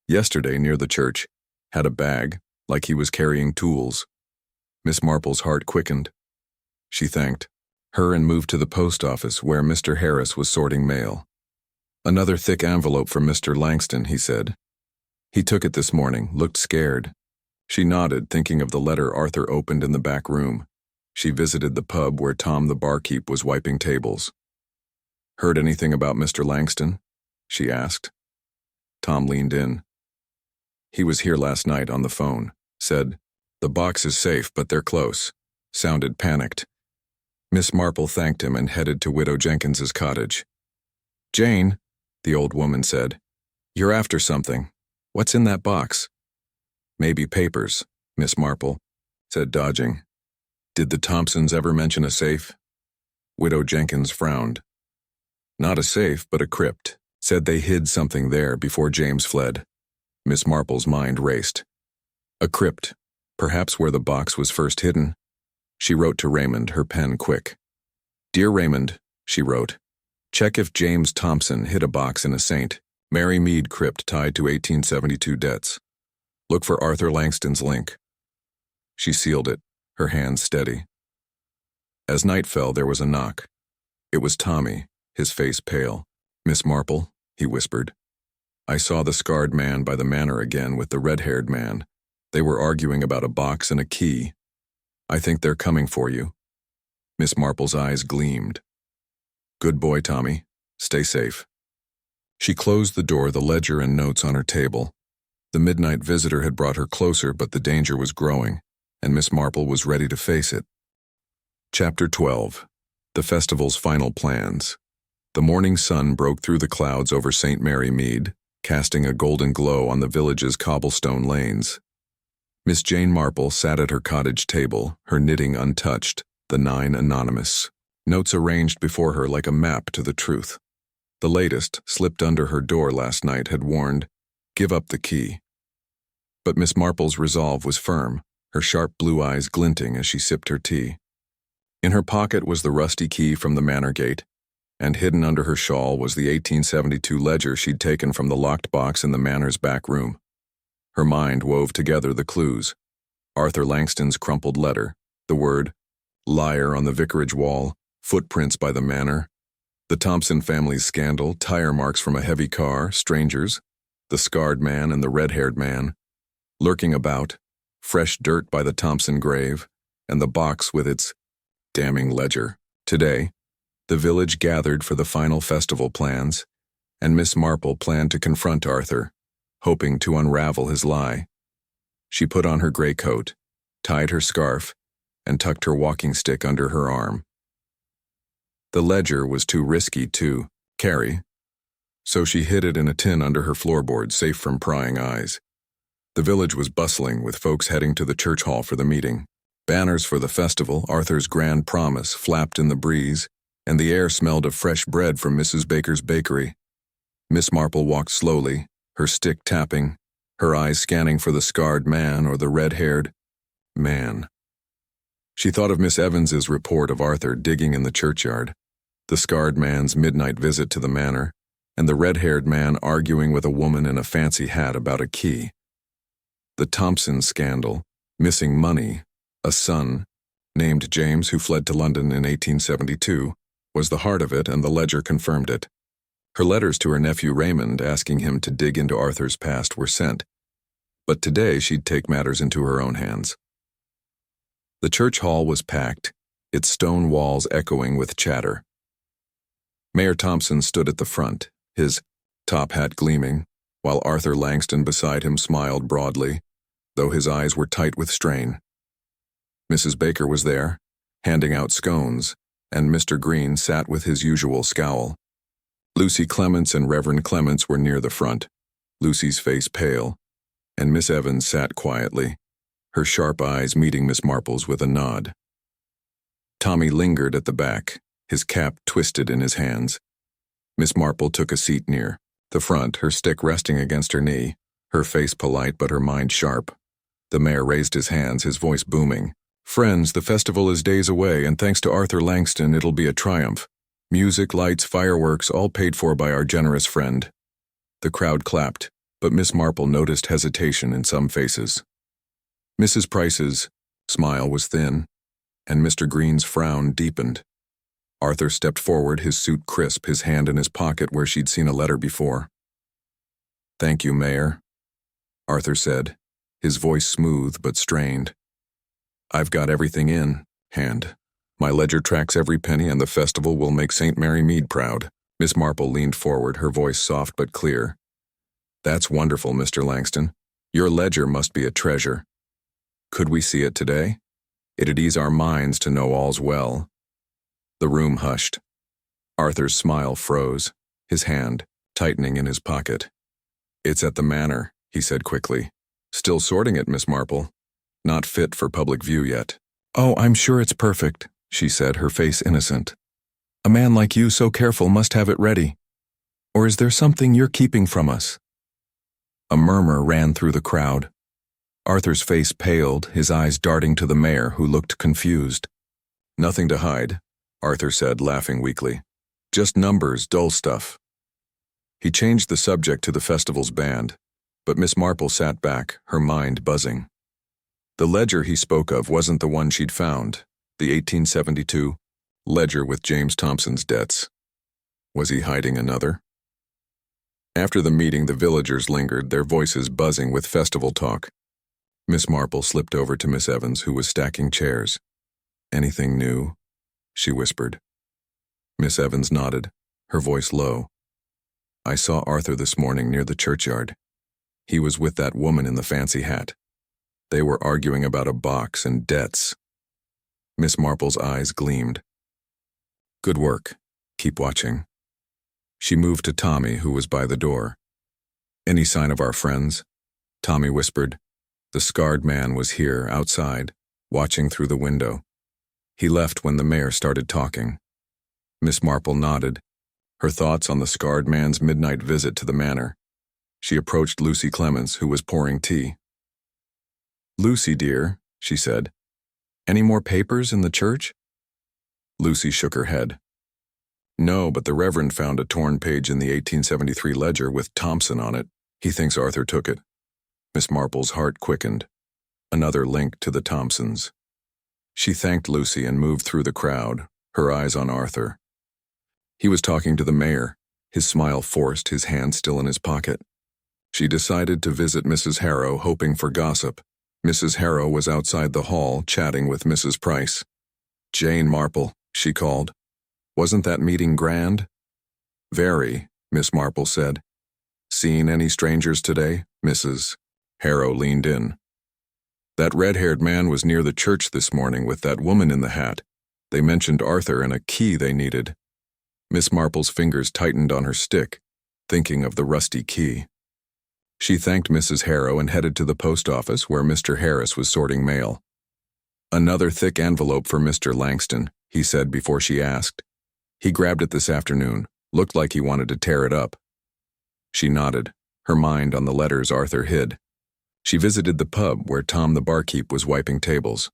"Yesterday, near the church, had a bag, like he was carrying tools." Miss Marple's heart quickened. She thanked her and moved to the post office where Mr. Harris was sorting mail. "Another thick envelope from Mr. Langston," he said. "He took it this morning, looked scared." She nodded, thinking of the letter Arthur opened in the back room. She visited the pub where Tom the barkeep was wiping tables. "Heard anything about Mr. Langston?" she asked. Tom leaned in. "He was here last night on the phone. Said, 'The box is safe, but they're close.' Sounded panicked." Miss Marple thanked him and headed to Widow Jenkins's cottage. "Jane," the old woman said, "you're after something. What's in that box?" "Maybe papers," Miss Marple said, dodging. "Did the Thompsons ever mention a safe?" Widow Jenkins frowned. "Not a safe, but a crypt. Said they hid something there before James fled." Miss Marple's mind raced. A crypt, perhaps where the box was first hidden. She wrote to Raymond, her pen quick. "Dear Raymond," she wrote, "check if James Thompson hid a box in a St. Mary Mead crypt tied to 1872 debts. Look for Arthur Langston's link." She sealed it, her hands steady. As night fell, there was a knock. It was Tommy, his face pale. "Miss Marple," he whispered. "I saw the scarred man by the manor again with the red-haired man. They were arguing about a box and a key. I think they're coming for you." Miss Marple's eyes gleamed. "Good boy, Tommy. Stay safe." She closed the door, the ledger and notes on her table. The midnight visitor had brought her closer, but the danger was growing, and Miss Marple was ready to face it. Chapter 12. The Festival's Final Plans. The morning sun broke through the clouds over St. Mary Mead, casting a golden glow on the village's cobblestone lanes. Miss Jane Marple sat at her cottage table, her knitting untouched, the 9 anonymous notes arranged before her like a map to the truth. The latest, slipped under her door last night, had warned, "Give up the key." But Miss Marple's resolve was firm, her sharp blue eyes glinting as she sipped her tea. In her pocket was the rusty key from the manor gate, and hidden under her shawl was the 1872 ledger she'd taken from the locked box in the Manor's back room. Her mind wove together the clues: Arthur Langston's crumpled letter, the word liar on the vicarage wall, footprints by the Manor, the Thompson family's scandal, tire marks from a heavy car, strangers, the scarred man and the red-haired man, lurking about, fresh dirt by the Thompson grave, and the box with its damning ledger. Today, the village gathered for the final festival plans, and Miss Marple planned to confront Arthur, hoping to unravel his lie. She put on her gray coat, tied her scarf, and tucked her walking stick under her arm. The ledger was too risky to carry, so she hid it in a tin under her floorboard, safe from prying eyes. The village was bustling, with folks heading to the church hall for the meeting. Banners for the festival, Arthur's grand promise, flapped in the breeze, and the air smelled of fresh bread from Mrs. Baker's bakery. Miss Marple walked slowly, her stick tapping, her eyes scanning for the scarred man or the red-haired man. She thought of Miss Evans's report of Arthur digging in the churchyard, the scarred man's midnight visit to the Manor, and the red-haired man arguing with a woman in a fancy hat about a key. The Thompson scandal, missing money, a son, named James, who fled to London in 1872, was the heart of it, and the ledger confirmed it. Her letters to her nephew Raymond asking him to dig into Arthur's past were sent, but today she'd take matters into her own hands. The church hall was packed, its stone walls echoing with chatter. Mayor Thompson stood at the front, his top hat gleaming, while Arthur Langston beside him smiled broadly, though his eyes were tight with strain. Mrs. Baker was there, handing out scones, and Mr. Green sat with his usual scowl. Lucy Clements and Reverend Clements were near the front, Lucy's face pale, and Miss Evans sat quietly, her sharp eyes meeting Miss Marple's with a nod. Tommy lingered at the back, his cap twisted in his hands. Miss Marple took a seat near the front, her stick resting against her knee, her face polite but her mind sharp. The mayor raised his hands, his voice booming. "Friends, the festival is days away, and thanks to Arthur Langston, it'll be a triumph. Music, lights, fireworks, all paid for by our generous friend." The crowd clapped, but Miss Marple noticed hesitation in some faces. Mrs. Price's smile was thin, and Mr. Green's frown deepened. Arthur stepped forward, his suit crisp, his hand in his pocket where she'd seen a letter before. "Thank you, Mayor," Arthur said, his voice smooth but strained. "I've got everything in hand. My ledger tracks every penny, and the festival will make St. Mary Mead proud." Miss Marple leaned forward, her voice soft but clear. "That's wonderful, Mr. Langston. Your ledger must be a treasure. Could we see it today? It'd ease our minds to know all's well." The room hushed. Arthur's smile froze, his hand tightening in his pocket. "It's at the Manor," he said quickly. "Still sorting it, Miss Marple. Not fit for public view yet." "Oh, I'm sure it's perfect," she said, her face innocent. "A man like you, so careful, must have it ready. Or is there something you're keeping from us?" A murmur ran through the crowd. Arthur's face paled, his eyes darting to the mayor, who looked confused. "Nothing to hide," Arthur said, laughing weakly. "Just numbers, dull stuff." He changed the subject to the festival's band, but Miss Marple sat back, her mind buzzing. The ledger he spoke of wasn't the one she'd found, the 1872 ledger with James Thompson's debts. Was he hiding another? After the meeting, the villagers lingered, their voices buzzing with festival talk. Miss Marple slipped over to Miss Evans, who was stacking chairs. "Anything new?" she whispered. Miss Evans nodded, her voice low. "I saw Arthur this morning near the churchyard. He was with that woman in the fancy hat. They were arguing about a box and debts." Miss Marple's eyes gleamed. "Good work. Keep watching." She moved to Tommy, who was by the door. "Any sign of our friends?" Tommy whispered. "The scarred man was here, outside, watching through the window. He left when the mayor started talking." Miss Marple nodded, her thoughts on the scarred man's midnight visit to the Manor. She approached Lucy Clements, who was pouring tea. "Lucy, dear," she said, "any more papers in the church?" Lucy shook her head. No, but the Reverend found a torn page in the 1873 ledger with Thompson on it. He thinks Arthur took it. Miss Marple's heart quickened. Another link to the Thompsons. She thanked Lucy and moved through the crowd, her eyes on Arthur. He was talking to the mayor, his smile forced, his hand still in his pocket. She decided to visit Mrs. Harrow, hoping for gossip. Mrs. Harrow was outside the hall, chatting with Mrs. Price. "Jane Marple," she called. "Wasn't that meeting grand?" "Very," Miss Marple said. "Seen any strangers today?" Mrs. Harrow leaned in. "That red-haired man was near the church this morning with that woman in the hat. They mentioned Arthur and a key they needed." Miss Marple's fingers tightened on her stick, thinking of the rusty key. She thanked Mrs. Harrow and headed to the post office where Mr. Harris was sorting mail. "Another thick envelope for Mr. Langston," he said before she asked. "He grabbed it this afternoon. Looked like he wanted to tear it up." She nodded, her mind on the letters Arthur hid. She visited the pub where Tom the barkeep was wiping tables.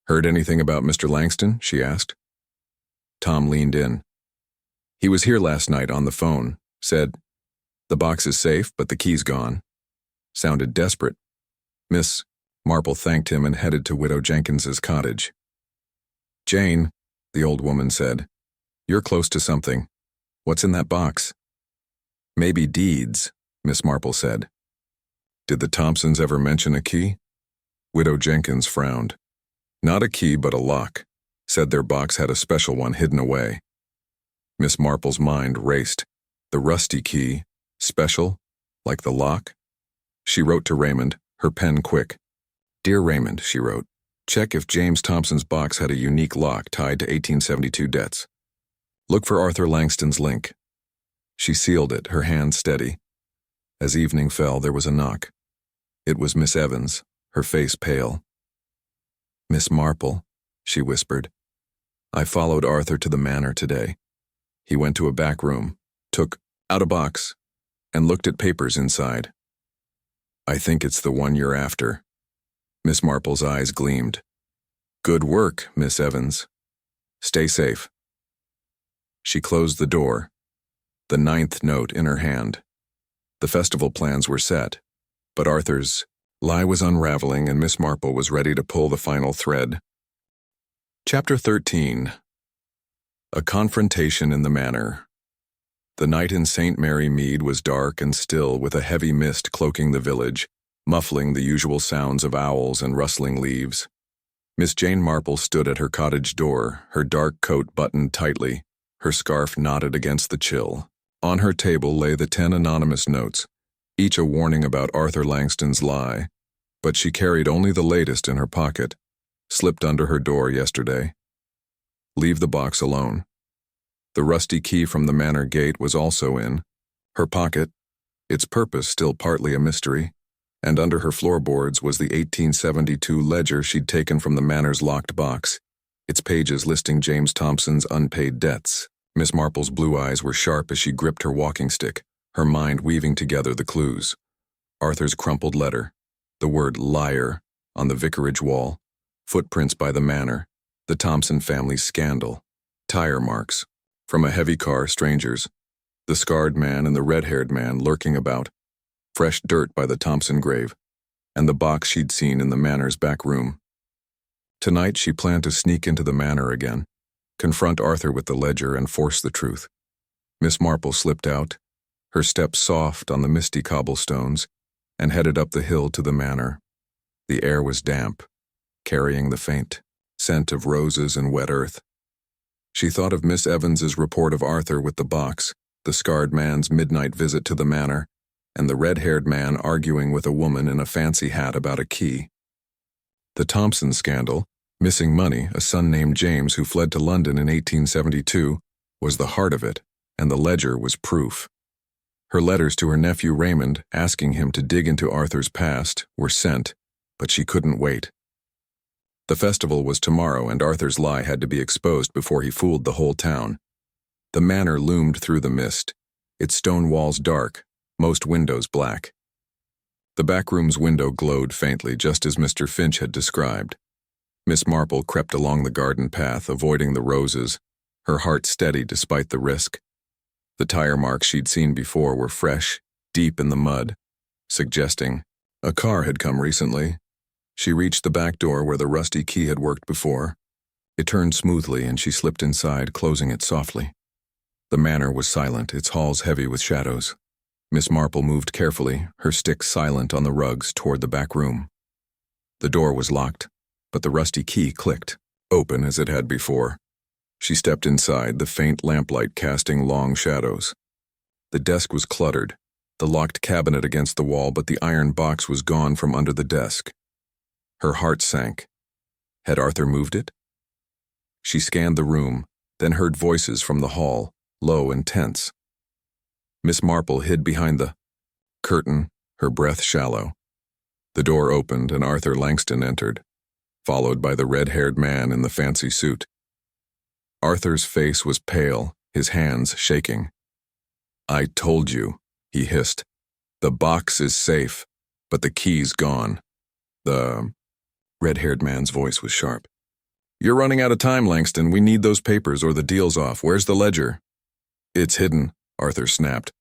"Heard anything about Mr. Langston?" she asked. Tom leaned in. "He was here last night on the phone. Said, 'The box is safe, but the key's gone.'" Sounded desperate. Miss Marple thanked him and headed to Widow Jenkins's cottage. "Jane," the old woman said, "you're close to something. What's in that box?" "Maybe deeds," Miss Marple said. "Did the Thompsons ever mention a key?" Widow Jenkins frowned. "Not a key, but a lock. Said their box had a special one hidden away." Miss Marple's mind raced. The rusty key, special, like the lock? She wrote to Raymond, her pen quick. "Dear Raymond," she wrote, "check if James Thompson's box had a unique lock tied to 1872 debts. Look for Arthur Langston's link." She sealed it, her hand steady. As evening fell, there was a knock. It was Miss Evans, her face pale. "Miss Marple," she whispered, "I followed Arthur to the manor today. He went to a back room, took out a box, and looked at papers inside. I think it's the one you're after." Miss Marple's eyes gleamed. "Good work, Miss Evans. Stay safe." She closed the door, the 9th note in her hand. The festival plans were set, but Arthur's lie was unraveling and Miss Marple was ready to pull the final thread. Chapter 13. A confrontation in the manor. The night in St. Mary Mead was dark and still, with a heavy mist cloaking the village, muffling the usual sounds of owls and rustling leaves. Miss Jane Marple stood at her cottage door, her dark coat buttoned tightly, her scarf knotted against the chill. On her table lay the 10 anonymous notes, each a warning about Arthur Langston's lie, but she carried only the latest in her pocket, slipped under her door yesterday. Leave the box alone. The rusty key from the manor gate was also in her pocket, its purpose still partly a mystery, and under her floorboards was the 1872 ledger she'd taken from the manor's locked box, its pages listing James Thompson's unpaid debts. Miss Marple's blue eyes were sharp as she gripped her walking stick, her mind weaving together the clues. Arthur's crumpled letter, the word liar on the vicarage wall, footprints by the manor, the Thompson family's scandal, tire marks from a heavy car, strangers, the scarred man and the red-haired man lurking about, fresh dirt by the Thompson grave, and the box she'd seen in the manor's back room. Tonight she planned to sneak into the manor again, confront Arthur with the ledger and force the truth. Miss Marple slipped out, her steps soft on the misty cobblestones, and headed up the hill to the manor. The air was damp, carrying the faint scent of roses and wet earth. She thought of Miss Evans's report of Arthur with the box, the scarred man's midnight visit to the manor, and the red-haired man arguing with a woman in a fancy hat about a key. The Thompson scandal, missing money, a son named James who fled to London in 1872, was the heart of it, and the ledger was proof. Her letters to her nephew Raymond, asking him to dig into Arthur's past, were sent, but she couldn't wait. The festival was tomorrow, and Arthur's lie had to be exposed before he fooled the whole town. The manor loomed through the mist, its stone walls dark, most windows black. The back room's window glowed faintly, just as Mr. Finch had described. Miss Marple crept along the garden path, avoiding the roses, her heart steady despite the risk. The tire marks she'd seen before were fresh, deep in the mud, suggesting a car had come recently. She reached the back door where the rusty key had worked before. It turned smoothly and she slipped inside, closing it softly. The manor was silent, its halls heavy with shadows. Miss Marple moved carefully, her stick silent on the rugs, toward the back room. The door was locked, but the rusty key clicked, open as it had before. She stepped inside, the faint lamplight casting long shadows. The desk was cluttered, the locked cabinet against the wall, but the iron box was gone from under the desk. Her heart sank. Had Arthur moved it? She scanned the room, then heard voices from the hall, low and tense. Miss Marple hid behind the curtain, her breath shallow. The door opened and Arthur Langston entered, followed by the red-haired man in the fancy suit. Arthur's face was pale, his hands shaking. "I told you," he hissed. "The box is safe, but the key's gone." The red-haired man's voice was sharp. "You're running out of time, Langston. We need those papers or the deal's off. Where's the ledger?" "It's hidden," Arthur snapped.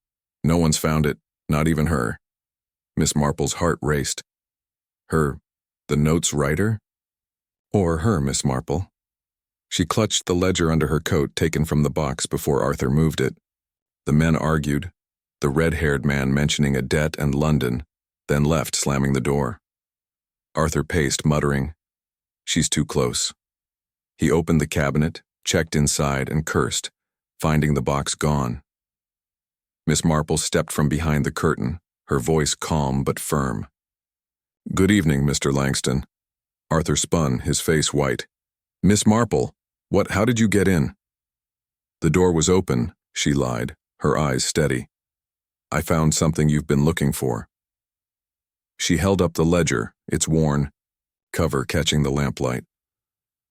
"No one's found it, not even her." Miss Marple's heart raced. Her, the note's writer? Or her, Miss Marple? She clutched the ledger under her coat, taken from the box before Arthur moved it. The men argued, the red-haired man mentioning a debt and London, then left, slamming the door. Arthur paced, muttering, "She's too close." He opened the cabinet, checked inside, and cursed, finding the box gone. Miss Marple stepped from behind the curtain, her voice calm but firm. "Good evening, Mr. Langston." Arthur spun, his face white. "Miss Marple, how did you get in?" "The door was open," she lied, her eyes steady. "I found something you've been looking for." She held up the ledger, its worn cover catching the lamplight.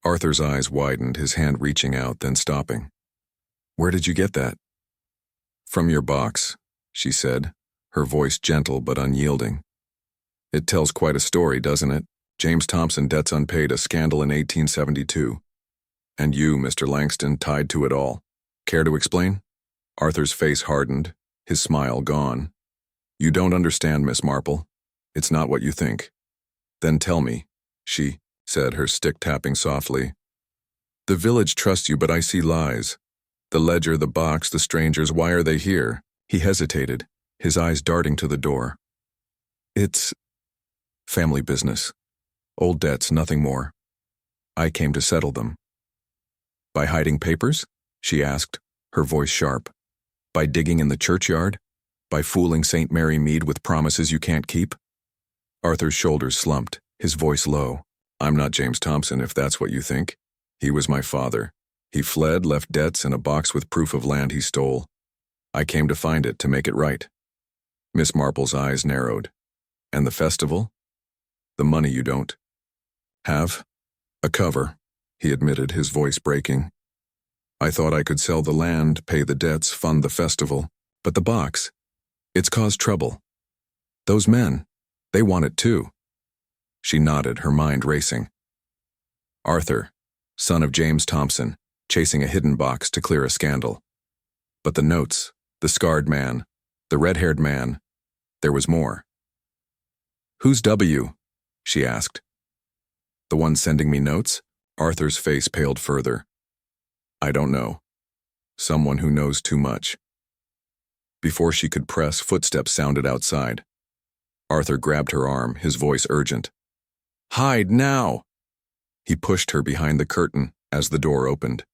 Arthur's eyes widened, his hand reaching out, then stopping. "Where did you get that?" "From your box," she said, her voice gentle but unyielding. "It tells quite a story, doesn't it? James Thompson, debts unpaid, a scandal in 1872. And you, Mr. Langston, tied to it all. Care to explain?" Arthur's face hardened, his smile gone. "You don't understand, Miss Marple. It's not what you think." "Then tell me," she said, her stick tapping softly. "The village trusts you, but I see lies. The ledger, the box, the strangers, why are they here?" He hesitated, his eyes darting to the door. "It's family business. Old debts, nothing more. I came to settle them." "By hiding papers?" she asked, her voice sharp. "By digging in the churchyard? By fooling St. Mary Mead with promises you can't keep?" Arthur's shoulders slumped, his voice low. "I'm not James Thompson, if that's what you think. He was my father. He fled, left debts and a box with proof of land he stole. I came to find it, to make it right." Miss Marple's eyes narrowed. "And the festival? The money you don't have?" "A cover," he admitted, his voice breaking. "I thought I could sell the land, pay the debts, fund the festival. But the box, it's caused trouble. Those men, they want it too." She nodded, her mind racing. Arthur, son of James Thompson, chasing a hidden box to clear a scandal. But the notes, the scarred man, the red-haired man, there was more. "Who's W?" she asked. "The one sending me notes?" Arthur's face paled further. "I don't know. Someone who knows too much." Before she could press, footsteps sounded outside. Arthur grabbed her arm, his voice urgent. "Hide now!" He pushed her behind the curtain as the door opened.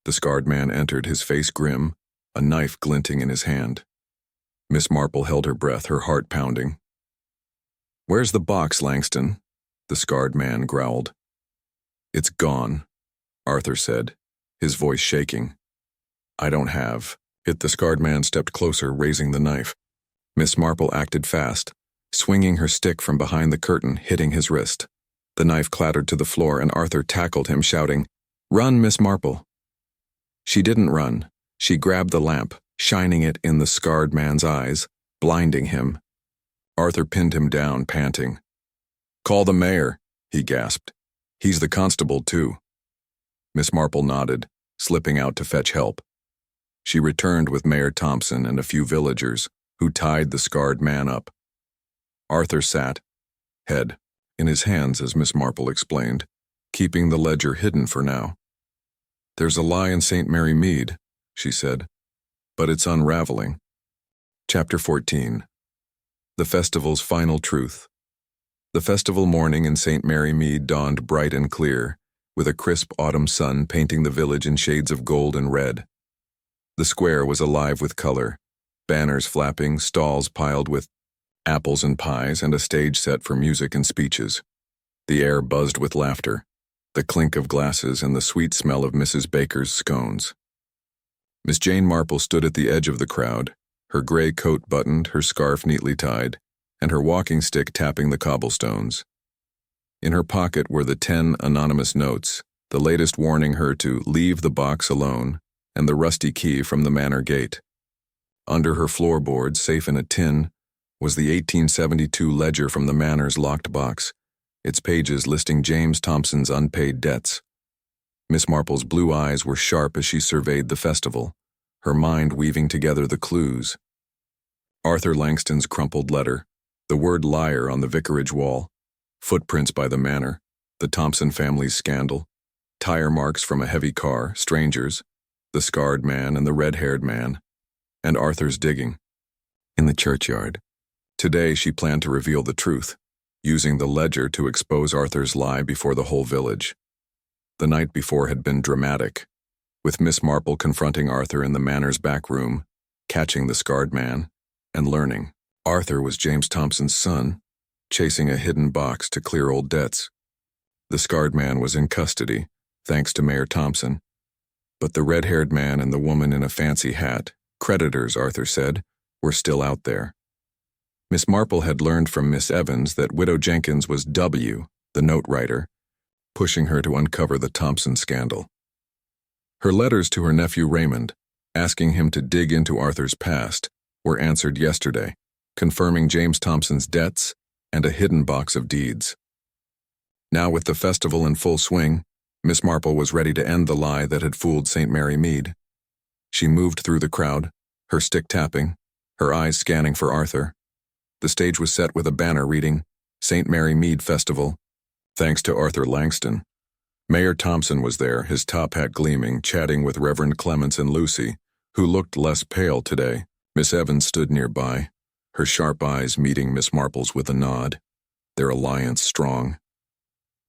The scarred man entered, his face grim, a knife glinting in his hand. Miss Marple held her breath, her heart pounding. "Where's the box, Langston?" the scarred man growled. "It's gone," Arthur said, his voice shaking. "I don't have it." The scarred man stepped closer, raising the knife. Miss Marple acted fast, swinging her stick from behind the curtain, hitting his wrist. The knife clattered to the floor and Arthur tackled him, shouting, "Run, Miss Marple!" She didn't run. She grabbed the lamp, shining it in the scarred man's eyes, blinding him. Arthur pinned him down, panting. "Call the mayor," he gasped. "He's the constable, too." Miss Marple nodded, slipping out to fetch help. She returned with Mayor Thompson and a few villagers, who tied the scarred man up. Arthur sat, head in his hands as Miss Marple explained, keeping the ledger hidden for now. "There's a lie in St. Mary Mead," she said, "but it's unraveling." Chapter 14. The Festival's Final Truth. The festival morning in St. Mary Mead dawned bright and clear, with a crisp autumn sun painting the village in shades of gold and red. The square was alive with color, banners flapping, stalls piled with apples and pies, and a stage set for music and speeches. The air buzzed with laughter, the clink of glasses and the sweet smell of Mrs. Baker's scones. Miss Jane Marple stood at the edge of the crowd, her gray coat buttoned, her scarf neatly tied, and her walking stick tapping the cobblestones. In her pocket were the 10 anonymous notes, the latest warning her to leave the box alone, and the rusty key from the manor gate. Under her floorboard, safe in a tin, was the 1872 ledger from the manor's locked box, its pages listing James Thompson's unpaid debts. Miss Marple's blue eyes were sharp as she surveyed the festival, her mind weaving together the clues. Arthur Langston's crumpled letter, the word liar on the vicarage wall, footprints by the manor, the Thompson family's scandal, tire marks from a heavy car, strangers, the scarred man and the red-haired man, and Arthur's digging. In the churchyard. Today she planned to reveal the truth, using the ledger to expose Arthur's lie before the whole village. The night before had been dramatic, with Miss Marple confronting Arthur in the manor's back room, catching the scarred man, and learning Arthur was James Thompson's son, chasing a hidden box to clear old debts. The scarred man was in custody, thanks to Mayor Thompson. But the red-haired man and the woman in a fancy hat, creditors, Arthur said, were still out there. Miss Marple had learned from Miss Evans that Widow Jenkins was W, the note writer, pushing her to uncover the Thompson scandal. Her letters to her nephew Raymond, asking him to dig into Arthur's past, were answered yesterday, confirming James Thompson's debts and a hidden box of deeds. Now with the festival in full swing, Miss Marple was ready to end the lie that had fooled St. Mary Mead. She moved through the crowd, her stick tapping, her eyes scanning for Arthur. The stage was set with a banner reading, St. Mary Mead Festival, thanks to Arthur Langston. Mayor Thompson was there, his top hat gleaming, chatting with Reverend Clements and Lucy, who looked less pale today. Miss Evans stood nearby, her sharp eyes meeting Miss Marple's with a nod, their alliance strong.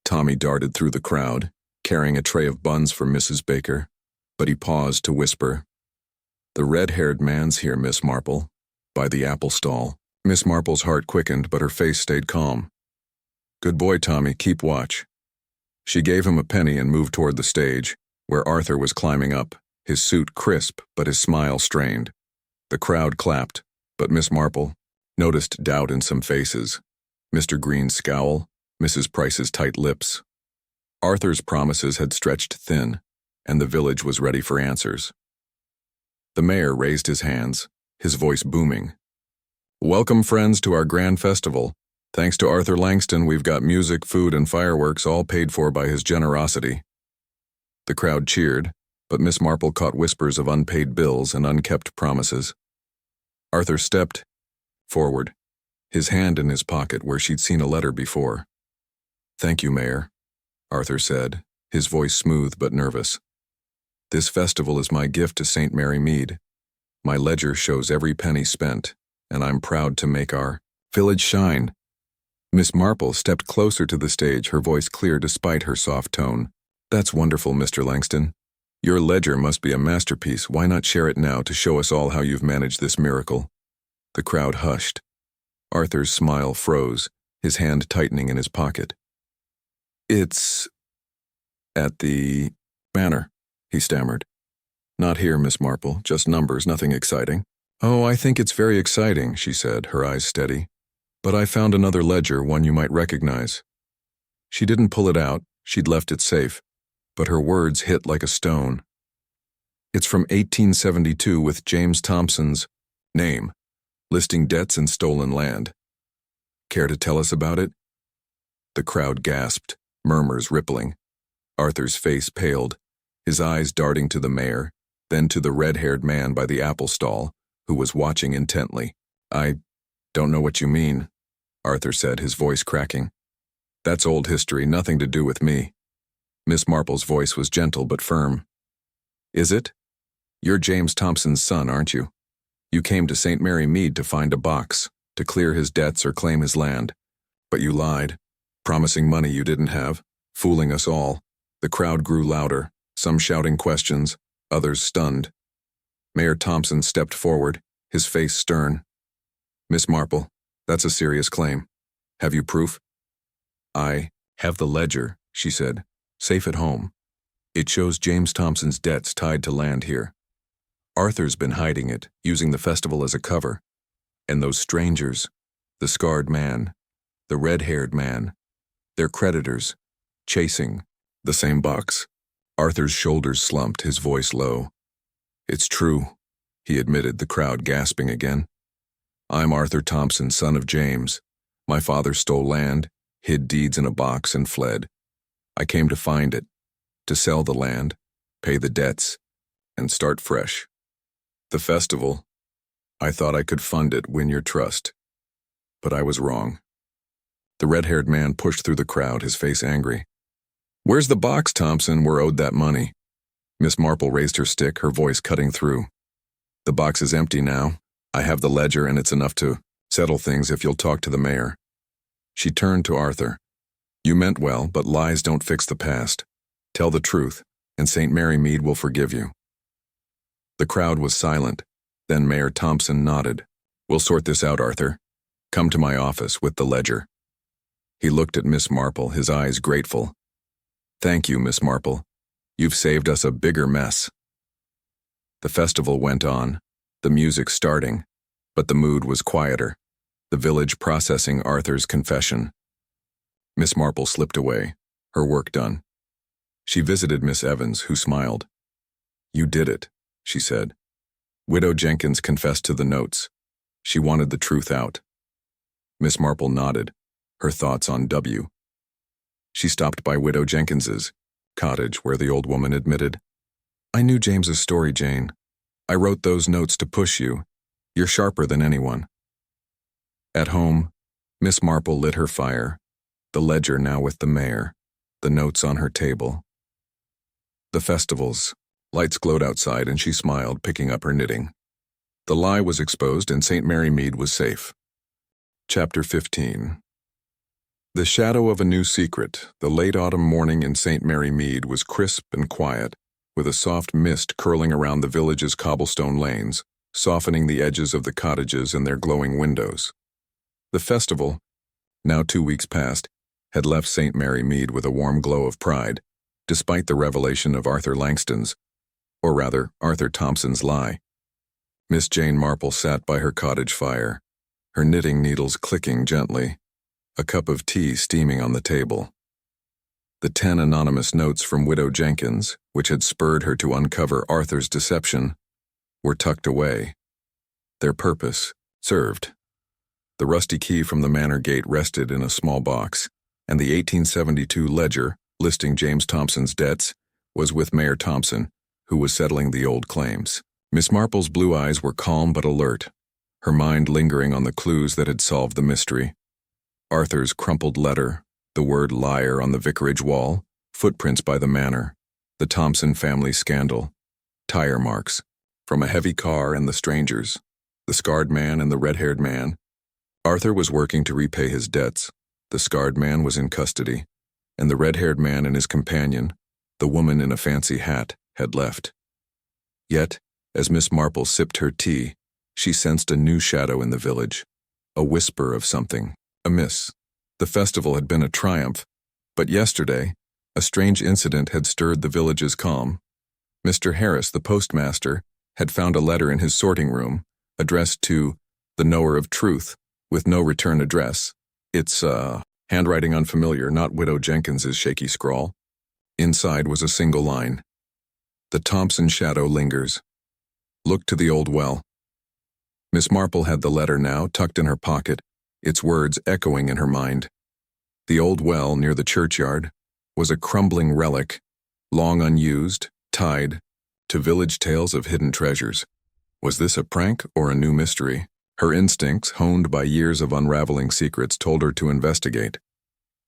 Tommy darted through the crowd, carrying a tray of buns for Mrs. Baker, but he paused to whisper, "The red-haired man's here, Miss Marple, by the apple stall." Miss Marple's heart quickened, but her face stayed calm. "Good boy, Tommy, keep watch." She gave him a penny and moved toward the stage, where Arthur was climbing up, his suit crisp but his smile strained. The crowd clapped, but Miss Marple noticed doubt in some faces. Mr. Green's scowl, Mrs. Price's tight lips. Arthur's promises had stretched thin, and the village was ready for answers. The mayor raised his hands, his voice booming. "Welcome, friends, to our grand festival. Thanks to Arthur Langston, we've got music, food, and fireworks all paid for by his generosity." The crowd cheered, but Miss Marple caught whispers of unpaid bills and unkept promises. Arthur stepped forward, his hand in his pocket where she'd seen a letter before. "Thank you, Mayor," Arthur said, his voice smooth but nervous. "This festival is my gift to St. Mary Mead. My ledger shows every penny spent, and I'm proud to make our village shine." Miss Marple stepped closer to the stage, her voice clear despite her soft tone. "That's wonderful, Mr. Langston. Your ledger must be a masterpiece. Why not share it now to show us all how you've managed this miracle?" The crowd hushed. Arthur's smile froze, his hand tightening in his pocket. "It's at the manor," he stammered. "Not here, Miss Marple, just numbers, nothing exciting." "Oh, I think it's very exciting," she said, her eyes steady. "But I found another ledger, one you might recognize." She didn't pull it out, she'd left it safe, but her words hit like a stone. "It's from 1872 with James Thompson's name, listing debts and stolen land. Care to tell us about it?" The crowd gasped, murmurs rippling. Arthur's face paled. his eyes darting to the mayor, then to the red-haired man by the apple stall, who was watching intently. "I don't know what you mean," Arthur said, his voice cracking. "That's old history, nothing to do with me." Miss Marple's voice was gentle but firm. "Is it? You're James Thompson's son, aren't you? You came to St. Mary Mead to find a box, to clear his debts or claim his land. But you lied, promising money you didn't have, fooling us all." The crowd grew louder, some shouting questions, others stunned. Mayor Thompson stepped forward, his face stern. "Miss Marple, that's a serious claim. Have you proof?" "I have the ledger," she said, "safe at home. It shows James Thompson's debts tied to land here. Arthur's been hiding it, using the festival as a cover. And those strangers, the scarred man, the red-haired man, they're creditors, chasing the same box." Arthur's shoulders slumped, his voice low. "It's true," he admitted, the crowd gasping again. "I'm Arthur Thompson, son of James. My father stole land, hid deeds in a box, and fled. I came to find it, to sell the land, pay the debts, and start fresh. The festival, I thought I could fund it, win your trust. But I was wrong." The red-haired man pushed through the crowd, his face angry. "Where's the box, Thompson? We're owed that money." Miss Marple raised her stick, her voice cutting through. "The box is empty now. I have the ledger, and it's enough to settle things if you'll talk to the mayor." She turned to Arthur. "You meant well, but lies don't fix the past. Tell the truth, and St. Mary Mead will forgive you." The crowd was silent. Then Mayor Thompson nodded. "We'll sort this out, Arthur. Come to my office with the ledger." He looked at Miss Marple, his eyes grateful. "Thank you, Miss Marple. You've saved us a bigger mess." The festival went on, the music starting, but the mood was quieter, the village processing Arthur's confession. Miss Marple slipped away, her work done. She visited Miss Evans, who smiled. "You did it," she said. "Widow Jenkins confessed to the notes. She wanted the truth out." Miss Marple nodded, her thoughts on W. She stopped by Widow Jenkins's cottage, where the old woman admitted, "I knew James's story, Jane. I wrote those notes to push you. You're sharper than anyone." At home, Miss Marple lit her fire, the ledger now with the mayor, the notes on her table. The festivals. Lights glowed outside, and she smiled, picking up her knitting. The lie was exposed, and St. Mary Mead was safe. Chapter 15. The shadow of a new secret. The late autumn morning in St. Mary Mead was crisp and quiet, with a soft mist curling around the village's cobblestone lanes, softening the edges of the cottages and their glowing windows. The festival, now 2 weeks past, had left St. Mary Mead with a warm glow of pride, despite the revelation of Arthur Langston's, or rather, Arthur Thompson's lie. Miss Jane Marple sat by her cottage fire, her knitting needles clicking gently, a cup of tea steaming on the table. The 10 anonymous notes from Widow Jenkins, which had spurred her to uncover Arthur's deception, were tucked away. Their purpose served. The rusty key from the manor gate rested in a small box, and the 1872 ledger, listing James Thompson's debts, was with Mayor Thompson, who was settling the old claims. Miss Marple's blue eyes were calm but alert, her mind lingering on the clues that had solved the mystery. Arthur's crumpled letter, the word liar on the vicarage wall, footprints by the manor, the Thompson family scandal, tire marks, from a heavy car and the strangers, the scarred man and the red-haired man. Arthur was working to repay his debts. The scarred man was in custody, and the red-haired man and his companion, the woman in a fancy hat, had left. Yet, as Miss Marple sipped her tea, she sensed a new shadow in the village, a whisper of something amiss. The festival had been a triumph, but yesterday, a strange incident had stirred the village's calm. Mr. Harris, the postmaster, had found a letter in his sorting room, addressed to the knower of truth, with no return address. It's, handwriting unfamiliar, not Widow Jenkins's shaky scrawl. Inside was a single line. The Thompson shadow lingers. Look to the old well. Miss Marple had the letter now, tucked in her pocket, its words echoing in her mind. The old well near the churchyard was a crumbling relic, long unused, Tied to village tales of hidden treasures. Was this a prank or a new mystery? Her instincts, honed by years of unraveling secrets, told her to investigate.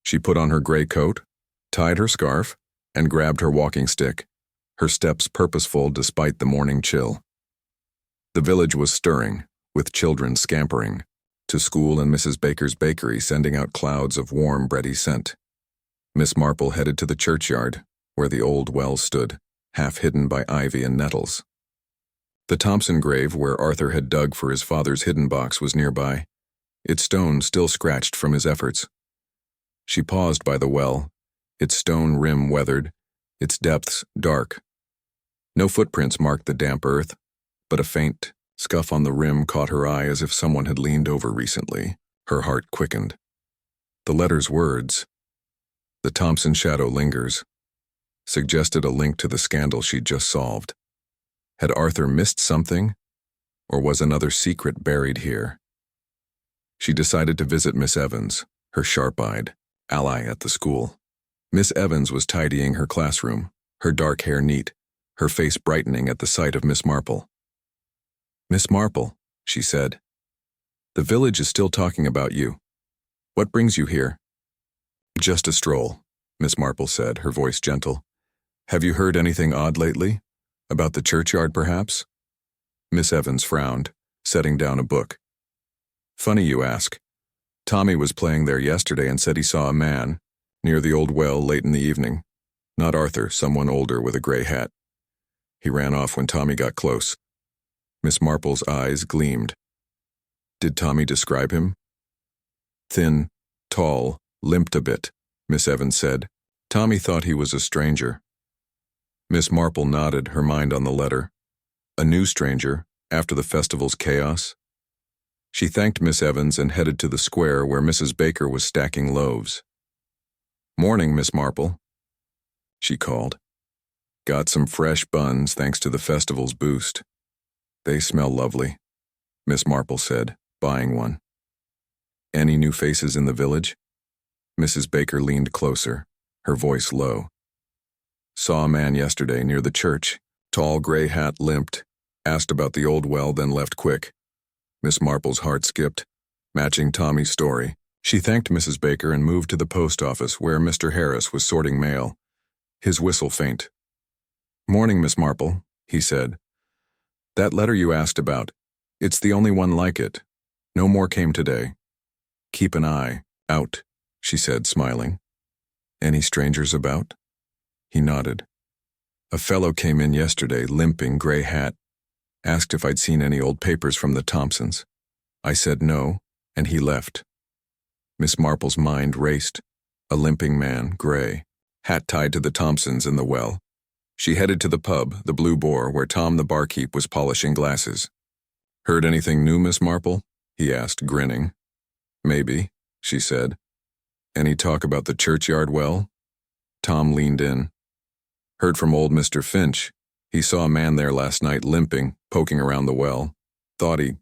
She put on her gray coat, tied her scarf, and grabbed her walking stick, her steps purposeful despite the morning chill. The village was stirring, with children scampering to school and Mrs. Baker's bakery sending out clouds of warm, bready scent. Miss Marple headed to the churchyard, where the old well stood, half hidden by ivy and nettles. The Thompson grave where Arthur had dug for his father's hidden box was nearby, its stone still scratched from his efforts. She paused by the well, its stone rim weathered, its depths dark. No footprints marked the damp earth, but a faint scuff on the rim caught her eye as if someone had leaned over recently. Her heart quickened. The letter's words, "The Thompson shadow lingers," suggested a link to the scandal she'd just solved. Had Arthur missed something, or was another secret buried here? She decided to visit Miss Evans, her sharp-eyed ally at the school. Miss Evans was tidying her classroom, her dark hair neat, her face brightening at the sight of Miss Marple. "Miss Marple," she said, "the village is still talking about you. What brings you here?" "Just a stroll," Miss Marple said, her voice gentle. "Have you heard anything odd lately? About the churchyard, perhaps?" Miss Evans frowned, setting down a book. "Funny you ask. Tommy was playing there yesterday and said he saw a man, near the old well late in the evening. Not Arthur, someone older with a gray hat. He ran off when Tommy got close." Miss Marple's eyes gleamed. "Did Tommy describe him?" "Thin, tall, limped a bit," Miss Evans said. "Tommy thought he was a stranger." Miss Marple nodded, her mind on the letter. A new stranger, after the festival's chaos? She thanked Miss Evans and headed to the square where Mrs. Baker was stacking loaves. "Morning, Miss Marple," she called. "Got some fresh buns thanks to the festival's boost." "They smell lovely," Miss Marple said, buying one. "Any new faces in the village?" Mrs. Baker leaned closer, her voice low. "Saw a man yesterday near the church, tall gray hat, limped, asked about the old well, then left quick." Miss Marple's heart skipped, matching Tommy's story. She thanked Mrs. Baker and moved to the post office where Mr. Harris was sorting mail, his whistle faint. "Morning, Miss Marple," he said. "That letter you asked about, it's the only one like it. No more came today." "Keep an eye out," she said, smiling. "Any strangers about?" He nodded. "A fellow came in yesterday, limping, gray hat. Asked if I'd seen any old papers from the Thompsons. I said no, and he left." Miss Marple's mind raced. A limping man, gray, hat tied to the Thompsons in the well. She headed to the pub, the Blue Boar, where Tom the barkeep was polishing glasses. "Heard anything new, Miss Marple?" he asked, grinning. "Maybe," she said. "Any talk about the churchyard well?" Tom leaned in. "Heard from old Mr. Finch. He saw a man there last night limping, poking around the well. Thought he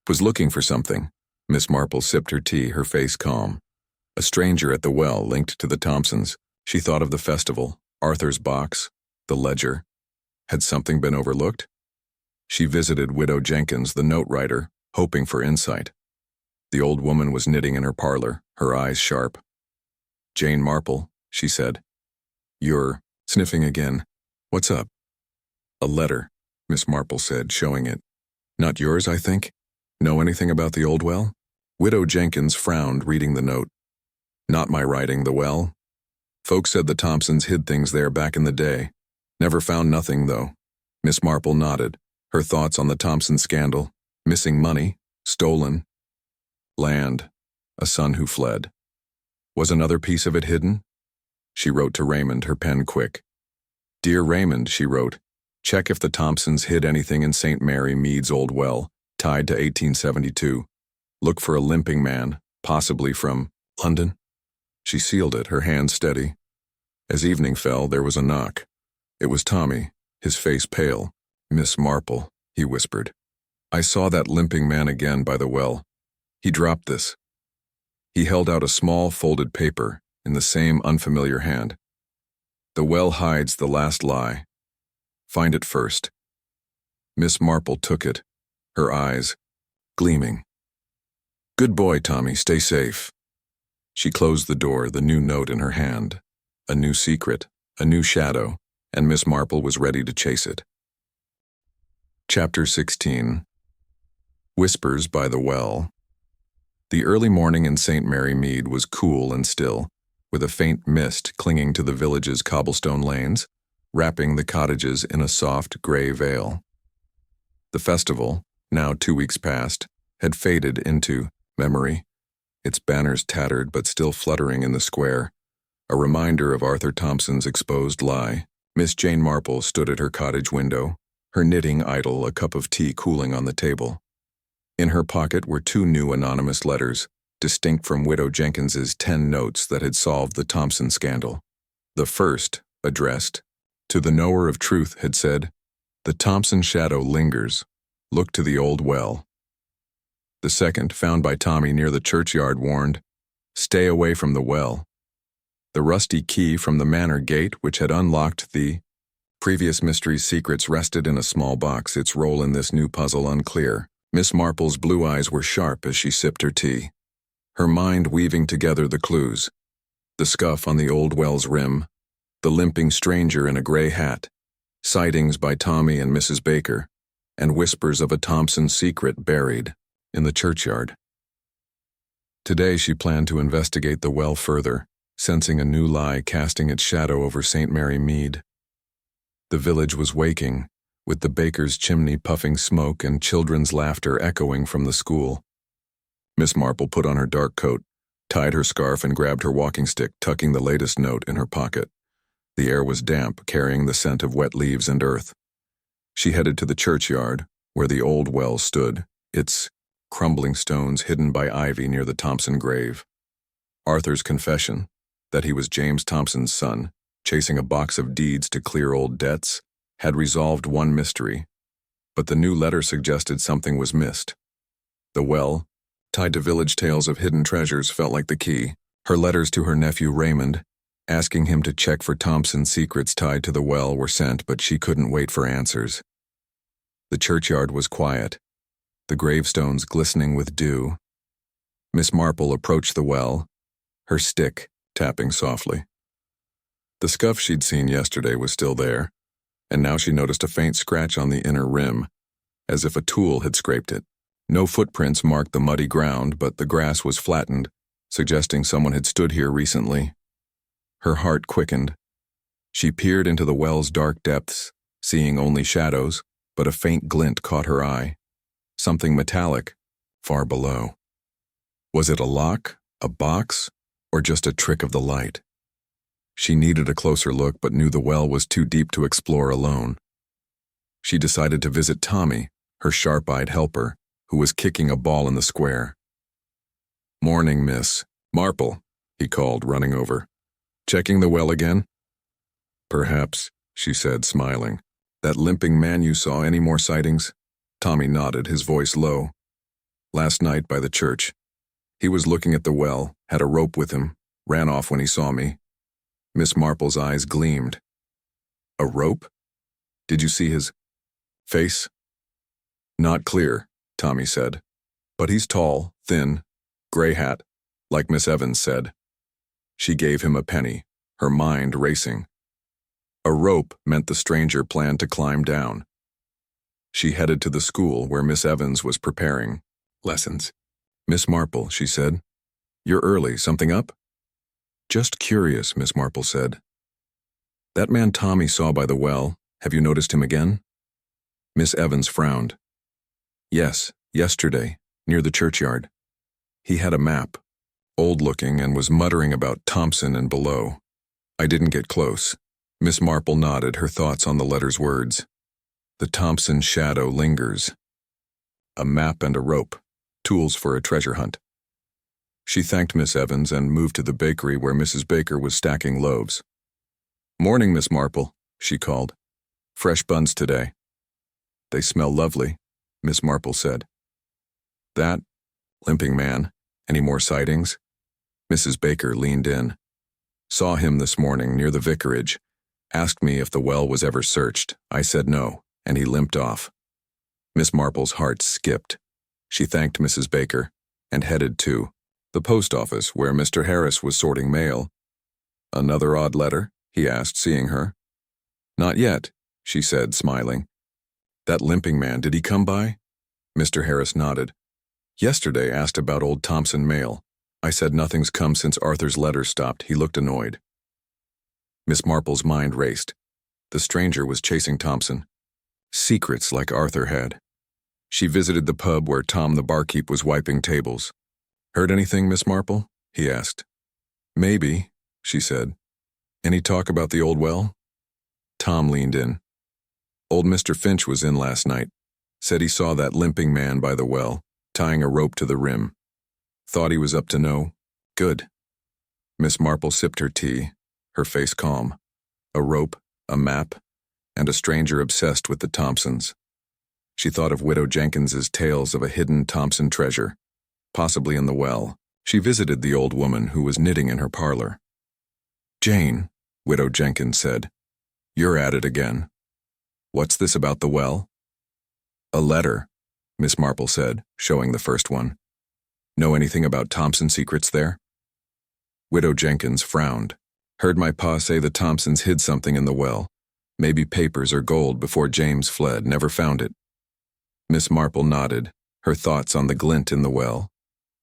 was looking for something." Miss Marple sipped her tea, her face calm. A stranger at the well linked to the Thompsons. She thought of the festival, Arthur's box, the ledger. Had something been overlooked? She visited Widow Jenkins, the note writer, hoping for insight. The old woman was knitting in her parlor, her eyes sharp. "Jane Marple," she said. "You're sniffing again. What's up?" "A letter," Miss Marple said, showing it. "Not yours, I think? Know anything about the old well?" Widow Jenkins frowned, reading the note. "Not my writing, the well. Folks said the Thompsons hid things there back in the day. Never found nothing, though." Miss Marple nodded, her thoughts on the Thompson scandal, missing money, stolen, land, a son who fled. Was another piece of it hidden? She wrote to Raymond, her pen quick. "Dear Raymond," she wrote, "check if the Thompsons hid anything in St. Mary Mead's old well, tied to 1872. Look for a limping man, possibly from London." She sealed it, her hand steady. As evening fell, there was a knock. It was Tommy, his face pale. "Miss Marple," he whispered. "I saw that limping man again by the well. He dropped this." He held out a small folded paper in the same unfamiliar hand. "The well hides the last lie. Find it first." Miss Marple took it, her eyes gleaming. "Good boy, Tommy, stay safe." She closed the door, the new note in her hand. A new secret, a new shadow, and Miss Marple was ready to chase it. Chapter 16. Whispers by the Well. The early morning in St. Mary Mead was cool and still, with a faint mist clinging to the village's cobblestone lanes, wrapping the cottages in a soft gray veil. The festival, now 2 weeks past, had faded into memory, its banners tattered but still fluttering in the square, a reminder of Arthur Thompson's exposed lie. Miss Jane Marple stood at her cottage window, her knitting idle, a cup of tea cooling on the table. In her pocket were 2 new anonymous letters, distinct from Widow Jenkins's 10 notes that had solved the Thompson scandal. The first, addressed to the knower of truth, had said, "The Thompson shadow lingers. Look to the old well." The second, found by Tommy near the churchyard, warned, "Stay away from the well." The rusty key from the manor gate, which had unlocked the previous mystery's secrets, rested in a small box, its role in this new puzzle unclear. Miss Marple's blue eyes were sharp as she sipped her tea, her mind weaving together the clues. The scuff on the old well's rim, the limping stranger in a gray hat, sightings by Tommy and Mrs. Baker, and whispers of a Thompson secret buried in the churchyard. Today she planned to investigate the well further, sensing a new lie casting its shadow over St. Mary Mead. The village was waking, with the baker's chimney puffing smoke and children's laughter echoing from the school. Miss Marple put on her dark coat, tied her scarf, and grabbed her walking stick, tucking the latest note in her pocket. The air was damp, carrying the scent of wet leaves and earth. She headed to the churchyard, where the old well stood, its crumbling stones hidden by ivy near the Thompson grave. Arthur's confession, that he was James Thompson's son, chasing a box of deeds to clear old debts, had resolved one mystery, but the new letter suggested something was missed. The well, tied to village tales of hidden treasures, felt like the key. Her letters to her nephew Raymond, asking him to check for Thompson's secrets tied to the well, were sent, but she couldn't wait for answers. The churchyard was quiet, the gravestones glistening with dew. Miss Marple approached the well, her stick tapping softly. The scuff she'd seen yesterday was still there, and now she noticed a faint scratch on the inner rim, as if a tool had scraped it. No footprints marked the muddy ground, but the grass was flattened, suggesting someone had stood here recently. Her heart quickened. She peered into the well's dark depths, seeing only shadows, but a faint glint caught her eye. Something metallic, far below. Was it a lock, a box, or just a trick of the light? She needed a closer look, but knew the well was too deep to explore alone. She decided to visit Tommy, her sharp-eyed helper, who was kicking a ball in the square. "Morning, Miss Marple," he called, running over. "Checking the well again?" "Perhaps," she said, smiling. "That limping man you saw, any more sightings?" Tommy nodded, his voice low. "Last night by the church. He was looking at the well, had a rope with him, ran off when he saw me." Miss Marple's eyes gleamed. "A rope? Did you see his face?" "Not clear," Tommy said. "But he's tall, thin, gray hat, like Miss Evans said." She gave him a penny, her mind racing. A rope meant the stranger planned to climb down. She headed to the school where Miss Evans was preparing lessons. "Miss Marple," she said. "You're early. Something up?" "Just curious," Miss Marple said. "That man Tommy saw by the well, have you noticed him again?" Miss Evans frowned. "Yes, yesterday, near the churchyard. He had a map, old-looking, and was muttering about Thompson and below. I didn't get close." Miss Marple nodded, her thoughts on the letter's words. The Thompson shadow lingers. A map and a rope, tools for a treasure hunt. She thanked Miss Evans and moved to the bakery where Mrs. Baker was stacking loaves. "Morning, Miss Marple," she called. "Fresh buns today." "They smell lovely," Miss Marple said. "That limping man, any more sightings?" Mrs. Baker leaned in. "Saw him this morning near the vicarage, Asked me if the well was ever searched. I said no, and he limped off. Miss Marple's heart skipped. She thanked Mrs. Baker and headed to the post office where Mr. Harris was sorting mail. "Another odd letter?" he asked, seeing her. "Not yet," she said, smiling. "That limping man, did he come by?" Mr. Harris nodded. "Yesterday asked about old Thompson mail. I said nothing's come since Arthur's letter stopped." He looked annoyed. Miss Marple's mind raced. The stranger was chasing Thompson. Secrets like Arthur had. She visited the pub where Tom the barkeep was wiping tables. "Heard anything, Miss Marple?" he asked. "Maybe," she said. "Any talk about the old well?" Tom leaned in. "Old Mr. Finch was in last night. Said he saw that limping man by the well, tying a rope to the rim. Thought he was up to no good." Miss Marple sipped her tea, her face calm. A rope, a map, and a stranger obsessed with the Thompsons. She thought of Widow Jenkins's tales of a hidden Thompson treasure, possibly in the well. She visited the old woman who was knitting in her parlor. "Jane," Widow Jenkins said, "you're at it again. What's this about the well?" "A letter," Miss Marple said, showing the first one. "Know anything about Thompson secrets there?" Widow Jenkins frowned. "Heard my pa say the Thompsons hid something in the well. Maybe papers or gold before James fled, never found it." Miss Marple nodded, her thoughts on the glint in the well.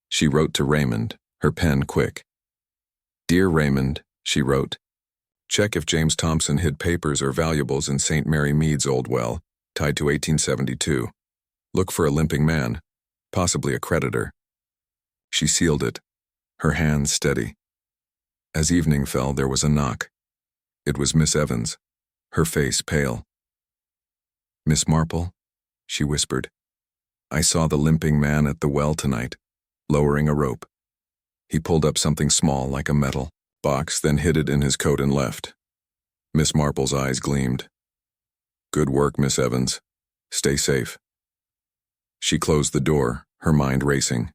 She wrote to Raymond, her pen quick. "Dear Raymond," she wrote, "check if James Thompson hid papers or valuables in St. Mary Mead's old well, tied to 1872. Look for a limping man, possibly a creditor." She sealed it, her hands steady. As evening fell, there was a knock. It was Miss Evans, her face pale. "Miss Marple," she whispered, "I saw the limping man at the well tonight, lowering a rope. He pulled up something small like a metal box, then hid it in his coat and left." Miss Marple's eyes gleamed. "Good work, Miss Evans. Stay safe." She closed the door, her mind racing.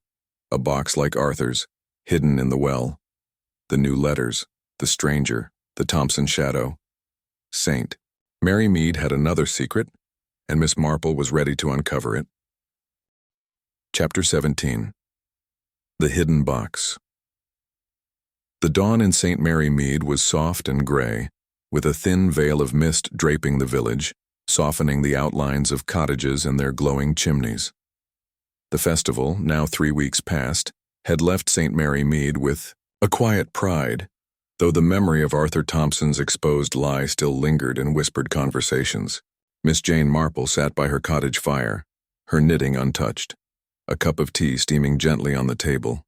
A box like Arthur's, hidden in the well. The new letters, the stranger, the Thompson shadow. Saint Mary Mead had another secret, and Miss Marple was ready to uncover it. Chapter 17. The Hidden Box. The dawn in St. Mary Mead was soft and gray, with a thin veil of mist draping the village, softening the outlines of cottages and their glowing chimneys. The festival, now 3 weeks past, had left St. Mary Mead with a quiet pride, though the memory of Arthur Thompson's exposed lie still lingered in whispered conversations. Miss Jane Marple sat by her cottage fire, her knitting untouched, a cup of tea steaming gently on the table.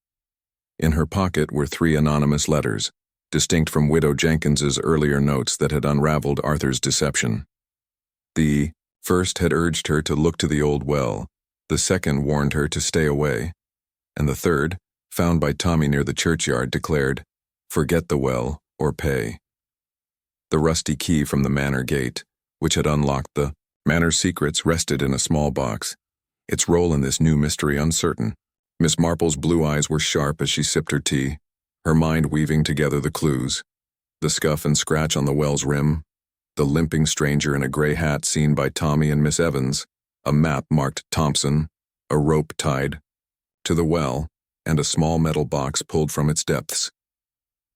In her pocket were 3 anonymous letters, distinct from Widow Jenkins's earlier notes that had unraveled Arthur's deception. The first had urged her to look to the old well, the second warned her to stay away, and the third, found by Tommy near the churchyard, declared, "Forget the well or pay." The rusty key from the manor gate, which had unlocked the manor's secrets, rested in a small box, its role in this new mystery uncertain. Miss Marple's blue eyes were sharp as she sipped her tea, her mind weaving together the clues. The scuff and scratch on the well's rim, the limping stranger in a gray hat seen by Tommy and Miss Evans, a map marked Thompson, a rope tied to the well, and a small metal box pulled from its depths.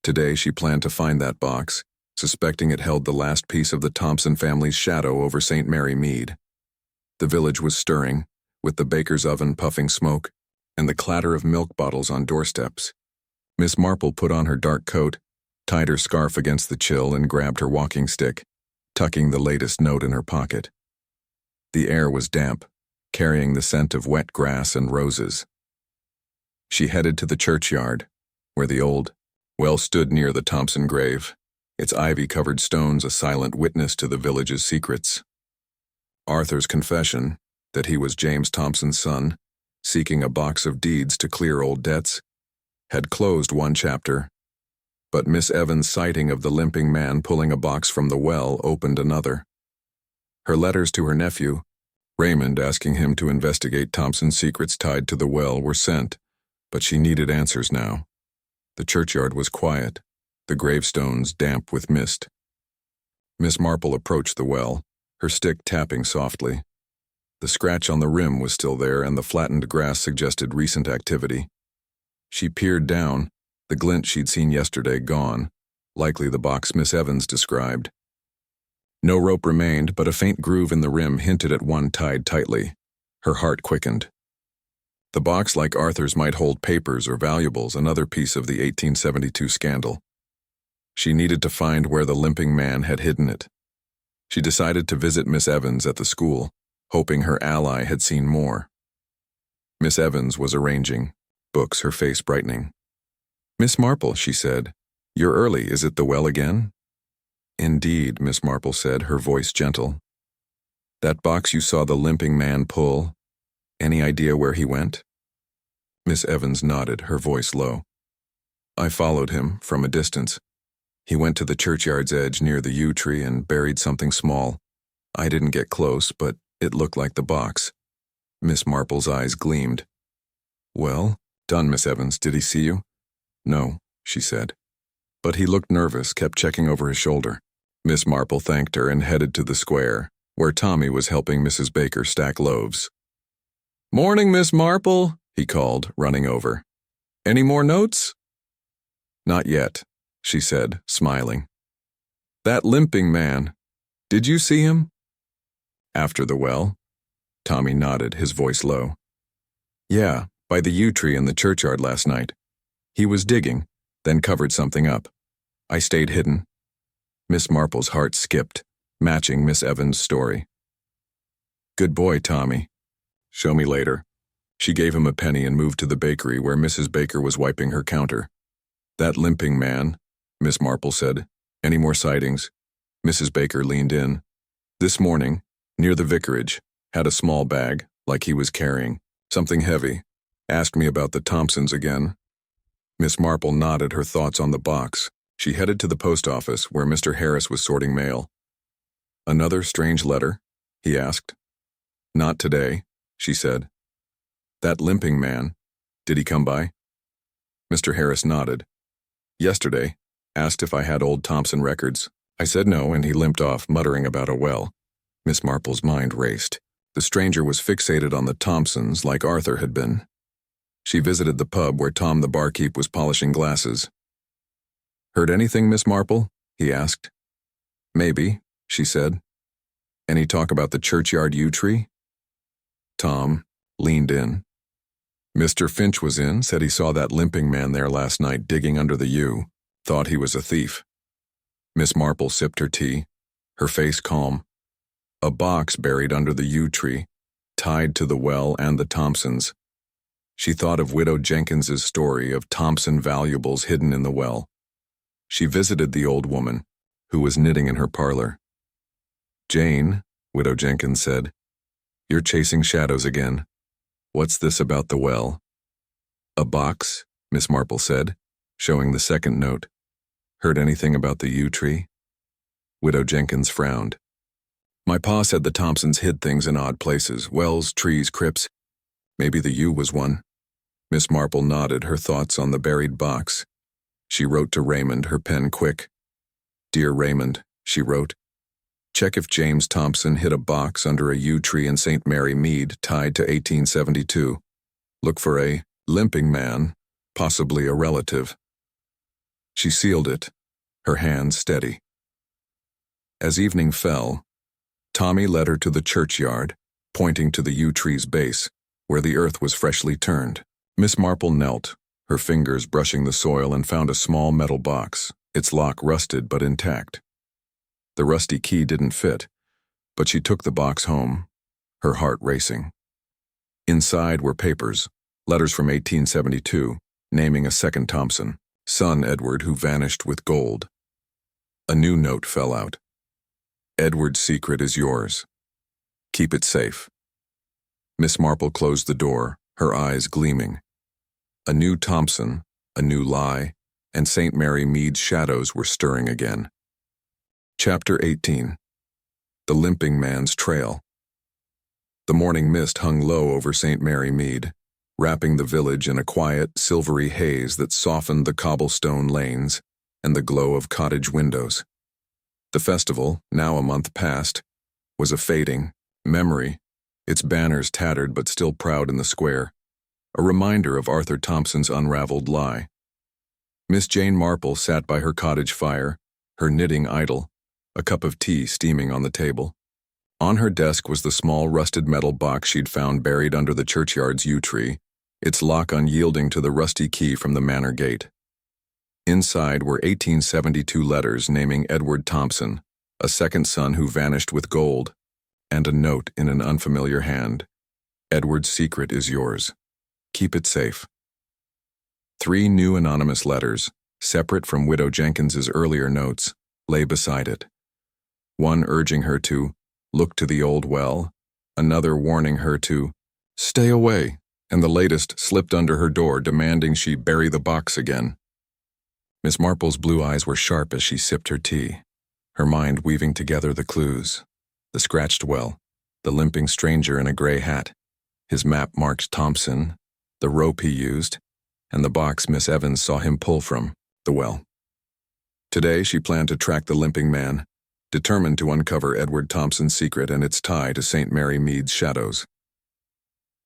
Today she planned to find that box, suspecting it held the last piece of the Thompson family's shadow over St. Mary Mead. The village was stirring, with the baker's oven puffing smoke, and the clatter of milk bottles on doorsteps. Miss Marple put on her dark coat, tied her scarf against the chill, and grabbed her walking stick, tucking the latest note in her pocket. The air was damp, carrying the scent of wet grass and roses. She headed to the churchyard, where the old well stood near the Thompson grave, its ivy-covered stones a silent witness to the village's secrets. Arthur's confession, that he was James Thompson's son, seeking a box of deeds to clear old debts, had closed one chapter, but Miss Evans' sighting of the limping man pulling a box from the well opened another. Her letters to her nephew, Raymond, asking him to investigate Thompson's secrets tied to the well, were sent, but she needed answers now. The churchyard was quiet, the gravestones damp with mist. Miss Marple approached the well, her stick tapping softly. The scratch on the rim was still there, and the flattened grass suggested recent activity. She peered down, the glint she'd seen yesterday gone, likely the box Miss Evans described. No rope remained, but a faint groove in the rim hinted at one tied tightly. Her heart quickened. The box, like Arthur's, might hold papers or valuables, another piece of the 1872 scandal. She needed to find where the limping man had hidden it. She decided to visit Miss Evans at the school, hoping her ally had seen more. Miss Evans was arranging books, her face brightening. "Miss Marple," she said, "you're early. Is it the well again?" "Indeed," Miss Marple said, her voice gentle. "That box you saw the limping man pull, any idea where he went?" Miss Evans nodded, her voice low. "I followed him from a distance. He went to the churchyard's edge near the yew tree and buried something small. I didn't get close, but it looked like the box." Miss Marple's eyes gleamed. "Well, done, Miss Evans. Did he see you?" "No," she said. But he looked nervous, kept checking over his shoulder. Miss Marple thanked her and headed to the square, where Tommy was helping Mrs. Baker stack loaves. "Morning, Miss Marple," he called, running over. "Any more notes?" "Not yet," she said, smiling. "That limping man, did you see him?" "After the well?" Tommy nodded, his voice low. "Yeah, by the yew tree in the churchyard last night. He was digging, then covered something up. I stayed hidden." Miss Marple's heart skipped, matching Miss Evans' story. "Good boy, Tommy. Show me later." She gave him a penny and moved to the bakery where Mrs. Baker was wiping her counter. "That limping man," Miss Marple said. "Any more sightings?" Mrs. Baker leaned in. "This morning, near the vicarage, had a small bag, like he was carrying, something heavy. Asked me about the Thompsons again." Miss Marple nodded, her thoughts on the box. She headed to the post office, where Mr. Harris was sorting mail. "Another strange letter?" he asked. "Not today," she said. "That limping man, did he come by?" Mr. Harris nodded. "Yesterday, asked if I had old Thompson records. I said no, and he limped off, muttering about a well." Miss Marple's mind raced. The stranger was fixated on the Thompsons, like Arthur had been. She visited the pub where Tom the barkeep was polishing glasses. "Heard anything, Miss Marple?" he asked. "Maybe," she said. "Any talk about the churchyard yew tree?" Tom leaned in. "Mr. Finch was in, said he saw that limping man there last night digging under the yew. Thought he was a thief." Miss Marple sipped her tea, her face calm. A box buried under the yew tree, tied to the well and the Thompsons. She thought of Widow Jenkins's story of Thompson valuables hidden in the well. She visited the old woman, who was knitting in her parlor. "Jane," Widow Jenkins said, "you're chasing shadows again. What's this about the well?" "A box," Miss Marple said, showing the second note. "Heard anything about the yew tree?" Widow Jenkins frowned. "My pa said the Thompsons hid things in odd places, wells, trees, crypts. Maybe the yew was one." Miss Marple nodded, her thoughts on the buried box. She wrote to Raymond, her pen quick. "Dear Raymond," she wrote, "check if James Thompson hid a box under a yew tree in St. Mary, Mead, tied to 1872. Look for a limping man, possibly a relative." She sealed it, her hand steady. As evening fell, Tommy led her to the churchyard, pointing to the yew tree's base, where the earth was freshly turned. Miss Marple knelt, her fingers brushing the soil, and found a small metal box, its lock rusted but intact. The rusty key didn't fit, but she took the box home, her heart racing. Inside were papers, letters from 1872, naming a second Thompson, son Edward, who vanished with gold. A new note fell out. "Edward's secret is yours. Keep it safe." Miss Marple closed the door, her eyes gleaming. A new Thompson, a new lie, and St. Mary Mead's shadows were stirring again. Chapter 18. The Limping Man's Trail. The morning mist hung low over St. Mary Mead, wrapping the village in a quiet, silvery haze that softened the cobblestone lanes and the glow of cottage windows. The festival, now a month past, was a fading memory, its banners tattered but still proud in the square, a reminder of Arthur Thompson's unraveled lie. Miss Jane Marple sat by her cottage fire, her knitting idle, a cup of tea steaming on the table. On her desk was the small rusted metal box she'd found buried under the churchyard's yew tree, its lock unyielding to the rusty key from the manor gate. Inside were 1872 letters naming Edward Thompson, a second son who vanished with gold, and a note in an unfamiliar hand. Edward's secret is yours. Keep it safe. 3 new anonymous letters, separate from Widow Jenkins's earlier notes, lay beside it. One urging her to look to the old well, another warning her to stay away, and the latest slipped under her door demanding she bury the box again. Miss Marple's blue eyes were sharp as she sipped her tea, her mind weaving together the clues. The scratched well, the limping stranger in a gray hat, his map marked Thompson, the rope he used, and the box Miss Evans saw him pull from the well. Today she planned to track the limping man, determined to uncover Edward Thompson's secret and its tie to St. Mary Mead's shadows.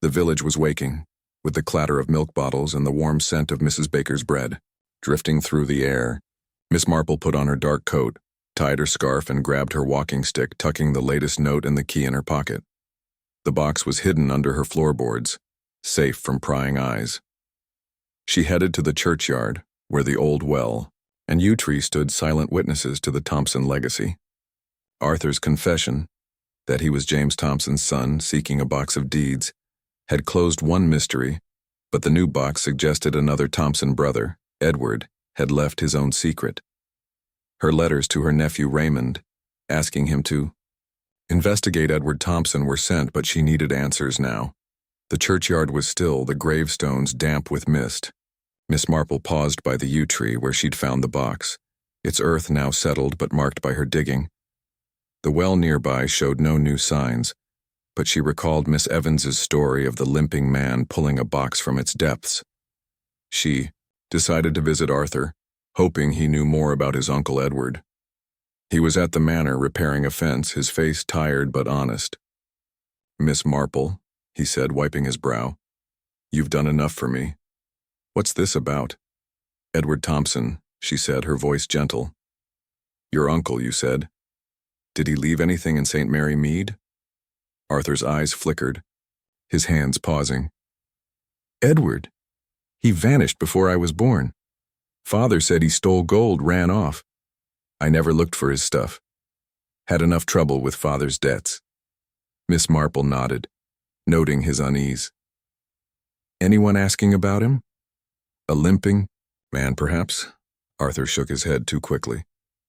The village was waking, with the clatter of milk bottles and the warm scent of Mrs. Baker's bread drifting through the air. Miss Marple put on her dark coat, tied her scarf, and grabbed her walking stick, tucking the latest note and the key in her pocket. The box was hidden under her floorboards, safe from prying eyes. She headed to the churchyard, where the old well and yew tree stood silent witnesses to the Thompson legacy. Arthur's confession, that he was James Thompson's son seeking a box of deeds, had closed one mystery, but the new box suggested another Thompson brother, Edward, had left his own secret. Her letters to her nephew Raymond, asking him to investigate Edward Thompson, were sent, but she needed answers now. The churchyard was still, the gravestones damp with mist. Miss Marple paused by the yew tree where she'd found the box, its earth now settled but marked by her digging. The well nearby showed no new signs, but she recalled Miss Evans's story of the limping man pulling a box from its depths. She decided to visit Arthur, hoping he knew more about his Uncle Edward. He was at the manor repairing a fence, his face tired but honest. "Miss Marple," he said, wiping his brow, "you've done enough for me." "What's this about?" "Edward Thompson," she said, her voice gentle. "Your uncle, you said. Did he leave anything in St. Mary Mead?" Arthur's eyes flickered, his hands pausing. "Edward? He vanished before I was born. Father said he stole gold, ran off. I never looked for his stuff. Had enough trouble with Father's debts." Miss Marple nodded, noting his unease. "Anyone asking about him? A limping man, perhaps?" Arthur shook his head too quickly.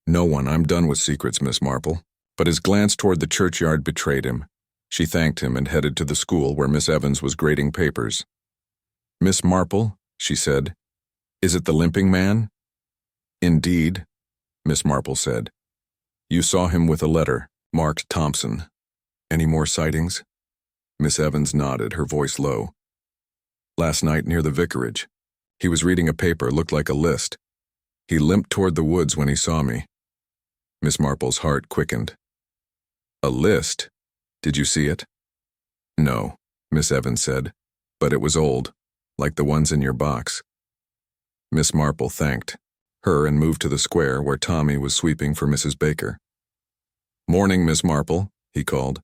"No one. I'm done with secrets, Miss Marple." But his glance toward the churchyard betrayed him. She thanked him and headed to the school where Miss Evans was grading papers. "Miss Marple," she said, "is it the limping man?" "Indeed," Miss Marple said. "You saw him with a letter, marked Thompson. Any more sightings?" Miss Evans nodded, her voice low. "Last night near the vicarage. He was reading a paper, looked like a list. He limped toward the woods when he saw me." Miss Marple's heart quickened. "A list? Did you see it?" "No," Miss Evans said, "but it was old, like the ones in your box." Miss Marple thanked her and moved to the square where Tommy was sweeping for Mrs. Baker. "Morning, Miss Marple," he called.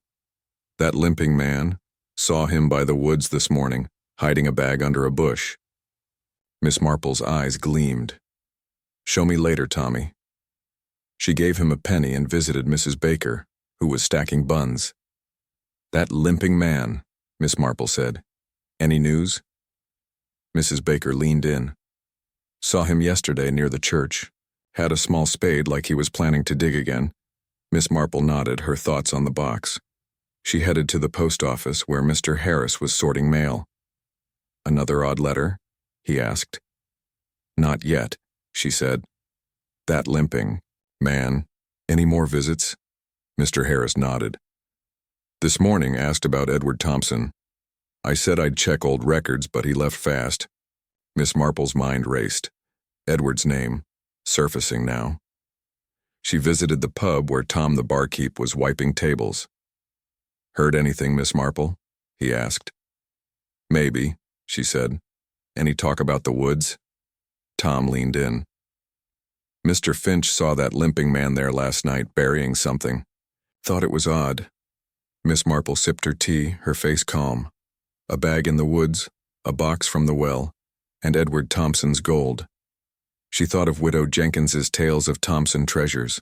"That limping man, saw him by the woods this morning, hiding a bag under a bush." Miss Marple's eyes gleamed. "Show me later, Tommy." She gave him a penny and visited Mrs. Baker, who was stacking buns. "That limping man," Miss Marple said. "Any news?" Mrs. Baker leaned in. "Saw him yesterday near the church. Had a small spade like he was planning to dig again." Miss Marple nodded, her thoughts on the box. She headed to the post office where Mr. Harris was sorting mail. "Another odd letter?" he asked. "Not yet," she said. "That limping man. Any more visits?" Mr. Harris nodded. "This morning asked about Edward Thompson. I said I'd check old records, but he left fast." Miss Marple's mind raced. Edward's name, surfacing now. She visited the pub where Tom the barkeep was wiping tables. "Heard anything, Miss Marple?" he asked. "Maybe," she said. "Any talk about the woods?" Tom leaned in. "Mr. Finch saw that limping man there last night burying something. Thought it was odd." Miss Marple sipped her tea, her face calm. A bag in the woods, a box from the well, and Edward Thompson's gold. She thought of Widow Jenkins's tales of Thompson treasures.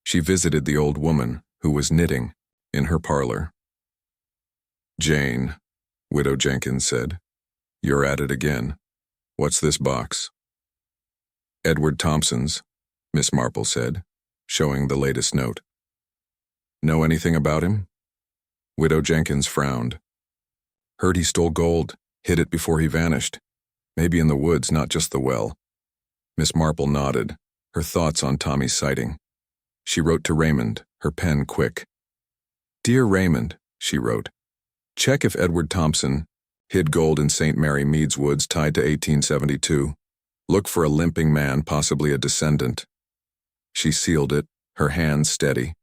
She visited the old woman, who was knitting, in her parlor. "Jane," Widow Jenkins said, "you're at it again. What's this box?" "Edward Thompson's," Miss Marple said, showing the latest note. "Know anything about him?" Widow Jenkins frowned. "Heard he stole gold, hid it before he vanished. Maybe in the woods, not just the well." Miss Marple nodded, her thoughts on Tommy's sighting. She wrote to Raymond, her pen quick. "Dear Raymond," she wrote, "check if Edward Thompson hid gold in St. Mary Mead's woods tied to 1872. Look for a limping man, possibly a descendant." She sealed it, her hands steady.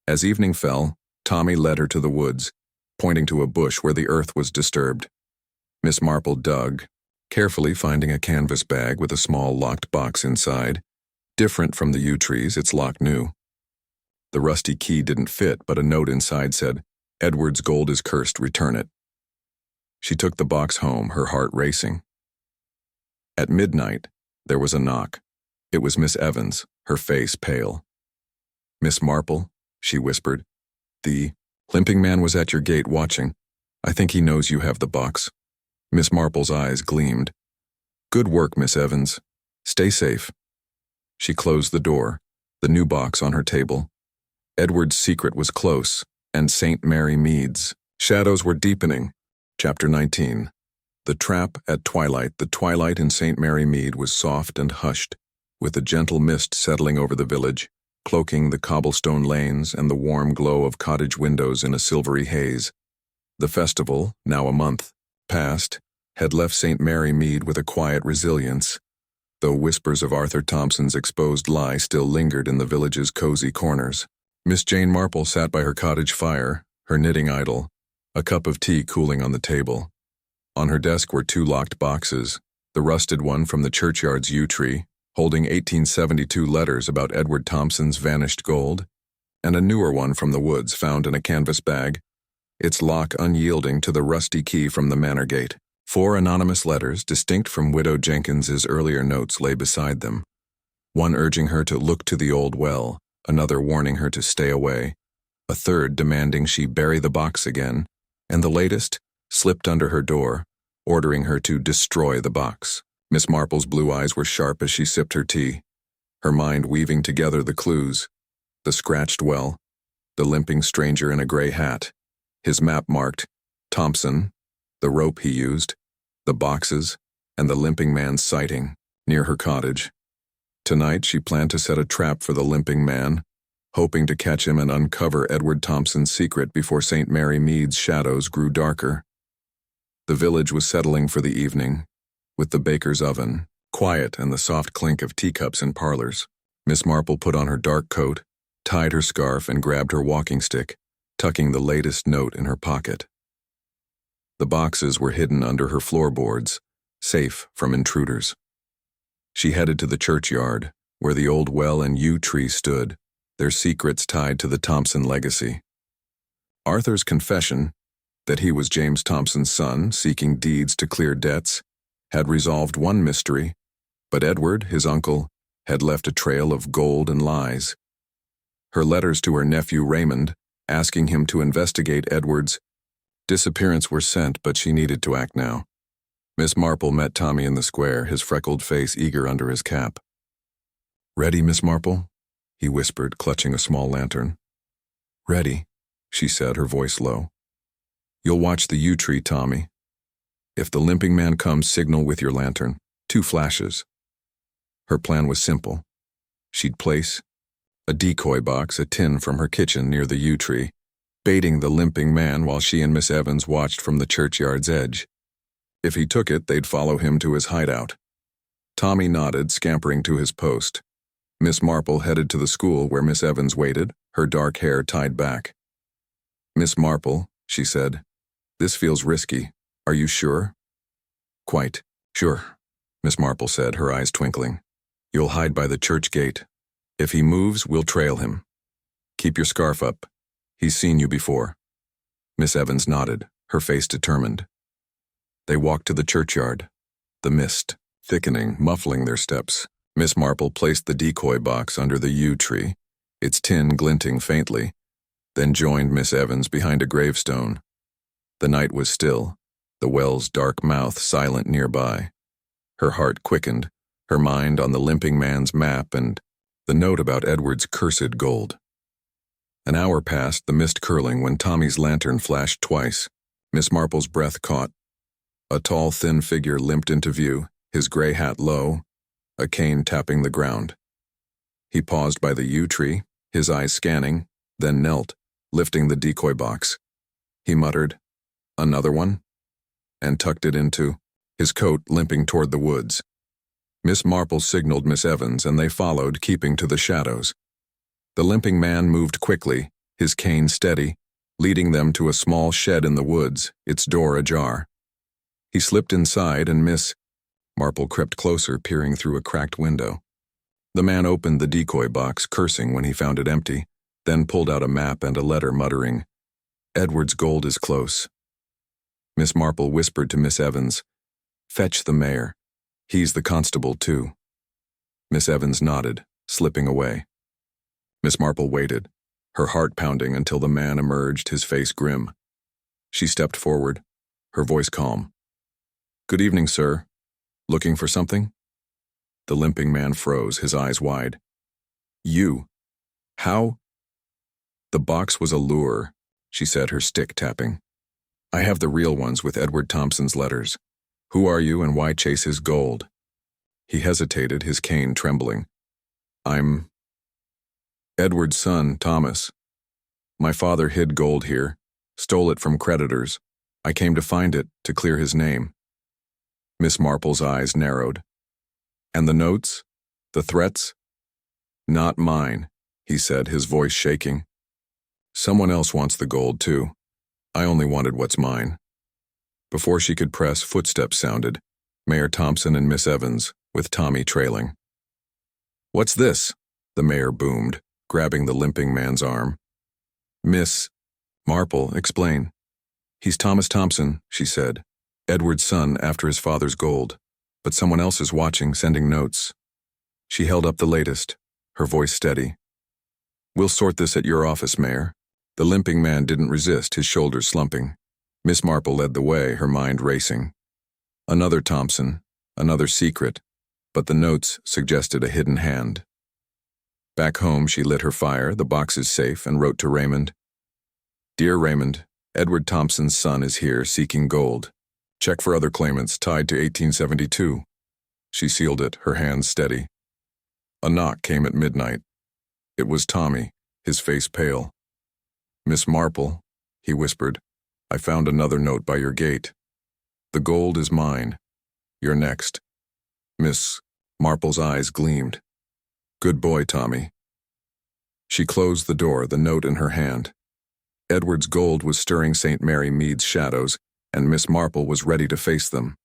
As evening fell, Tommy led her to the woods, pointing to a bush where the earth was disturbed. Miss Marple dug, carefully finding a canvas bag with a small locked box inside. Different from the yew trees, its lock new. The rusty key didn't fit, but a note inside said, "Edward's gold is cursed, return it." She took the box home, her heart racing. At midnight, there was a knock. It was Miss Evans, her face pale. "Miss Marple," she whispered, "the limping man was at your gate watching. I think he knows you have the box." Miss Marple's eyes gleamed. "Good work, Miss Evans. Stay safe." She closed the door, the new box on her table. Edward's secret was close, and St. Mary Mead's. Shadows were deepening. Chapter 19. The trap at twilight. The twilight in St. Mary Mead was soft and hushed, with a gentle mist settling over the village, cloaking the cobblestone lanes and the warm glow of cottage windows in a silvery haze. The festival, now a month past, had left St. Mary Mead with a quiet resilience, though whispers of Arthur Thompson's exposed lie still lingered in the village's cozy corners. Miss Jane Marple sat by her cottage fire, her knitting idle, a cup of tea cooling on the table. On her desk were two locked boxes, the rusted one from the churchyard's yew tree, holding 1872 letters about Edward Thompson's vanished gold, and a newer one from the woods found in a canvas bag, its lock unyielding to the rusty key from the manor gate. 4 anonymous letters, distinct from Widow Jenkins's earlier notes, lay beside them, one urging her to look to the old well, another warning her to stay away, a third demanding she bury the box again, and the latest slipped under her door, ordering her to destroy the box. Miss Marple's blue eyes were sharp as she sipped her tea, her mind weaving together the clues: the scratched well, the limping stranger in a gray hat, his map marked Thompson, the rope he used, the boxes, and the limping man's sighting near her cottage. Tonight she planned to set a trap for the limping man, hoping to catch him and uncover Edward Thompson's secret before St. Mary Mead's shadows grew darker. The village was settling for the evening, with the baker's oven quiet and the soft clink of teacups in parlors. Miss Marple put on her dark coat, tied her scarf, and grabbed her walking stick, tucking the latest note in her pocket. The boxes were hidden under her floorboards, safe from intruders. She headed to the churchyard, where the old well and yew tree stood, their secrets tied to the Thompson legacy. Arthur's confession, that he was James Thompson's son, seeking deeds to clear debts, had resolved one mystery, but Edward, his uncle, had left a trail of gold and lies. Her letters to her nephew Raymond, asking him to investigate Edward's disappearance, were sent, but she needed to act now. Miss Marple met Tommy in the square, his freckled face eager under his cap. "Ready, Miss Marple?" he whispered, clutching a small lantern. "Ready," she said, her voice low. "You'll watch the yew tree, Tommy. If the limping man comes, signal with your lantern. 2 flashes." Her plan was simple. She'd place a decoy box, a tin from her kitchen near the yew tree, baiting the limping man while she and Miss Evans watched from the churchyard's edge. If he took it, they'd follow him to his hideout. Tommy nodded, scampering to his post. Miss Marple headed to the school where Miss Evans waited, her dark hair tied back. "Miss Marple," she said, "this feels risky. Are you sure?" "Quite sure," Miss Marple said, her eyes twinkling. "You'll hide by the church gate. If he moves, we'll trail him. Keep your scarf up. He's seen you before." Miss Evans nodded, her face determined. They walked to the churchyard, the mist thickening, muffling their steps. Miss Marple placed the decoy box under the yew tree, its tin glinting faintly, then joined Miss Evans behind a gravestone. The night was still, the well's dark mouth silent nearby. Her heart quickened, her mind on the limping man's map and the note about Edward's cursed gold. An hour passed, the mist curling, when Tommy's lantern flashed twice. Miss Marple's breath caught. A tall, thin figure limped into view, his gray hat low, a cane tapping the ground. He paused by the yew tree, his eyes scanning, then knelt, lifting the decoy box. He muttered, "Another one?" and tucked it into his coat, limping toward the woods. Miss Marple signaled Miss Evans, and they followed, keeping to the shadows. The limping man moved quickly, his cane steady, leading them to a small shed in the woods, its door ajar. He slipped inside, and Miss Marple crept closer, peering through a cracked window. The man opened the decoy box, cursing when he found it empty, then pulled out a map and a letter, muttering, "Edward's gold is close." Miss Marple whispered to Miss Evans, "Fetch the mayor. He's the constable, too." Miss Evans nodded, slipping away. Miss Marple waited, her heart pounding, until the man emerged, his face grim. She stepped forward, her voice calm. "Good evening, sir. Looking for something?" The limping man froze, his eyes wide. "You? How?" "The box was a lure," she said, her stick tapping. "I have the real ones with Edward Thompson's letters. Who are you and why chase his gold?" He hesitated, his cane trembling. "I'm Edward's son, Thomas. My father hid gold here, stole it from creditors. I came to find it, to clear his name." Miss Marple's eyes narrowed. "And the notes? The threats?" "Not mine," he said, his voice shaking. "Someone else wants the gold, too. I only wanted what's mine." Before she could press, footsteps sounded, Mayor Thompson and Miss Evans, with Tommy trailing. "What's this?" the mayor boomed, grabbing the limping man's arm. "Miss Marple, explain." "He's Thomas Thompson," she said, "Edward's son after his father's gold, but someone else is watching, sending notes." She held up the latest, her voice steady. "We'll sort this at your office, Mayor." The limping man didn't resist, his shoulders slumping. Miss Marple led the way, her mind racing. Another Thompson, another secret, but the notes suggested a hidden hand. Back home, she lit her fire, the boxes safe, and wrote to Raymond. "Dear Raymond, Edward Thompson's son is here seeking gold. Check for other claimants tied to 1872. She sealed it, her hands steady. A knock came at midnight. It was Tommy, his face pale. "Miss Marple," he whispered, "I found another note by your gate. The gold is mine. You're next." Miss Marple's eyes gleamed. "Good boy, Tommy." She closed the door, the note in her hand. Edward's gold was stirring St. Mary Mead's shadows, and Miss Marple was ready to face them.